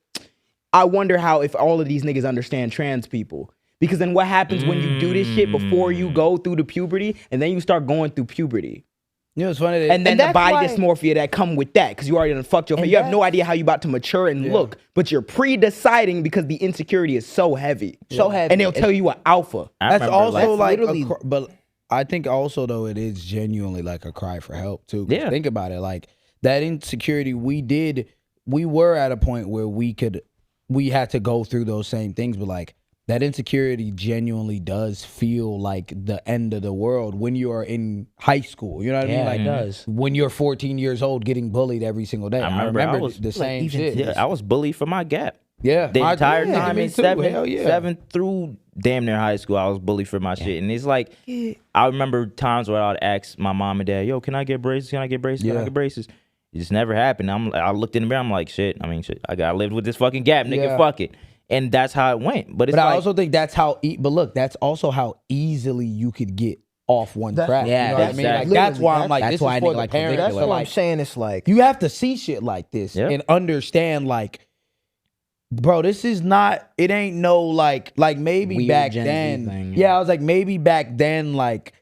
I wonder, how if all of these niggas understand trans people. Because then what happens when you do this shit before you go through the puberty, and then you start going through puberty? You know, it's funny. And then the that's body why- dysmorphia that come with that, because you already done fucked your face. And You have no that's- idea how you about to mature and look, but you're pre-deciding because the insecurity is so heavy. So heavy. And they'll tell you an alpha. I That's remember, also like, literally- but I think also though it is genuinely like a cry for help too. 'Cause Yeah. think about it, like that insecurity we were at a point where we had to go through those same things, but like that insecurity genuinely does feel like the end of the world when you are in high school. You know what I mean? Like it does. when you're 14 years old getting bullied every single day. I remember I was- the same shit. Yeah, I was bullied for my gap. Yeah. The entire time me in too. Hell yeah. seventh through damn near high school, I was bullied for my shit. And it's like, I remember times where I'd ask my mom and dad, yo, can I get braces? Can I get braces? Can I Yeah. get braces? It just never happened. I looked in the mirror, I'm like, shit, I got lived with this fucking gap, nigga, Yeah. fuck it. And that's how it went. But it's But I like, also think that's how. But look, that's also how easily you could get off one track. yeah, you know what I mean? exactly. Like, that's why I'm Literally, like, that's this why is I for think the like parents. That's Clavicular, what I'm like- saying. It's like, You have to see shit like this Yeah. and understand, like, bro, this is not. It ain't no like maybe Weird back Gen Z then. thing, Yeah, I was like, maybe back then, like,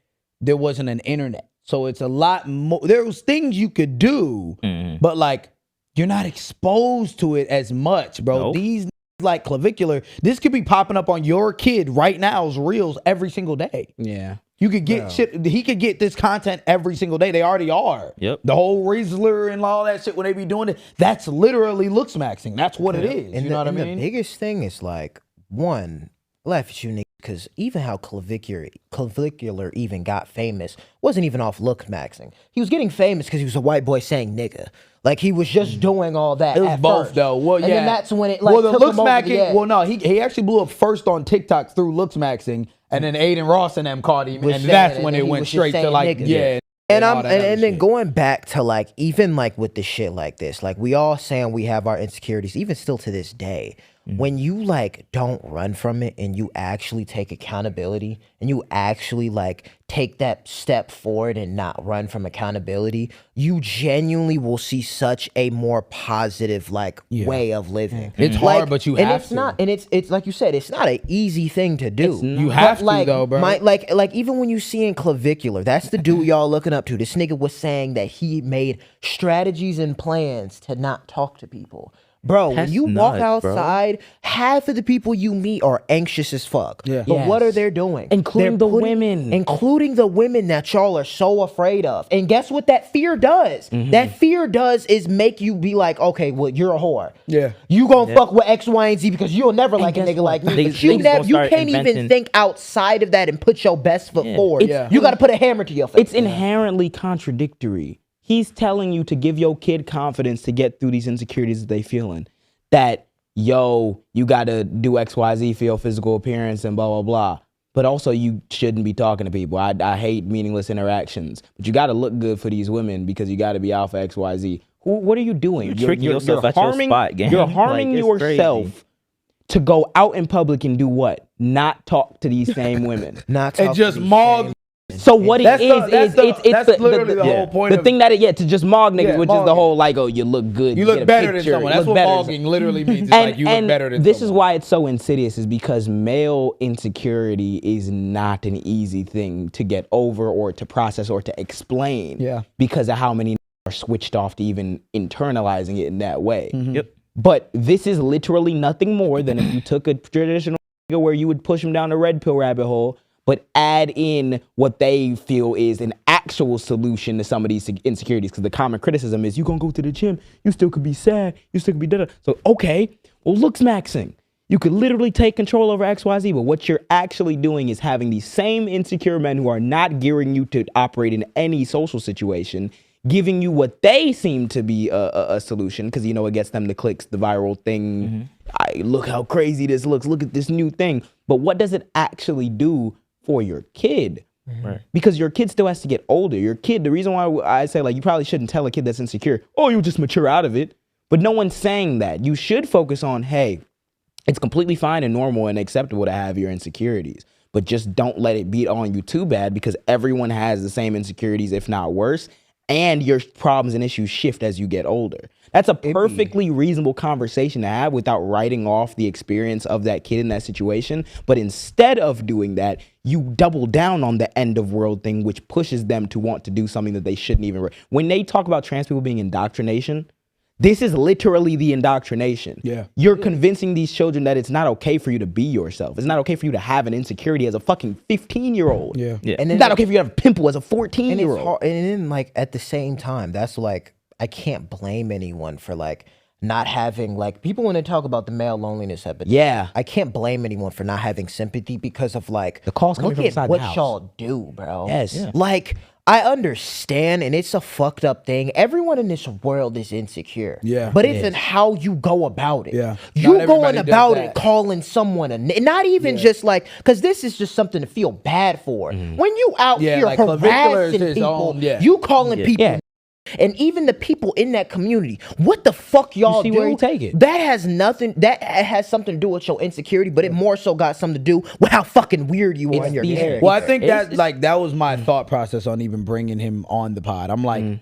there wasn't an internet, so it's a lot more. There was things you could do, but like, you're not exposed to it as much, bro. Nope. These like Clavicular, this could be popping up on your kid right now's reels every single day. Yeah. You could get shit. He could get this content every single day. They already are. Yep. The whole Rizzler and all that shit when they be doing it. That's literally looksmaxxing. That's what it is. and You know what I and mean? the biggest thing is like, one, laugh at you niggas, because even how Clavicular even got famous wasn't even off looksmaxxing. He was getting famous because he was a white boy saying nigga. Like he was just doing all that. It was at both first. though. Well, and yeah. then that's when it like well, the took him over the looksmaxxing. edge. Well, no, he actually blew up first on TikTok through looksmaxxing, and then Aiden Ross and them caught him, Was and saying that's it, when and it he went was just straight to saying like nigga. yeah. And all that other and then shit. going back to like even like with the shit like this, like we all saying we have our insecurities, even still to this day. When you like don't run from it and you actually take accountability and you actually like take that step forward and not run from accountability, you genuinely will see such a more positive like way of living. It's Like, hard, but you and have it's to. not, and it's like you said, it's not an easy thing to do. You have But, to, though, bro. like even when you see in Clavicular, that's the dude y'all looking up to. This nigga was saying that he made strategies and plans to not talk to people. Bro, when That's you walk nuts, bro. outside, half of the people you meet are anxious as fuck. Yeah. But what Yes. are they doing? Including They're the women. Including the women that y'all are so afraid of. And guess what that fear does? That fear does is make you be like, okay, well, you're a whore. Yeah. You gonna fuck with X, Y, and Z because you'll never like a guess nigga what? like me. Niggas- But you niggas never, gonna you start can't even inventing- think outside of that and put your best foot forward. Yeah. You gotta put a hammer to your face. It's inherently contradictory. He's telling you to give your kid confidence to get through these insecurities that they feeling. That, yo, you gotta do X, Y, Z for your physical appearance and blah, blah, blah. But also you shouldn't be talking to people. I hate meaningless interactions. But you gotta look good for these women because you gotta be out for X, Y, Z. What are you doing? You're tricking yourself at your spot, gang. You're harming Like, it's yourself crazy. to go out in public and do what? Not talk to these same women. Not And talk just to these mog. same- So what it That's is, the- that's the- it's that's literally the whole point The of thing that to just mog niggas, Yeah, which is the mogging. whole like, oh, you look good. You get look a better than picture, someone. you That's look what better than mogging literally means. It's and, like you look better than this someone. is why it's so insidious, is because male insecurity is not an easy thing to get over or to process or to explain. Yeah. Because of how many are switched off to even internalizing it in that way. Yep. But this is literally nothing more than if you took a traditional nigga where you would push him down the red pill rabbit hole, but add in what they feel is an actual solution to some of these insecurities. Because the common criticism is, you gonna go to the gym, you still could be sad, you still could be da-da. So, okay, well, looksmaxxing. You could literally take control over X, Y, Z, but what you're actually doing is having these same insecure men who are not gearing you to operate in any social situation, giving you what they seem to be a solution, because, you know, it gets them the clicks, the viral thing. Look how crazy this looks. Look at this new thing. But what does it actually do for your kid? Right. Because your kid still has to get older. Your kid, the reason why I say, like, you probably shouldn't tell a kid that's insecure, oh, you'll just mature out of it. But no one's saying that. You should focus on, hey, it's completely fine and normal and acceptable to have your insecurities, but just don't let it beat on you too bad, because everyone has the same insecurities, if not worse, and your problems and issues shift as you get older. That's a perfectly reasonable conversation to have without writing off the experience of that kid in that situation. But instead of doing that, you double down on the end of world thing, which pushes them to want to do something that they shouldn't even. When they talk about trans people being indoctrination, this is literally the indoctrination. Yeah. You're convincing these children that it's not okay for you to be yourself. It's not okay for you to have an insecurity as a fucking 15-year-old. Yeah. Yeah. And It's then not okay for you to have a pimple as a and it's 14-year-old. hard, and then like at the same time, that's like I can't blame anyone for like not having like people when they talk about the male loneliness epidemic. Yeah. I can't blame anyone for not having sympathy because of like The calls coming look from at inside the what house. y'all do, bro. Yes. Yeah. Like I understand, and it's a fucked up thing. Everyone in this world is insecure. Yeah. But it's in how you go about it. Yeah. You Not going everybody does about that. it calling someone not even just like, because this is just something to feel bad for. When you out Yeah, here like Clavicular is harassing his people, own- yeah. you calling people. Yeah. And even the people in that community, what the fuck y'all see do? where you take it. That has nothing. That has something to do with your insecurity, but it more so got something to do with how fucking weird you are It's in your these- character. Well, I think It's- that was my thought process on even bringing him on the pod. I'm like,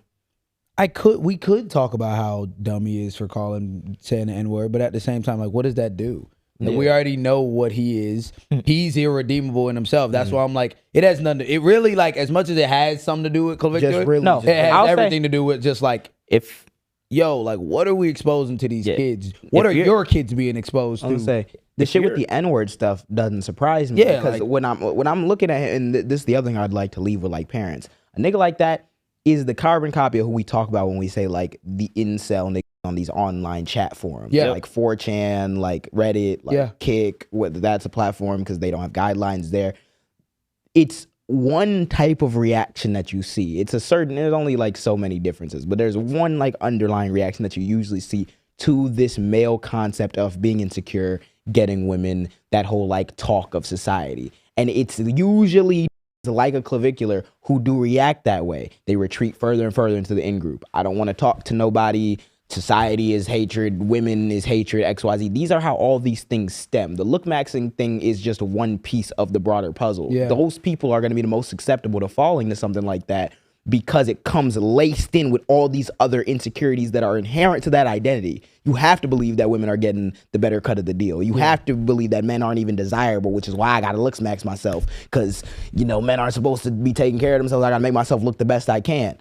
we could talk about how dumb he is for saying the N-word, but at the same time, like, what does that do? Like, we already know what he is. He's irredeemable in himself. That's why I'm like, it has nothing. It really, like, as much as it has something to do with Clavicular, Just really No. just- it has I'll say- everything to do with just like, If yo, like, what are we exposing to these Yeah. kids? What If are your- your kids being exposed I to? was gonna say the shit with the N-word stuff doesn't surprise me. Yeah, because like- when I'm looking at it, and this is the other thing I'd like to leave with like parents. A nigga like that is the carbon copy of who we talk about when we say like the incel nigga on these online chat forums. Yeah. Like 4chan, like Reddit, like Yeah. Kick, whether that's a platform because they don't have guidelines there. It's one type of reaction that you see. There's only like so many differences, but there's one like underlying reaction that you usually see to this male concept of being insecure, getting women, that whole like talk of society. And it's usually like a clavicular who do react that way. They retreat further and further into the in-group. I don't want to talk to nobody. Society is hatred. Women is hatred. XYZ. These are how all these things stem. The lookmaxing thing is just one piece of the broader puzzle. Yeah. Those people are going to be the most susceptible to falling to something like that because it comes laced in with all these other insecurities that are inherent to that identity. You have to believe that women are getting the better cut of the deal. You have to believe that men aren't even desirable, which is why I got to look smacks myself because, you know, men aren't supposed to be taking care of themselves. I got to make myself look the best I can.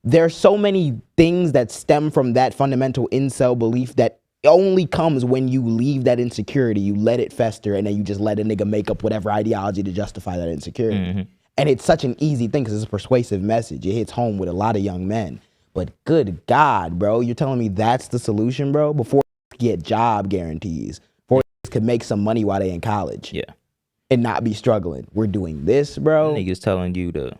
There's so many things that stem from that fundamental incel belief that only comes when you leave that insecurity, you let it fester, and then you just let a nigga make up whatever ideology to justify that insecurity. And it's such an easy thing because it's a persuasive message. It hits home with a lot of young men. But good God, bro, you're telling me that's the solution, bro? Before get job guarantees, before could make some money while they in college, and not be struggling. We're doing this, bro. Niggas telling you to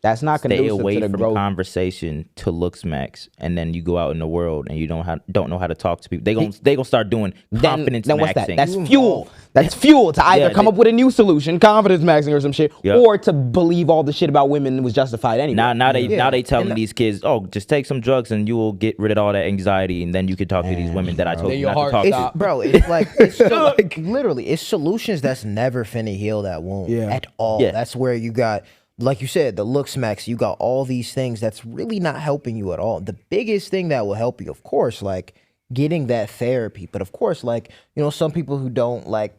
that's not stay conducive away to the from growth. Conversation to looksmacks, and then you go out in the world and you don't know how to talk to people. They gonna start doing confidence then what's that? maxing. That's fuel. That's fuel to either come up with a new solution, confidence maxing or some shit, or to believe all the shit about women was justified anyway. Now they telling these kids, oh, just take some drugs and you will get rid of all that anxiety, and then you can talk to these women that I told you not to talk to. Bro, it's like it's so, like literally it's solutions that's never finna heal that wound at all. That's where you got, like you said, the look smacks, you got all these things that's really not helping you at all. The biggest thing that will help you, of course, like getting that therapy. But of course, like, you know, some people who don't like,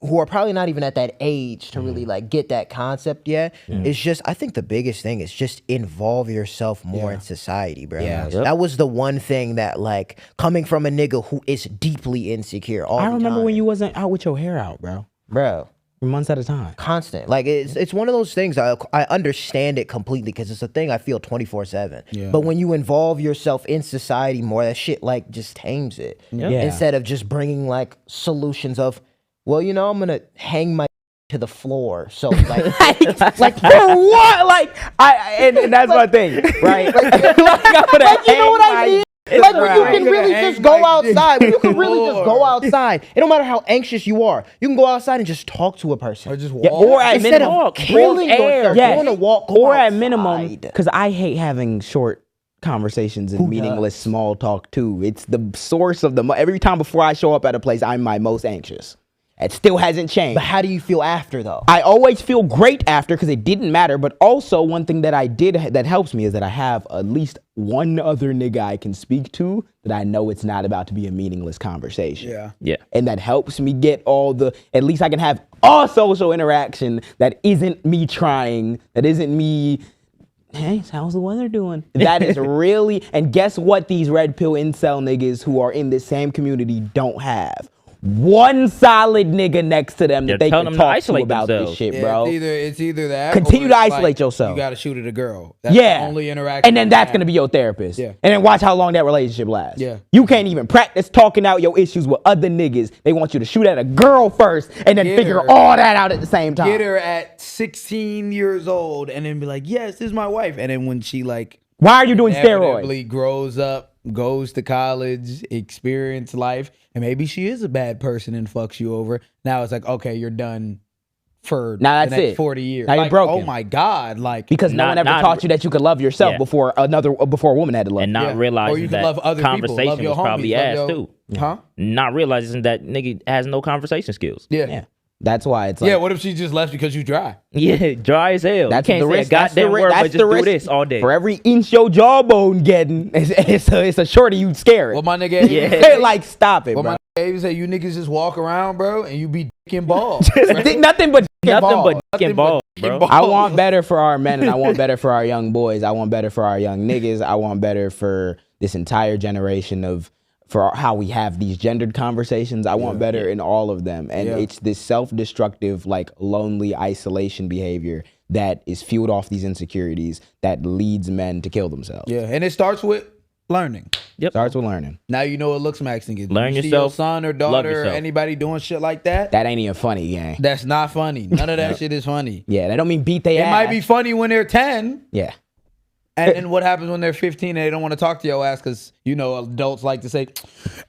who are probably not even at that age to really like get that concept yet. It's just, I think the biggest thing is just involve yourself more in society, bro. That was the one thing that, like, coming from a nigga who is deeply insecure all the time. I remember when you wasn't out with your hair out, bro. For months at a time. Constant. Like, it's one of those things, I understand it completely because it's a thing I feel 24/7. But when you involve yourself in society more, that shit, like, just tames it. Instead of just bringing, like, solutions of, well, you know, I'm going to hang my to the floor. So, like, like for what? Like, and that's my thing, right? Like, you know what I mean? Like when you can really just go outside. When you can really just go outside. It don't matter how anxious you are. You can go outside and just talk to a person. Or just walk. Or at Instead minimum, of killing yourself, you want to walk. Or at minimum, because I hate having short conversations and meaningless small talk too. It's the source of every time before I show up at a place, I'm my most anxious. It still hasn't changed. But how do you feel after, though? I always feel great after because it didn't matter. But also one thing that I did that helps me is that I have at least one other nigga I can speak to that I know it's not about to be a meaningless conversation. Yeah. And that helps me get at least I can have a social interaction that isn't me trying, that isn't me, hey, how's the weather doing? That is really, and guess what these red pill incel niggas who are in this same community don't have? One solid nigga next to them that they can talk to about this shit, bro. It's either that. Continue to isolate yourself. You gotta shoot at a girl. That's the only interaction. And then that's gonna be your therapist. Yeah. And then watch how long that relationship lasts. Yeah. You can't even practice talking out your issues with other niggas. They want you to shoot at a girl first and then figure all that out at the same time. Get her at 16 years old and then be like, yes, this is my wife. And then when she like, why are you doing steroids? Inevitably grows up, goes to college, experience life, and maybe she is a bad person and fucks you over. Now it's like, okay, you're done for now the that's next it. 40 years. Now you're like, broken. oh my God. Like, because no one ever taught you that you could love yourself before a woman had to love and you. not realizing or you can that love other conversation people, love your was probably homies, ass love too. Huh? Not realizing that nigga has no conversation skills. Yeah. That's why it's like, yeah, what if she just left because you dry? Yeah, dry as hell. That's you can't the say risk. a goddamn word, but just do this all day. For every inch your jawbone getting, it's a shorty you scare it. Well, my nigga, like stop it, bro. My nigga Abe say you niggas just walk around, bro, and you be dick and balls. Nothing but Nothing but balls, bro. I want better for our men, and I want better for our young boys. I want better for our young niggas. I want better for this entire generation for how we have these gendered conversations. I want better in all of them. And it's this self-destructive, like lonely isolation behavior that is fueled off these insecurities that leads men to kill themselves. Yeah, and it starts with learning. Starts with learning. Now you know what lookmaxxing is. Learn you see yourself, your son or daughter or anybody doing shit like that. That ain't even funny, gang. That's not funny. None of that shit is funny. Yeah, that don't mean beat they ass. It might be funny when they're 10. Yeah. And then what happens when they're 15 and they don't want to talk to your ass because, you know, adults like to say,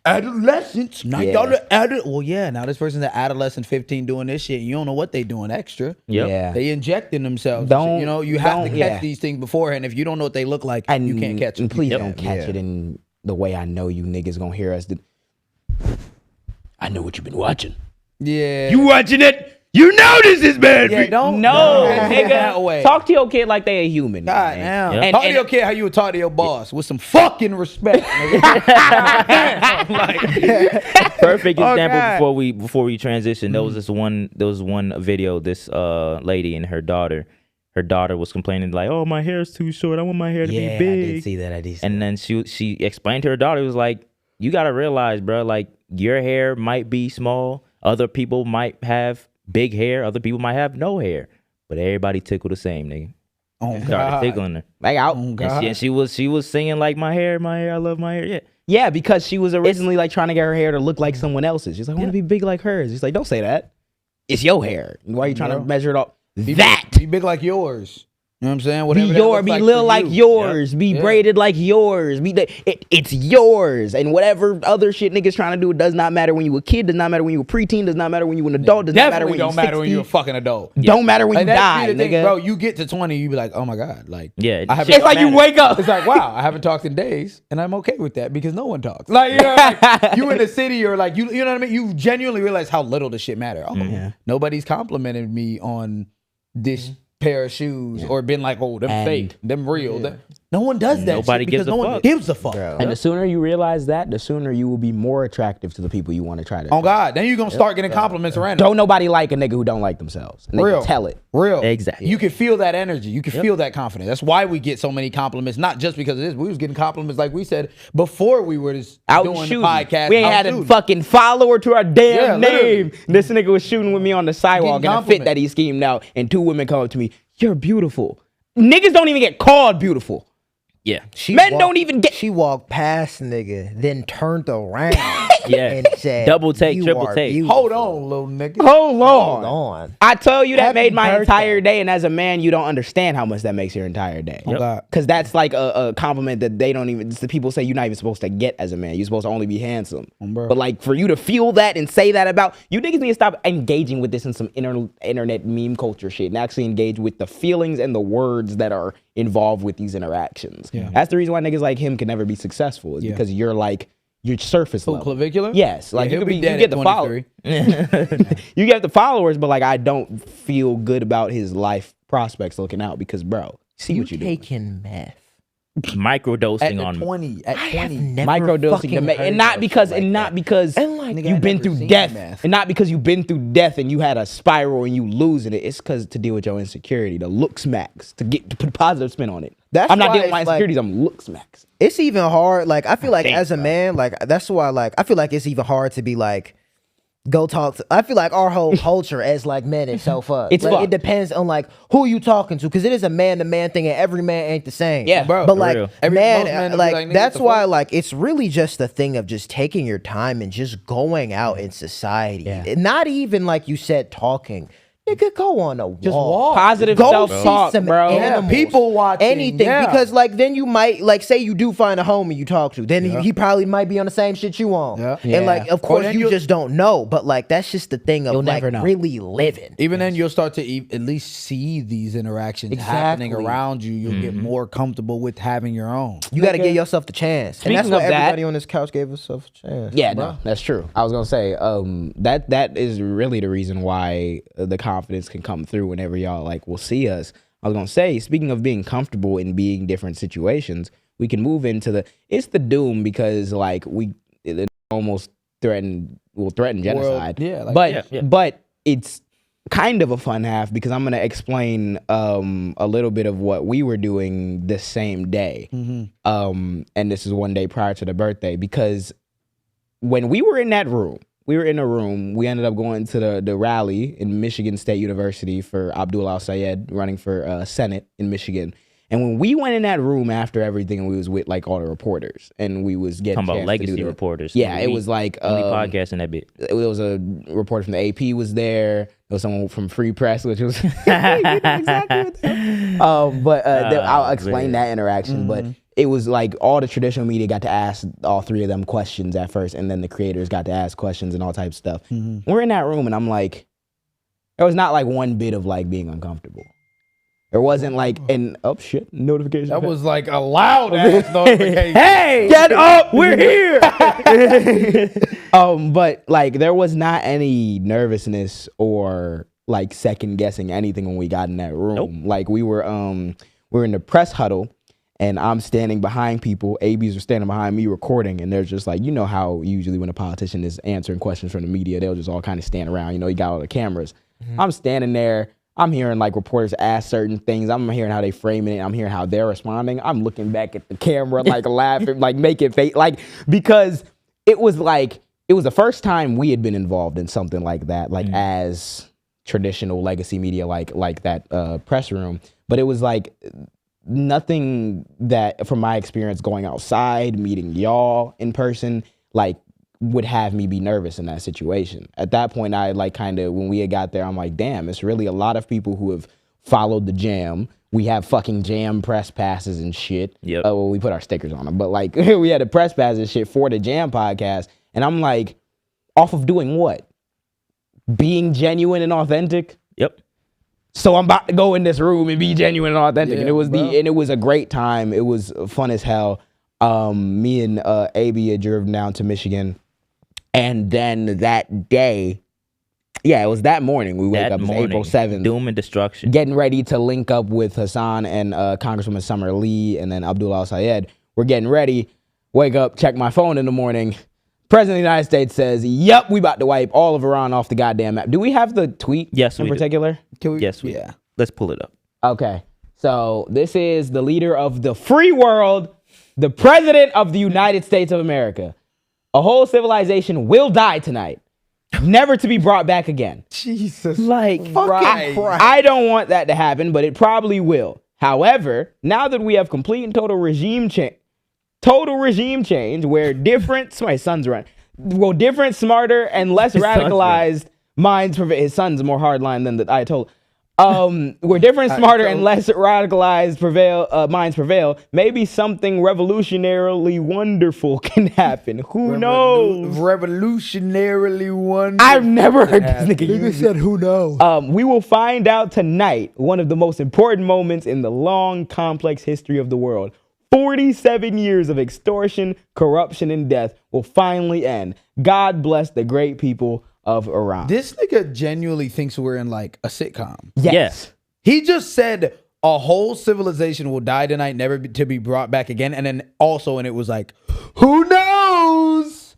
adolescents, now y'all are well, yeah, now this person's an adolescent 15 doing this shit. You don't know what they doing extra. Yep. Yeah. They injecting themselves. Don't- you know, you have to don't- catch yeah. these things beforehand. If you don't know what they look like, And you can't catch them. And please don't catch it in the way I know you niggas gonna hear us. I know what you've been watching. Yeah. You watching it? You know this is bad. Yeah, don't nigga. that way. Talk to your kid like they a human. God man. damn. And- Talk to and- your kid how you would talk to your boss with some fucking respect. nigga. Perfect Oh, example God. before we transition. There was one video. This lady and her daughter. Her daughter was complaining like, "Oh, my hair's too short. I want my hair to be I big." did see that. I did see And then she explained to her daughter, it was like, you gotta realize, bro, like your hair might be small. Other people might have big hair. Other people might have no hair. But everybody tickle the same, nigga. Oh, Started God. tickling her. Like out. Oh, And God. she was singing like my hair, I love my hair. Yeah. Yeah, because she was originally like trying to get her hair to look like someone else's. She's like, I want to be big like hers. She's like, don't say that. It's your hair. Why are you trying to measure it up? Be big like yours. You know what I'm saying? Be Whatever that yours, looks be like little for like you. yours, be Yeah. braided like yours. It's yours, and whatever other shit niggas trying to do, it does not matter when you a kid, does not matter when you a preteen, does not matter when you an adult, does not matter Definitely when don't you matter when 60. you're a fucking adult. Don't matter when Like, you that's die, the thing, nigga. bro. You get to 20, you be like, oh my God, like, Yeah. I haven't It's like you wake up. It's like, wow, I haven't talked in days, and I'm okay with that because no one talks. Like, you know, like, you in the city or like you know what I mean? You genuinely realize how little the shit matter. Oh, nobody's complimented me on this pair of shoes or been like, oh, them And- fake, them real. No one does that. Nobody shit gives because a no one fuck. gives a fuck. And the sooner you realize that, the sooner you will be more attractive to the people you want to try to. Oh God, then you're gonna start getting compliments random. Don't nobody like a nigga who don't like themselves. And they Real. can tell it. Real. Exactly. You can feel that energy. You can feel that confidence. That's why we get so many compliments, not just because of this. We was getting compliments, like we said, before we were just Out doing the shooting. podcast. We ain't out had a shooting. fucking follower to our damn Yeah, literally. name. This nigga was shooting with me on the sidewalk Getting in a fit compliments. that he schemed out, and two women come up to me, "You're beautiful." Niggas don't even get called beautiful. Yeah. Men don't even get. She walked past nigga, then turned around Yeah. and said, Double take, "You triple are take. beautiful." Hold on, little nigga. Hold on. Hold on. I tell you that Happy made my birthday. entire day, and as a man, you don't understand how much that makes your entire day. Oh, God. Because that's like a compliment that they don't even. The people say you're not even supposed to get as a man. You're supposed to only be handsome. bro. But like for you to feel that and say that about you niggas need to stop engaging with this in some internet meme culture shit and actually engage with the feelings and the words that are involved with these interactions. That's the reason why niggas like him can never be successful is because you're like you're surface level. Clavicular? Yes, like Yeah, you he'll could be be dead you get at the followers. You get the followers, but like I don't feel good about his life prospects looking out because bro, see what you doing. Taking meth. Microdosing At on me. 20, at 20. Microdosing and not because And like, you've been never through seen death meth. and not because you've been through death and you had a spiral and you losing it. It's because to deal with your insecurity, the looks max to put a positive spin on it. That's I'm not why dealing with my it's like- insecurities. I'm looks max. it's even hard. Like I feel like think as a man, like that's why like I feel like it's even hard to be like go talk to, I feel like our whole culture as like men is so fucked. It's like, fucked. it depends on like who you talking to because it is a man to man thing and every man ain't the same. Yeah, bro. But For like real. Most men man, will be like like, nigga, that's what the why fuck? like it's really just the thing of just taking your time and just going out in society. Not even like you said talking. Nigga, go on a walk. Just walk. Positive Go self-talk, see some bro. animals, people watching, anything yeah. because like then you might like say you do find a homie you talk to then he probably might be on the same shit you on Yeah. and like of Or course then you you'll- just don't know but like that's just the thing of You'll like never know. really living. Even then, you'll start to at least see these interactions happening Exactly. around you. You'll get more comfortable with having your own. You got to give yourself the chance, and that's Speaking why of that- everybody on this couch gave herself a chance. Yeah, no, that's true. I was gonna say that is really the reason why the confidence can come through whenever y'all like will see us. I was gonna say, speaking of being comfortable in being different situations, we can move into it's the doom because like it almost threaten genocide. yeah, like- but but it's kind of a fun half because I'm gonna explain a little bit of what we were doing the same day. And this is one day prior to the birthday because when we were in that room, we ended up going to the rally in Michigan State University for Abdul Al-Sayed running for Senate in Michigan. And when we went in that room after everything, we was with like all the reporters and we was getting Talking about chance to legacy do reporters. Yeah, it was like only podcast in that bit. there was a reporter from the AP was there. There was someone from Free Press, which was exactly what I'll explain that interaction. But it was like all the traditional media got to ask all three of them questions at first, and then the creators got to ask questions and all types of stuff. We're in that room, and I'm like, there was not like one bit of like being uncomfortable. There wasn't like an notification. That was like a loud ass notification. Hey, get up! We're here. But like there was not any nervousness or like second guessing anything when we got in that room. Nope. Like we were in the press huddle, and I'm standing behind people. ABs are standing behind me recording, and they're just like, you know how usually when a politician is answering questions from the media, they'll just all kind of stand around. You know, you got all the cameras. I'm standing there. I'm hearing like reporters ask certain things. I'm hearing how they framing it. I'm hearing how they're responding. I'm looking back at the camera, like laughing, like making face, like because it was the first time we had been involved in something like that, like as traditional legacy media, like that press room. But it was like nothing that, from my experience going outside, meeting y'all in person, like would have me be nervous in that situation. At that point, I like kind of, when we had got there, I'm like, damn, it's really a lot of people who have followed the JAAM. We have fucking JAAM press passes and shit. Yep. Well, we put our stickers on them, but like we had a press pass and shit for the JAAM podcast. And I'm like, off of doing what? Being genuine and authentic? Yep. So I'm about to go in this room and be genuine and authentic. Yeah, And it was a great time. It was fun as hell. Me and AB had driven down to Michigan. And then that day, it was that morning. We wake up, it's April 7th. Doom and destruction. Getting ready to link up with Hassan and Congresswoman Summer Lee and then Abdullah Al-Sayed. We're getting ready. Wake up, check my phone in the morning. President of the United States says, yep, we about to wipe all of Iran off the goddamn map. Do we have the tweet Yes, in we do. particular? Yes, we do. Let's pull it up. Okay. So this is the leader of the free world, the president of the United States of America. A whole civilization will die tonight, never to be brought back again. Jesus. Like, Christ. I don't want that to happen, but it probably will. However, now that we have complete and total regime change, where different, my son's run, different, smarter, and less radicalized minds prevail. His son's more hardline than the Ayatollah. Where different, smarter, and less radicalized minds prevail, maybe something revolutionarily wonderful can happen. Who knows? Revolutionarily wonderful. I've never heard this nigga use said, who knows? We will find out tonight one of the most important moments in the long, complex history of the world. 47 years of extortion, corruption, and death will finally end. God bless the great people of Iran. This nigga genuinely thinks we're in like a sitcom. Yes. He just said a whole civilization will die tonight, never to be brought back again. And then also, and it was like, who knows?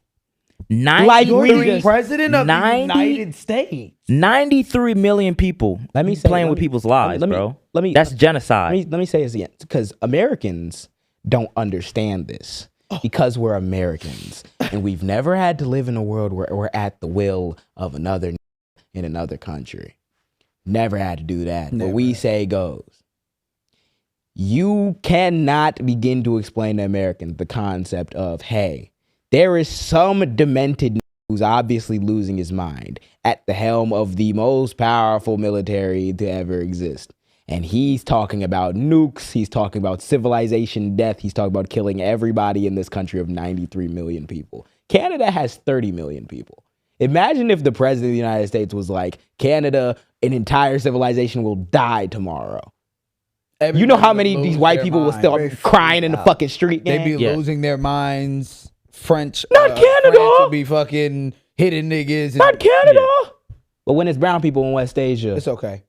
Like we President of the United States. 93 million people. Let me say, playing with people's lives, bro. That's Let genocide. me say this again, because Americans don't understand this. Because we're Americans and we've never had to live in a world where we're at the will of another in another country. Never had to do that. Never. What we say goes. You cannot begin to explain to Americans the concept of, hey, there is some demented who's obviously losing his mind at the helm of the most powerful military to ever exist. And he's talking about nukes. He's talking about civilization death. He's talking about killing everybody in this country of 93 million people. Canada has 30 million people. Imagine if the president of the United States was like, Canada, an entire civilization will die tomorrow. Everybody, you know how many of these white people will still crying in the fucking street? They'd be losing their minds. French. Not Canada. France would be fucking hitting niggas. Not Canada. But when it's brown people in West Asia. It's okay.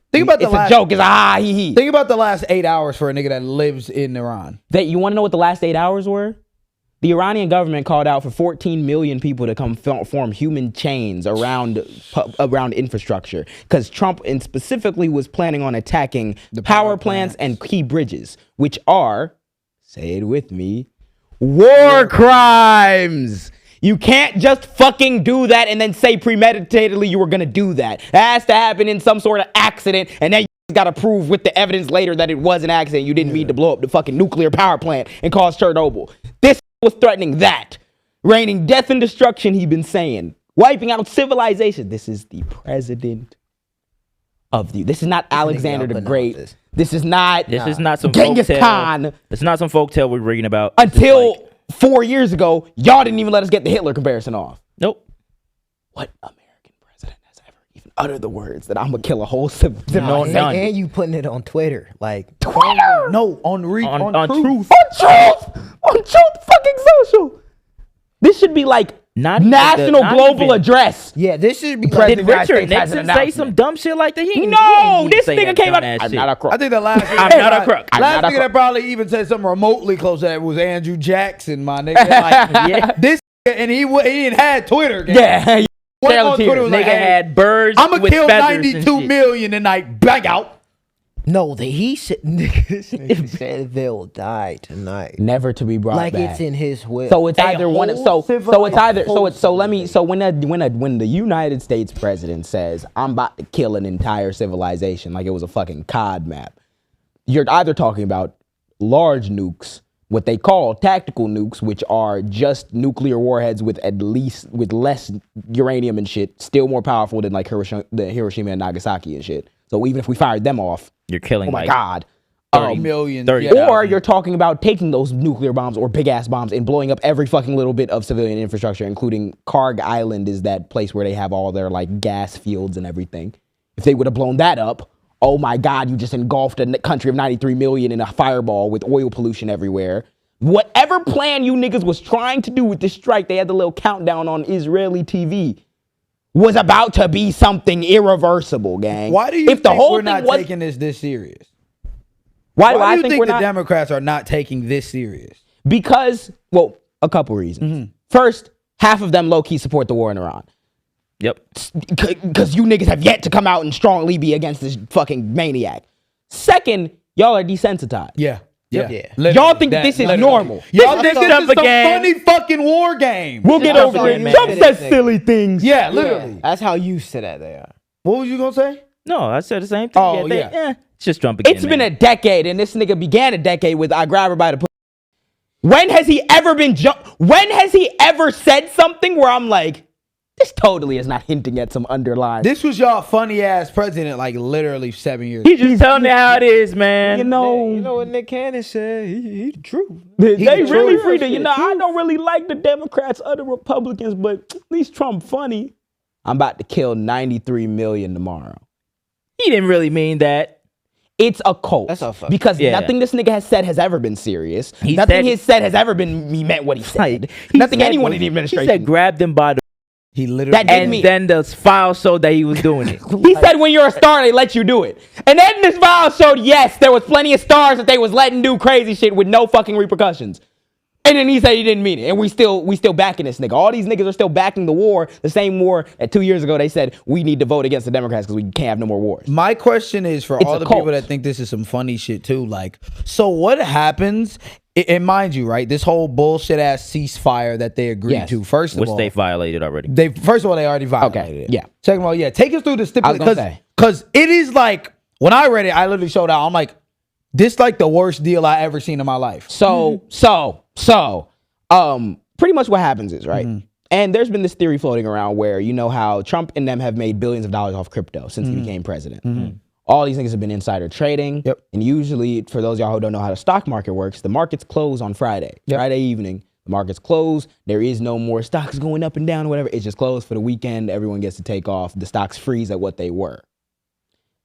Think about it's a joke. It's a ha he he. Think about the last 8 hours for a nigga that lives in Iran. You want to know what the last 8 hours were? The Iranian government called out for 14 million people to come form human chains around infrastructure because Trump and specifically was planning on attacking the power plants and key bridges, which are, say it with me, war crimes. You can't just fucking do that and then say premeditatedly you were going to do that. It has to happen in some sort of accident, and then you got to prove with the evidence later that it was an accident. You didn't mean to blow up the fucking nuclear power plant and cause Chernobyl. This was threatening that. Raining death and destruction, he been saying. Wiping out civilization. This is the president of you. This is not Alexander the Great. This is not. This is not some Genghis folktale. Khan. It's not some folktale we're reading about. Until 4 years ago, y'all didn't even let us get the Hitler comparison off. Nope. What American president has ever even uttered the words that I'm gonna kill a whole civilization? No, none. And you putting it on Twitter, like Twitter. No, on truth. On truth fucking social. This should be like national global address. Yeah, this should be. President Did of the United Richard States has an Nixon say some announcement. dumb shit like that? No, this nigga came out. I'm not a crook. I think the last I'm not a crook. last nigga that probably even said something remotely close to that was Andrew Jackson, my nigga. Like, Yeah. this nigga, and he didn't have Twitter. Gang. Yeah, Went on Twitter was Nigga like, hey, had birds I'm gonna with kill feathers and 92 shit. million tonight. Bang out. No, he said. This nigga said they'll die tonight. never to be brought Like back. it's in his will. So it's either one. whole So it's either. whole So let me. So when the United States president says I'm about to kill an entire civilization like it was a fucking COD map, you're either talking about large nukes, what they call tactical nukes, which are just nuclear warheads with less uranium and shit, still more powerful than like Hiroshima and Nagasaki and shit. So even if we fired them off, You're killing oh my like God. 30 million. 30. Yeah. Or you're talking about taking those nuclear bombs or big ass bombs and blowing up every fucking little bit of civilian infrastructure, including Karg Island is that place where they have all their like gas fields and everything. If they would have blown that up, oh my God, you just engulfed a country of 93 million in a fireball with oil pollution everywhere. Whatever plan you niggas was trying to do with this strike, they had the little countdown on Israeli TV, was about to be something irreversible, gang. Why do you if the think whole we're thing not was, taking this serious? why do Why I do you think think we're the not? Democrats are not taking this serious? Because, well, a couple reasons. First, half of them low-key support the war in Iran. Yep. Because you niggas have yet to come out and strongly be against this fucking maniac. Second, y'all are desensitized. Yeah. Yeah. Literally. Y'all think that this is normal. Y'all think this Trump is some again. funny fucking war game. We'll get Trump over it. again, man. Trump says silly things. Yeah, literally. That's how used to that they are. What was you gonna say? No, I said the same thing. Oh, they- yeah. It's just Trump again. It's been a decade, and this nigga began a decade with I grab her by the pussy. When has he ever when has he ever said something where I'm like, this totally is not hinting at some underlying. This was y'all funny ass president like literally 7 years. He just telling me how it is, man. You know, You know what Nick Cannon said? He the truth. they the really truth. free to, you know, I don't really like the Democrats or the Republicans, but at least Trump funny. I'm about to kill 93 million tomorrow. He didn't really mean that. It's a cult. That's a fuck. Because Yeah. nothing this nigga has said has ever been serious. He Nothing said- he has said has ever been, he meant what he said. Right. He Nothing said- anyone in the administration. He said grab them by the He literally That didn't and mean- then the file showed that he was doing it. He said when you're a star, they let you do it. And then this file showed, yes, there was plenty of stars that they was letting do crazy shit with no fucking repercussions. And then he said he didn't mean it. And we still backing this nigga. All these niggas are still backing the war, the same war that 2 years ago they said we need to vote against the Democrats because we can't have no more wars. My question is for It's all a the cult. people that think this is some funny shit too. Like, so what happens? And mind you, right? This whole bullshit ass ceasefire that they agreed Yes. to. First of Which all, they violated already. they already violated it. yeah. Second of all, yeah, take us through the I was gonna stipulation say. because it is like when I read it, I literally showed out. I'm like, this like the worst deal I ever seen in my life. So, pretty much what happens is, right? And there's been this theory floating around where, you know how Trump and them have made billions of dollars off crypto since he became president. All these niggas have been insider trading. Yep. And usually, for those of y'all who don't know how the stock market works, the markets close on Friday. Yep. Friday evening, the markets close. There is no more stocks going up and down or whatever. It's just closed for the weekend. Everyone gets to take off. The stocks freeze at what they were.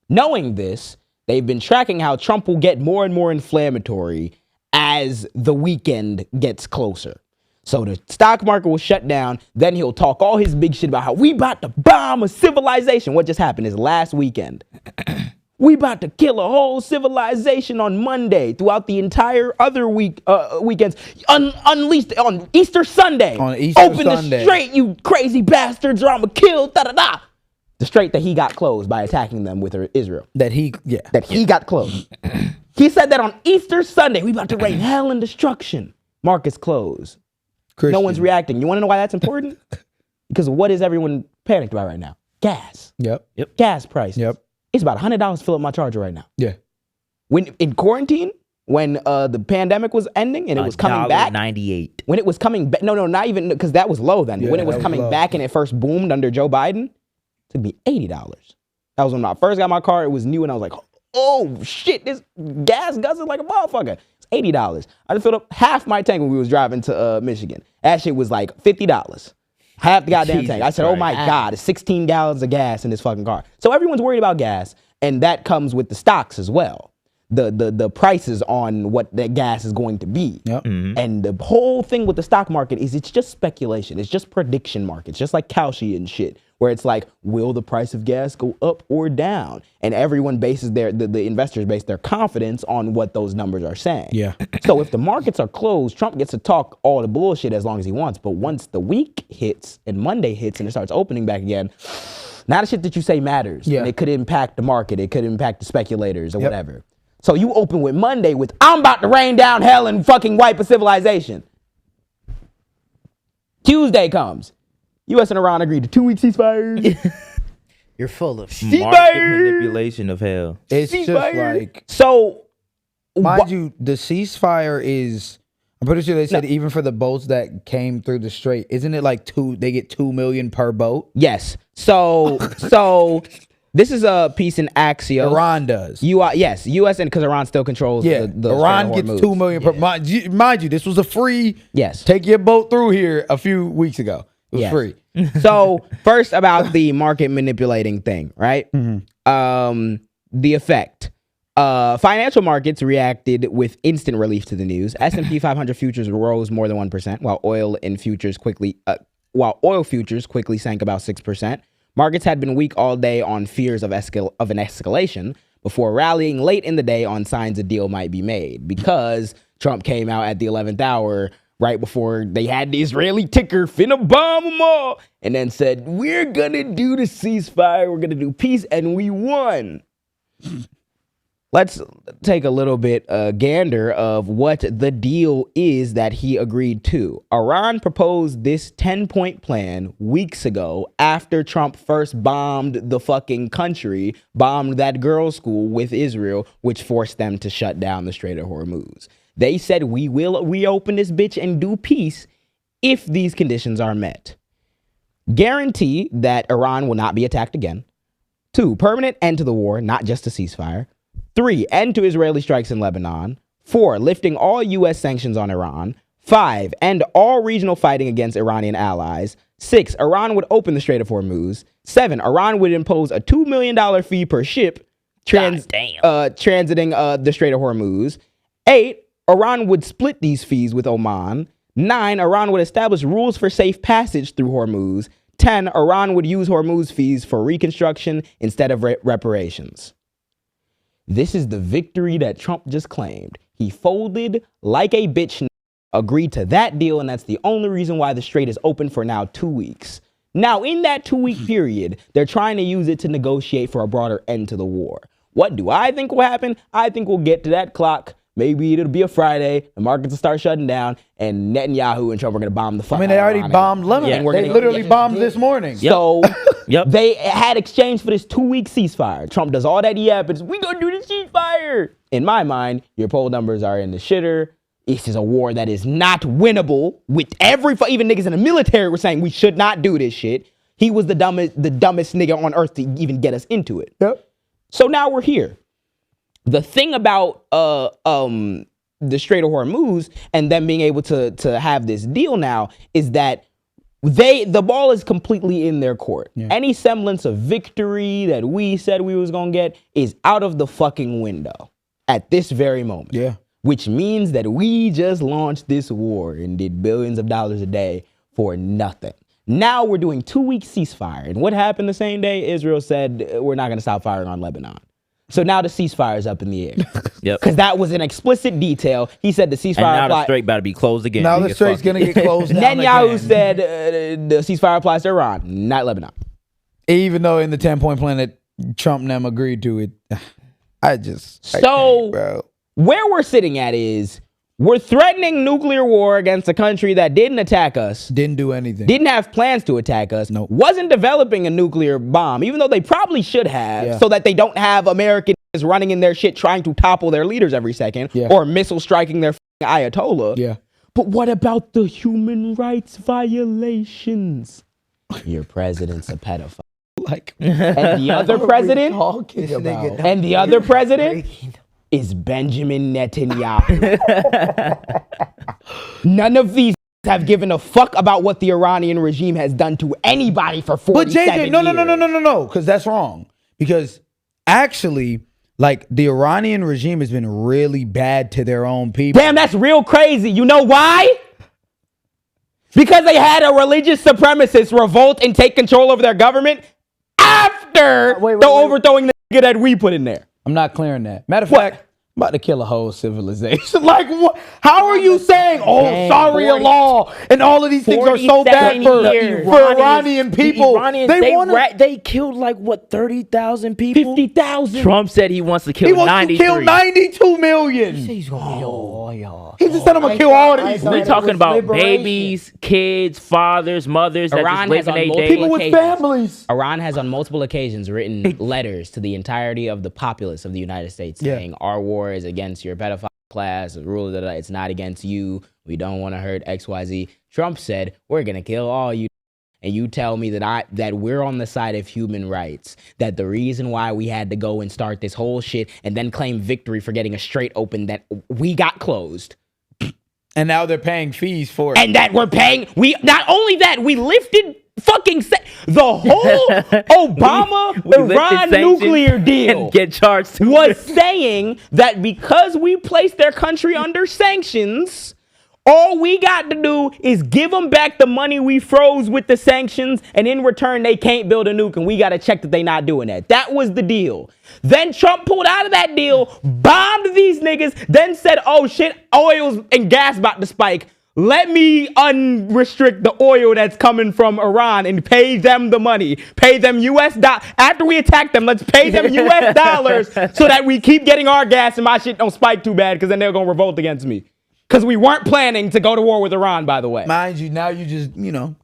Knowing this, they've been tracking how Trump will get more and more inflammatory as the weekend gets closer. So the stock market will shut down. Then he'll talk all his big shit about how we about to bomb a civilization. What just happened is last weekend. We about to kill a whole civilization on Monday throughout the entire other weekends. Unleashed on Easter Sunday. On Easter Open Sunday. the strait, you crazy bastards, or I'ma kill, da-da-da. The strait that he got closed by attacking them with Israel. That he Got closed. He said that on Easter Sunday, we about to rain hell and destruction. Markets closed. Christian. No one's reacting. You want to know why that's important? Because what is everyone panicked about right now? Gas. Yep. Gas prices. Yep. It's about $100 to fill up my charger right now. Yeah. When in quarantine, when the pandemic was ending and it was coming back, $1.98. when it was coming back, no, not even, because that was low then. Yeah, When it was that was coming low. back and it first boomed under Joe Biden, it took me $80. That was when I first got my car. It was new, and I was like, oh shit, this gas guzzles like a motherfucker. It's $80. I just filled up half my tank when we was driving to Michigan. That shit was like $50. Half the goddamn tank. I said, oh my God, it's 16 gallons of gas in this fucking car. So everyone's worried about gas, and that comes with the stocks as well. The prices on what that gas is going to be. Yep. And the whole thing with the stock market is it's just speculation. It's just prediction markets, just like Kalshi and shit, where it's like, will the price of gas go up or down? And everyone bases the investors base their confidence on what those numbers are saying. Yeah. So if the markets are closed, Trump gets to talk all the bullshit as long as he wants. But once the week hits and Monday hits and it starts opening back again, now the shit that you say matters. Yeah. And it could impact the market. It could impact the speculators or whatever. So you open with Monday with, I'm about to rain down hell and fucking wipe a civilization. Tuesday comes. U.S. and Iran agreed to 2-week ceasefire. You're full of Market manipulation of hell. It's just like, So, mind you, the ceasefire is, I'm pretty sure they said even for the boats that came through the strait, isn't it like they get $2 million per boat? yes. So this is a piece in Axios. Iran does. Yes, U.S. and because Iran still controls the Iran Strait of gets Hormuz. $2 million per. Mind you, this was a free. Yes. Take your boat through here a few weeks ago. It was free. So first about the market manipulating thing, right? The effect. Financial markets reacted with instant relief to the news. S&P 500 futures rose more than 1%, while oil futures quickly sank about 6%. Markets had been weak all day on fears of an escalation before rallying late in the day on signs a deal might be made because Trump came out at the 11th hour right before they had the Israeli ticker finna bomb them all and then said, we're gonna do the ceasefire, we're gonna do peace, and we won. Let's take a little bit gander of what the deal is that he agreed to. Iran proposed this 10-point plan weeks ago after Trump first bombed the fucking country, bombed that girls' school with Israel, which forced them to shut down the Strait of Hormuz. They said, we will reopen this bitch and do peace if these conditions are met. Guarantee that Iran will not be attacked again. 2, permanent end to the war, not just a ceasefire. 3, end to Israeli strikes in Lebanon. 4, lifting all U.S. sanctions on Iran. 5, end all regional fighting against Iranian allies. 6, Iran would open the Strait of Hormuz. 7, Iran would impose a $2 million fee per ship transiting the Strait of Hormuz. 8, Iran would split these fees with Oman. 9, Iran would establish rules for safe passage through Hormuz. 10, Iran would use Hormuz fees for reconstruction instead of reparations. This is the victory that Trump just claimed. He folded like a bitch, agreed to that deal, and that's the only reason why the strait is open for now 2 weeks. Now, in that 2-week period, they're trying to use it to negotiate for a broader end to the war. What do I think will happen? I think we'll get to that clock. Maybe it'll be a Friday, the markets will start shutting down, and Netanyahu and Trump are going to bomb the fuck out of they already bombed Lebanon. Yeah. They literally bombed this morning. So they had exchange for this 2-week ceasefire. Trump does all that yapping. We going to do the ceasefire. In my mind, your poll numbers are in the shitter. This is a war that is not winnable. With even niggas in the military were saying we should not do this shit. He was the dumbest nigga on earth to even get us into it. Yep. So now we're here. The thing about the Strait of Hormuz and them being able to have this deal now is that the ball is completely in their court. Yeah. Any semblance of victory that we said we was gonna get is out of the fucking window at this very moment. Yeah. Which means that we just launched this war and did billions of dollars a day for nothing. Now we're doing 2-week ceasefire. And what happened the same day? Israel said we're not gonna stop firing on Lebanon. So now the ceasefire is up in the air. Yep. Because that was an explicit detail. He said the ceasefire and now the strait about to be closed again. Now the strait's going to get closed down Netanyahu again. said the ceasefire applies to Iran, not Lebanon. Even though in the 10-point plan that Trump and them agreed to it, I can't, bro. Where we're sitting at is we're threatening nuclear war against a country that didn't attack us. Didn't do anything. Didn't have plans to attack us. Nope. Wasn't developing a nuclear bomb, even though they probably should have, so that they don't have Americans running in their shit trying to topple their leaders every second or missile striking their Ayatollah. Yeah. But what about the human rights violations? Your president's a pedophile. Like, And the other president, talking about. and the other president is Benjamin Netanyahu. None of these have given a fuck about what the Iranian regime has done to anybody for 47 But JJ, no, years. because that's wrong. Because actually, like, the Iranian regime has been really bad to their own people. Damn, that's real crazy. You know why? Because they had a religious supremacist revolt and take control over their government after the overthrowing the nigga that we put in there. I'm not clearing that. Matter of fact, I'm about to kill a whole civilization. Like, what? How are you saying, oh, Sharia law and all of these things are so bad for Iranian people? They killed like what, 30,000 people? 50,000. Trump said he wants to kill He wants 93. to kill 92 million. He's gonna kill all y'all. He just said I'm gonna kill all these. We're talking about babies, kids, fathers, mothers that Iran just has living on their multiple day. People with families. Iran has on multiple occasions written letters to the entirety of the populace of the United States saying our war is against your pedophile class, the rule that it's not against you. We don't want to hurt XYZ. Trump said, we're going to kill all you. And you tell me that we're on the side of human rights, that the reason why we had to go and start this whole shit and then claim victory for getting a straight open that we got closed. And now they're paying fees for it. And that we're paying, not only that, we lifted fucking the whole Obama we lifted Iran sanctions nuclear deal and get charged was saying that because we placed their country under sanctions, all we got to do is give them back the money we froze with the sanctions, and in return they can't build a nuke, and we got to check that they not doing that. That was the deal. Then Trump pulled out of that deal, bombed these niggas, then said, oh shit, oil and gas about to spike. Let me unrestrict the oil that's coming from Iran and pay them the money. Pay them US dollars. After we attack them, let's pay them US dollars so that we keep getting our gas and my shit don't spike too bad, because then they're going to revolt against me. Because we weren't planning to go to war with Iran, by the way. Mind you, now you just,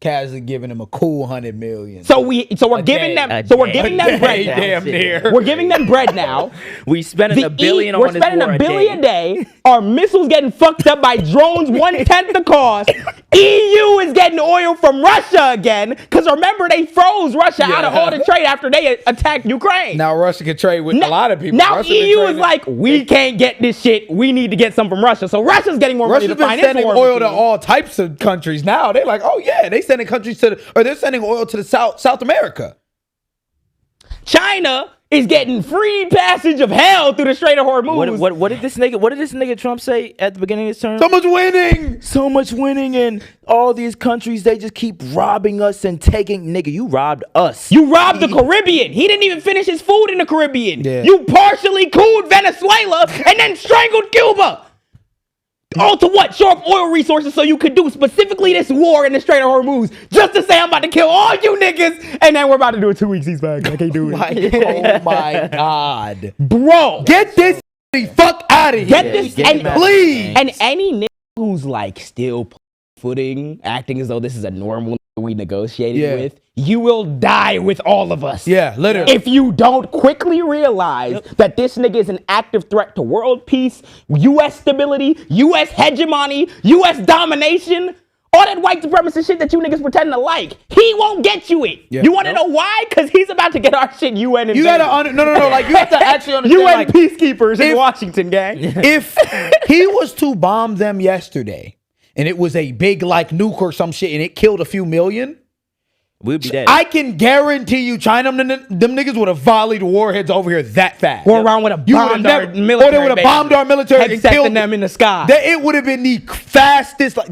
casually giving them a cool $100 million. So we're giving them bread now. Damn near. We're giving them bread now. We spending $1 billion on We're this spending war $1 billion a day. Our missiles getting fucked up by drones 1/10 the cost. EU is getting oil from Russia again. Because remember, they froze Russia out of all the trade after they attacked Ukraine. Now Russia can trade with a lot of people. Now Russia EU is like, we can't get this shit. We need to get some from Russia. So Russia's getting more money to Russia's been finance sending war oil machine. to all types of countries now. They're like, oh yeah, they sending countries they're sending oil to the South America. China is getting free passage of hell through the Strait of Hormuz. What did this nigga Trump say at the beginning of his term? So much winning. So much winning, and all these countries, they just keep robbing us and taking. Nigga, you robbed us. You robbed the Caribbean. He didn't even finish his food in the Caribbean. Yeah. You partially cooled Venezuela and then strangled Cuba. All to what? Show up oil resources so you could do specifically this war in the Strait of Hormuz, just to say I'm about to kill all you niggas, and then we're about to do a 2-week ceasefire. I can't do it. Oh my God. Bro. Get this fuck out of here. Get this, get and him out. please. And any nigga who's like still footing, acting as though this is a normal we negotiated with, you will die with all of us. Yeah, literally. If you don't quickly realize that this nigga is an active threat to world peace, U.S. stability, U.S. hegemony, U.S. domination, all that white supremacist shit that you niggas pretend to like, he won't get you it. Yeah. You want to know why? Because he's about to get our shit UN You gotta no. Like, you have to actually understand. UN like, peacekeepers in Washington, gang. if he was to bomb them yesterday, and it was a big like nuke or some shit, and it killed a few million, We'll be dead. I can guarantee you, China, them niggas would have volleyed warheads over here that fast. Or around with a bombed our military. Or they would have bombed our military and killed them in the sky. It would have been the fastest. Like,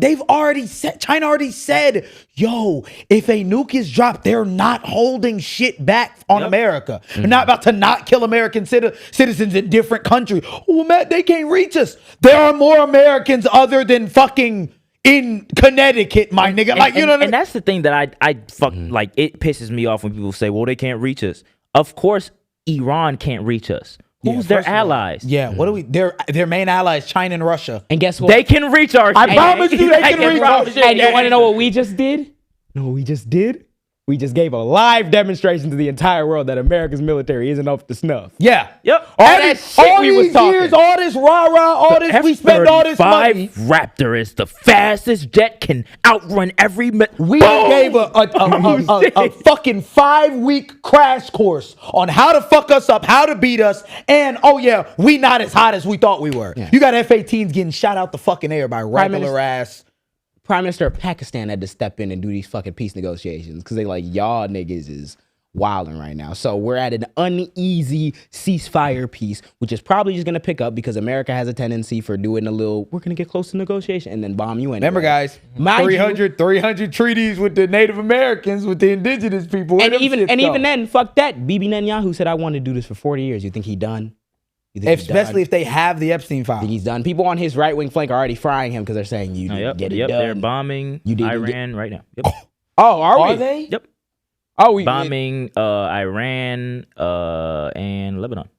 China already said, yo, if a nuke is dropped, they're not holding shit back on America. They're not about to not kill American citizens in different countries. Oh, Matt, they can't reach us. There are more Americans other than fucking in Connecticut, my nigga. Like, you know what I mean? And that's the thing that I fuck like. It pisses me off when people say, "Well, they can't reach us." Of course, Iran can't reach us. Who's their allies? Yeah, what do we? Their main allies, China and Russia. And guess what? They can reach our. I promise you, they can reach our shit. And you want to know what we just did? Know what we just did? We just gave a live demonstration to the entire world that America's military isn't up to snuff. Yeah. Yep. All that shit we was these talking. years, all this rah-rah, all this, we spend all this money. Raptor is the fastest jet, can outrun every... We gave a fucking 5-week crash course on how to fuck us up, how to beat us, and oh yeah, we not as hot as we thought we were. Yeah. You got F-18s getting shot out the fucking air by regular ass. Prime Minister of Pakistan had to step in and do these fucking peace negotiations because they like, y'all niggas is wilding right now. So we're at an uneasy ceasefire peace, which is probably just going to pick up because America has a tendency for doing a little, we're going to get close to negotiation and then bomb you anyway. Remember, guys, 300 treaties with the Native Americans, with the indigenous people. And even then, fuck that. Bibi Netanyahu said, I wanted to do this for 40 years. You think he done? Especially if they have the Epstein file. I think he's done. People on his right-wing flank are already frying him because they're saying you didn't get it done. They're bombing Iran right now. Yep. Oh, are they? Yep. Oh, we bombing Iran and Lebanon.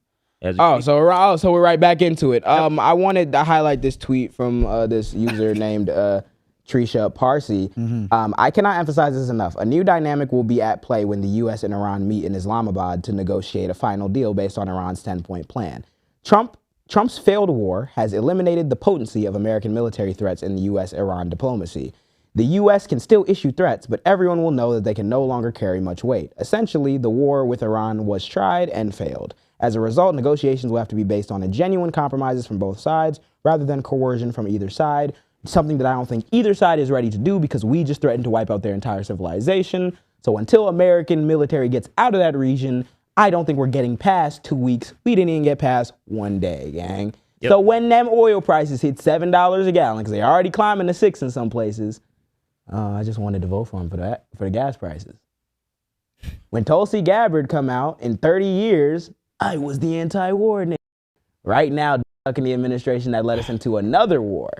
So we're right back into it. Yep. I wanted to highlight this tweet from this user named Trisha Parsi. I cannot emphasize this enough. A new dynamic will be at play when the U.S. and Iran meet in Islamabad to negotiate a final deal based on Iran's 10-point plan. Trump's failed war has eliminated the potency of American military threats in the U.S.-Iran diplomacy. The U.S. can still issue threats, but everyone will know that they can no longer carry much weight. Essentially, the war with Iran was tried and failed. As a result, negotiations will have to be based on genuine compromises from both sides rather than coercion from either side, something that I don't think either side is ready to do because we just threatened to wipe out their entire civilization. So until American military gets out of that region, I don't think we're getting past 2 weeks. We didn't even get past 1 day, gang. Yep. So when them oil prices hit $7 a gallon, because they're already climbing to $6 in some places, I just wanted to vote for him for the gas prices. When Tulsi Gabbard come out in 30 years, I was the anti-war nigga. Right now, ducking the administration that led us into another war.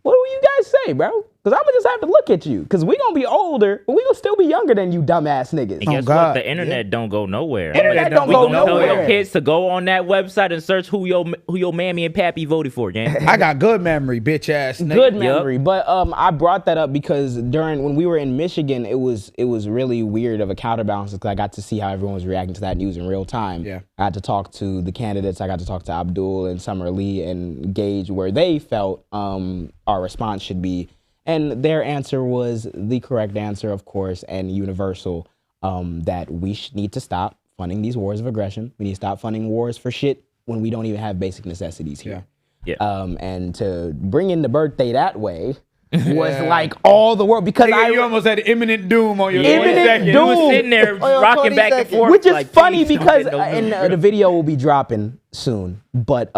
What do you guys say, bro? Because I'm going to just have to look at you. Because we going to be older, but we going to still be younger than you dumbass niggas. And guess what? The internet don't go nowhere. Internet don't go nowhere. Tell your kids to go on that website and search who your mammy and pappy voted for, gang. I got good memory, bitch ass nigga. Good memory. But I brought that up because when we were in Michigan, it was really weird of a counterbalance because I got to see how everyone was reacting to that news in real time. Yeah. I had to talk to the candidates. I got to talk to Abdul and Summer Lee and gauge where they felt our response should be. And their answer was the correct answer, of course, and universal, that we need to stop funding these wars of aggression. We need to stop funding wars for shit when we don't even have basic necessities here. Yeah. And to bring in the birthday that way was like all the world because you almost had imminent doom on your imminent doom. You was sitting there rocking back and forth. Which is like, funny because the video will be dropping soon, but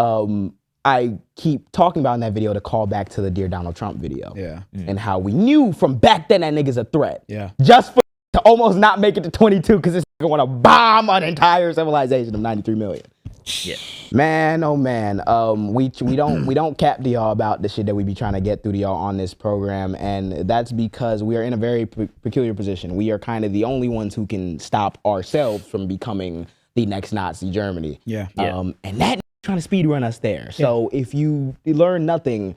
I keep talking about in that video to call back to the Dear Donald Trump video. Yeah. And how we knew from back then that nigga's a threat. Yeah. Just for to almost not make it to 22 because it's going to bomb an entire civilization of 93 million. Yeah. Man, oh man. We don't cap to y'all about the shit that we be trying to get through to y'all on this program, and that's because we are in a very peculiar position. We are kind of the only ones who can stop ourselves from becoming the next Nazi Germany. Yeah. And that trying to speed run us there. So if you learn nothing,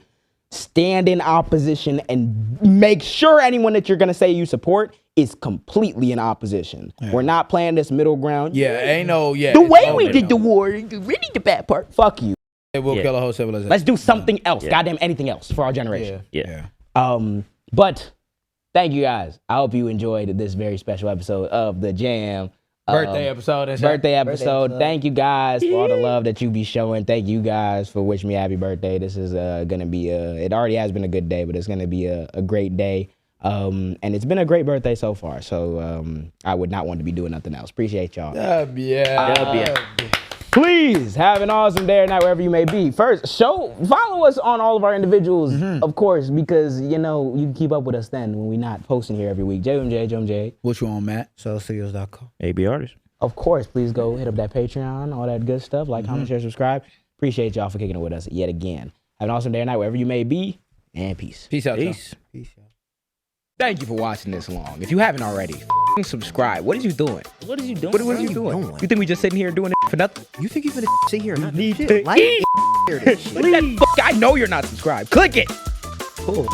stand in opposition and make sure anyone that you're going to say you support is completely in opposition. Yeah. We're not playing this middle ground. Yeah, ain't no, the way we did the war, really the bad part. Fuck you. It will kill a whole civilization. Let's do something else. Goddamn anything else for our generation. Yeah. But thank you guys. I hope you enjoyed this very special episode of the Jam. Birthday episode. Thank you guys for all the love that you be showing. Thank you guys for wishing me happy birthday. This is gonna be it already has been a good day, but it's gonna be a great day. And it's been a great birthday so far. So I would not want to be doing nothing else. Appreciate y'all. Please have an awesome day or night wherever you may be. First, follow us on all of our individuals, of course, because you can keep up with us then when we're not posting here every week. JMJ. What you on, Matt? SocialWealth.com. AB Artist. Of course, please go hit up that Patreon, all that good stuff. Like, comment, share, subscribe. Appreciate y'all for kicking it with us yet again. Have an awesome day or night wherever you may be, and peace. Peace out. Peace. Thank you for watching this long. If you haven't already, subscribe. What are you doing? What are you doing? What are you doing? You think we just sitting here doing it for nothing? You think you're gonna sit here and not do Need shit? to Like, eat. I know you're not subscribed. Click it. cool.